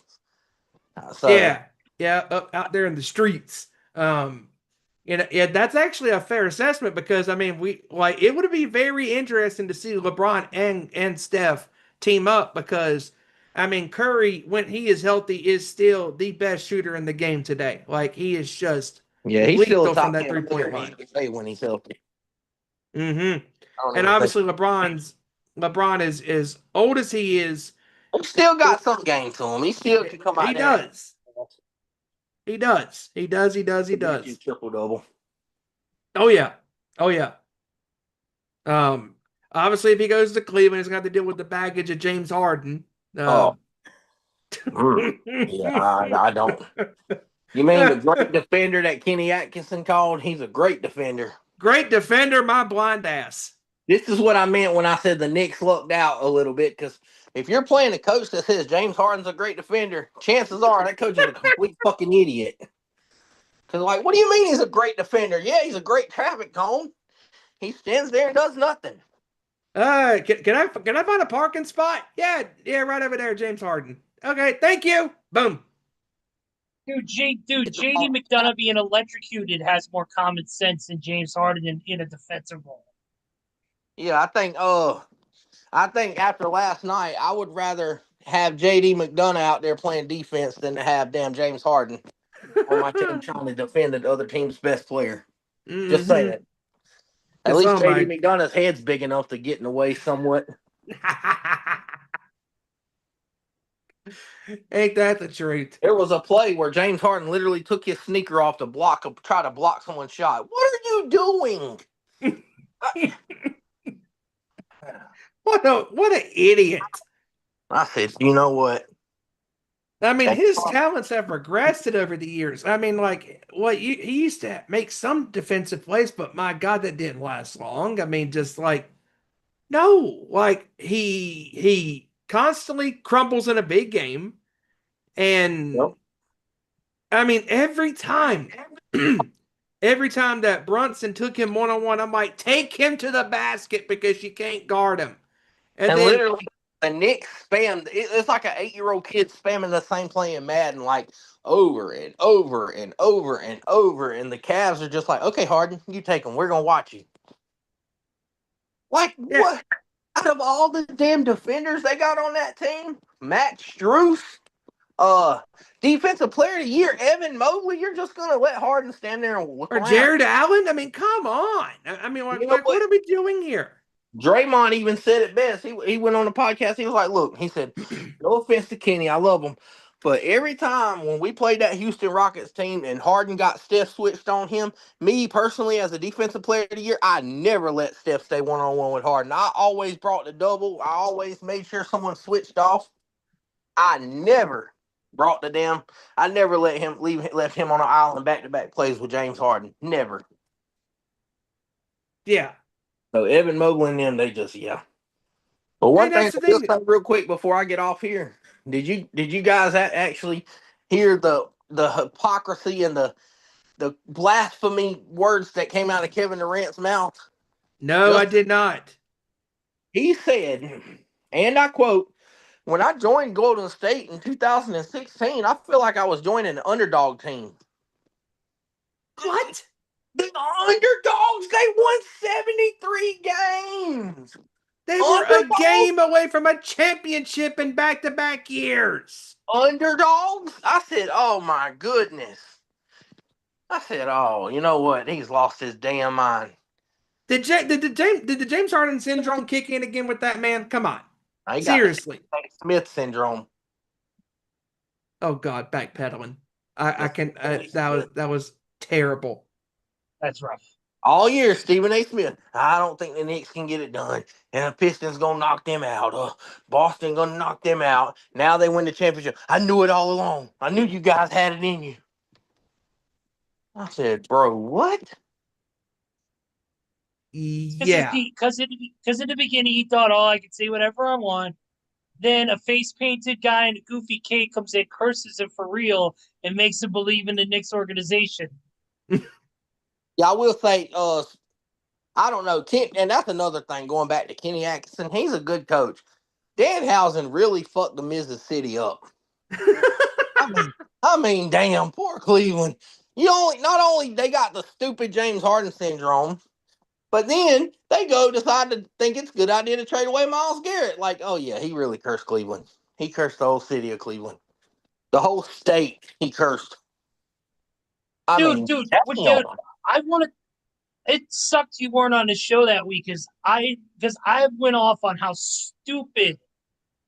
[SPEAKER 5] So
[SPEAKER 1] yeah, yeah, up out there in the streets. Yeah, that's actually a fair assessment because I mean, we like it would be very interesting to see LeBron and Steph team up because I mean, Curry when he is healthy is still the best shooter in the game today. Like he is just
[SPEAKER 5] yeah, he's still a
[SPEAKER 1] lethal from
[SPEAKER 5] top
[SPEAKER 1] that
[SPEAKER 5] 10 player
[SPEAKER 1] 3-point
[SPEAKER 5] in
[SPEAKER 1] line.
[SPEAKER 5] the NBA when he's healthy.
[SPEAKER 1] Mm-hmm.
[SPEAKER 5] I don't
[SPEAKER 1] And
[SPEAKER 5] even think
[SPEAKER 1] obviously, LeBron is as old as he is.
[SPEAKER 5] he still got some game to him. He still can come
[SPEAKER 1] He
[SPEAKER 5] out there
[SPEAKER 1] does. He does. He does. He does. He
[SPEAKER 5] and do
[SPEAKER 1] does.
[SPEAKER 5] triple double.
[SPEAKER 1] Oh yeah. Oh yeah. Um, Obviously, if he goes to Cleveland, he's got to deal with the baggage of James Harden.
[SPEAKER 5] Oh, yeah, I don't. You mean the great defender that Kenny Atkinson called? He's a great defender.
[SPEAKER 1] Great defender, my blind ass.
[SPEAKER 5] This is what I meant when I said the Knicks lucked out a little bit because if you're playing a coach that says James Harden's a great defender, chances are that coach is a complete fucking idiot. Because, like, what do you mean he's a great defender? Yeah, he's a great traffic cone. He stands there and does nothing.
[SPEAKER 1] Can I find a parking spot? Yeah, yeah, right over there, James Harden. Okay, thank you. Boom.
[SPEAKER 4] JD McDonough being electrocuted has more common sense than James Harden in a defensive role.
[SPEAKER 5] Yeah, I think after last night, I would rather have JD McDonough out there playing defense than to have damn James Harden on my team trying to defend the other team's best player. Just
[SPEAKER 1] Mm-hmm.
[SPEAKER 5] saying. At
[SPEAKER 1] It's
[SPEAKER 5] least
[SPEAKER 1] on
[SPEAKER 5] JD
[SPEAKER 1] my.
[SPEAKER 5] McDonough's head's big enough to get in the way somewhat.
[SPEAKER 1] Ain't that the truth?
[SPEAKER 5] There was a play where James Harden literally took his sneaker off to try to block someone's shot. What are you doing?
[SPEAKER 1] What an idiot.
[SPEAKER 5] I said, you know what?
[SPEAKER 1] I mean, his talents have regressed over the years. I mean, like, he used to make some defensive plays, but my God, that didn't last long. I mean, just like, no, like he constantly crumbles in a big game, and
[SPEAKER 5] Yep.
[SPEAKER 1] I mean, every time, every time that Brunson took him one on one, I'm like, take him to the basket because you can't guard him, and
[SPEAKER 5] And
[SPEAKER 1] then
[SPEAKER 5] literally, the Knicks spammed. It's like an 8-year-old kid spamming the same play in Madden, like over and over and over and over. And the Cavs are just like, okay, Harden, you take them. We're gonna watch you. Like,
[SPEAKER 1] Yeah.
[SPEAKER 5] what? Out of all the damn defenders they got on that team, Max Strus, defensive player of the year, Evan Mobley, you're just gonna let Harden stand there and look
[SPEAKER 1] Or
[SPEAKER 5] around.
[SPEAKER 1] Jared Allen. I mean, come on. I mean,
[SPEAKER 5] You know
[SPEAKER 1] what are we doing here?
[SPEAKER 5] Draymond even said it best. He went on the podcast. He was like, "Look," he said, "No offense to Kenny, I love him, but every time when we played that Houston Rockets team and Harden got Steph switched on him, me personally as a defensive player of the year, I never let Steph stay 1-on-1 with Harden. I always brought the double. I always made sure someone switched off. I never brought the damn. I never left him on an island back-to-back plays with James Harden. Never.
[SPEAKER 1] Yeah.
[SPEAKER 5] So Evan Mobley and them, they just But one
[SPEAKER 1] And
[SPEAKER 5] thing
[SPEAKER 1] that's
[SPEAKER 5] I
[SPEAKER 1] the
[SPEAKER 5] will
[SPEAKER 1] thing.
[SPEAKER 5] say real quick before I get off here, did you guys actually hear the hypocrisy and the blasphemy words that came out of Kevin Durant's mouth?
[SPEAKER 1] No, I
[SPEAKER 5] Just
[SPEAKER 1] did not.
[SPEAKER 5] he said, and I quote, "When I joined Golden State in 2016, I feel like I was joining an underdog team."
[SPEAKER 1] What?
[SPEAKER 5] The underdogs, they won 73 games.
[SPEAKER 1] They were a
[SPEAKER 5] Underdogs?
[SPEAKER 1] game away from a championship in back-to-back years.
[SPEAKER 5] Underdogs? I said, "Oh my goodness." I said, "Oh, you know what? He's lost his damn mind."
[SPEAKER 1] Did the James Harden syndrome kick in again with that man? Come on.
[SPEAKER 5] He got the
[SPEAKER 1] Seriously.
[SPEAKER 5] Smith syndrome.
[SPEAKER 1] Oh God, backpedaling. I can that was terrible.
[SPEAKER 4] That's rough.
[SPEAKER 5] All year, Stephen A. Smith. I don't think the Knicks can get it done, and the Pistons gonna knock them out. Boston gonna knock them out. Now they win the championship. I knew it all along. I knew you guys had it in you. I said, "Bro, what?"
[SPEAKER 1] Yeah.
[SPEAKER 4] Because in the beginning he thought, oh, I can say whatever I want. Then a face painted guy in a goofy cape comes in, curses him for real, and makes him believe in the Knicks organization.
[SPEAKER 5] Yeah, I will say, I don't know, and that's another thing. Going back to Kenny Atkinson, he's a good coach. Danhausen really fucked the Mississippi up. I mean, damn, poor Cleveland. Not only they got the stupid James Harden syndrome, but then they decide to think it's a good idea to trade away Myles Garrett. Like, oh yeah, he really cursed Cleveland. He cursed the whole city of Cleveland, the whole state. He cursed.
[SPEAKER 4] Dude,
[SPEAKER 5] Damn.
[SPEAKER 4] I want to. It sucked you weren't on the show that week because I went off on how stupid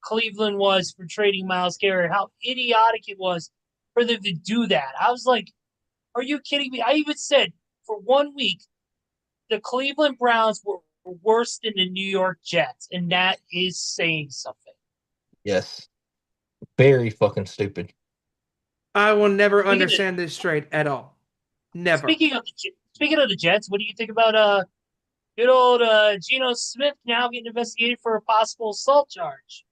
[SPEAKER 4] Cleveland was for trading Myles Garrett, how idiotic it was for them to do that. I was like, are you kidding me? I even said for 1 week, the Cleveland Browns were worse than the New York Jets, and that is saying something.
[SPEAKER 5] Yes, very fucking stupid.
[SPEAKER 1] I will never understand this trade at all. Never.
[SPEAKER 4] Speaking of the Jets, what do you think about good old Geno Smith now getting investigated for a possible assault charge?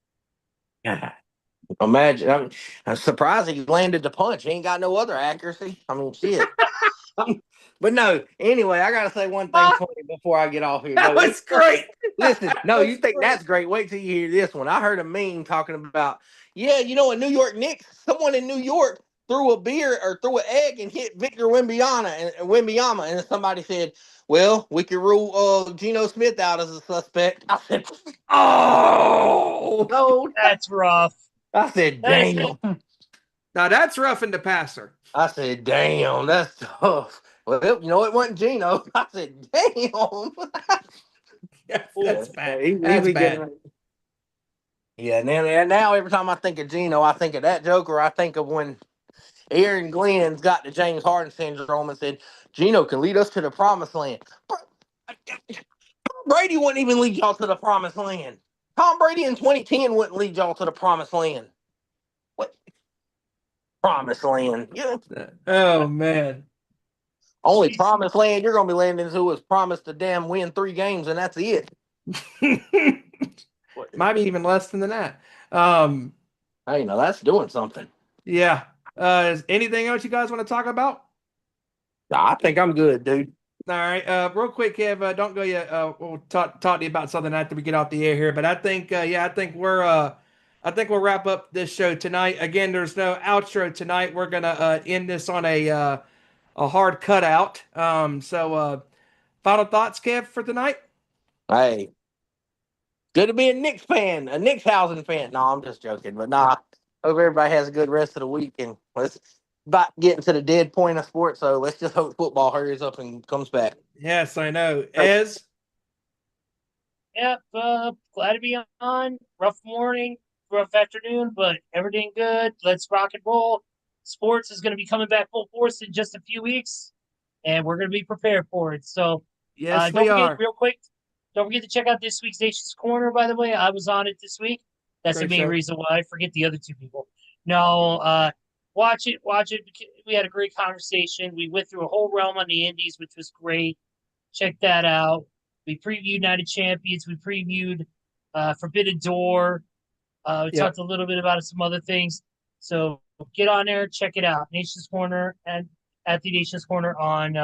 [SPEAKER 5] Imagine. I'm surprised he landed the punch. He ain't got no other accuracy. I mean, shit. But no, anyway, I gotta say one thing funny before I get off here.
[SPEAKER 1] That was great.
[SPEAKER 5] Listen, no, you think that's great. Wait till you hear this one. I heard a meme talking about, in New York Knicks, someone in New York threw a beer or threw an egg and hit Victor Wembanyama, and somebody said, "Well, we could rule Geno Smith out as a suspect." I said, "Oh no,
[SPEAKER 4] That's rough."
[SPEAKER 5] I said, "Damn."
[SPEAKER 1] Now that's roughing the passer.
[SPEAKER 5] I said, "Damn, that's tough." Well, it wasn't Geno. I said, "Damn."
[SPEAKER 1] That's bad.
[SPEAKER 5] That's bad. Yeah, and now every time I think of Geno, I think of that joker. I think of when Aaron Glenn's got the James Harden syndrome and said, "Geno can lead us to the promised land." Brady wouldn't even lead y'all to the promised land. Tom Brady in 2010 wouldn't lead y'all to the promised land. What? Promised land. Yeah.
[SPEAKER 1] Oh man.
[SPEAKER 5] Only promised land you're gonna be landing to is promised to damn win 3 games, and that's it.
[SPEAKER 1] Might be even less than that.
[SPEAKER 5] Hey, now that's doing something.
[SPEAKER 1] Yeah. Is anything else you guys want to talk about?
[SPEAKER 5] I think I'm good, dude.
[SPEAKER 1] All right. Real quick, Kev, don't go yet. We'll talk to you about something after we get off the air here. But I think we'll wrap up this show tonight. Again, there's no outro tonight. We're gonna end this on a hard cutout. So final thoughts, Kev, for tonight?
[SPEAKER 5] Hey, Good to be a Knicks fan, a Knicks-housing fan. No, I'm just joking. But nah, hope everybody has a good rest of the week. And let's about getting to the dead point of sports. So let's just hope football hurries up and comes back.
[SPEAKER 1] Yes, I know. Ez?
[SPEAKER 4] Yep, glad to be on. Rough morning, rough afternoon, but everything good. Let's rock and roll. Sports is going to be coming back full force in just a few weeks, and we're going to be prepared for it. So,
[SPEAKER 1] Yes,
[SPEAKER 4] don't
[SPEAKER 1] we
[SPEAKER 4] forget,
[SPEAKER 1] are.
[SPEAKER 4] real quick, don't forget to check out this week's Nation's Corner, by the way. I was on it this week. That's
[SPEAKER 1] Great
[SPEAKER 4] the main
[SPEAKER 1] show.
[SPEAKER 4] reason why I forget the other two people. No, watch it. We had a great conversation. We went through a whole realm on the Indies, which was great. Check that out. We previewed Night of Champions. We previewed Forbidden Door. We
[SPEAKER 1] Yep.
[SPEAKER 4] talked a little bit about some other things. So get on there, check it out. Nation's Corner and at the Nation's Corner on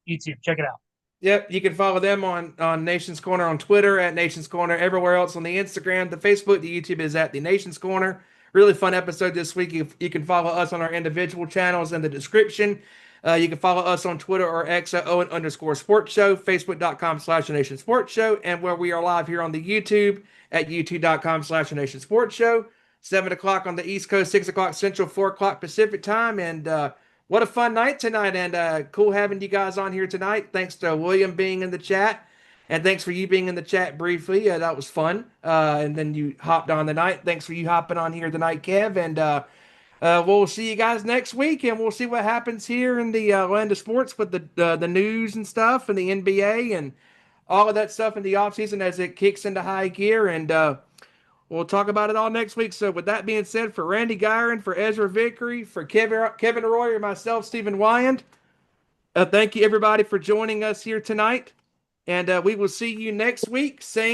[SPEAKER 4] YouTube. Check it out.
[SPEAKER 1] Yep, you can follow them on Nation's Corner on Twitter, at Nation's Corner, everywhere else on the Instagram, the Facebook, the YouTube is at the Nation's Corner. Really fun episode this week. You can follow us on our individual channels in the description. You can follow us on Twitter or X at Owen_Sports Show, Facebook.com/Nation Sports Show, and where we are live here on the YouTube at YouTube.com/Nation Sports Show. 7 o'clock on the East Coast, 6 o'clock Central, 4 o'clock Pacific time. And what a fun night tonight, and cool having you guys on here tonight. Thanks to William being in the chat, and thanks for you being in the chat briefly. That was fun. And then you hopped on the night. Thanks for you hopping on here tonight, Kev. And we'll see you guys next week, and we'll see what happens here in the land of sports with the news and stuff, and the NBA and all of that stuff in the offseason as it kicks into high gear. And we'll talk about it all next week. So with that being said, for Randy Giron, for Ezra Vickery, for Kevin Royer, myself, Stephen Wyand, thank you everybody for joining us here tonight. And we will see you next week. Same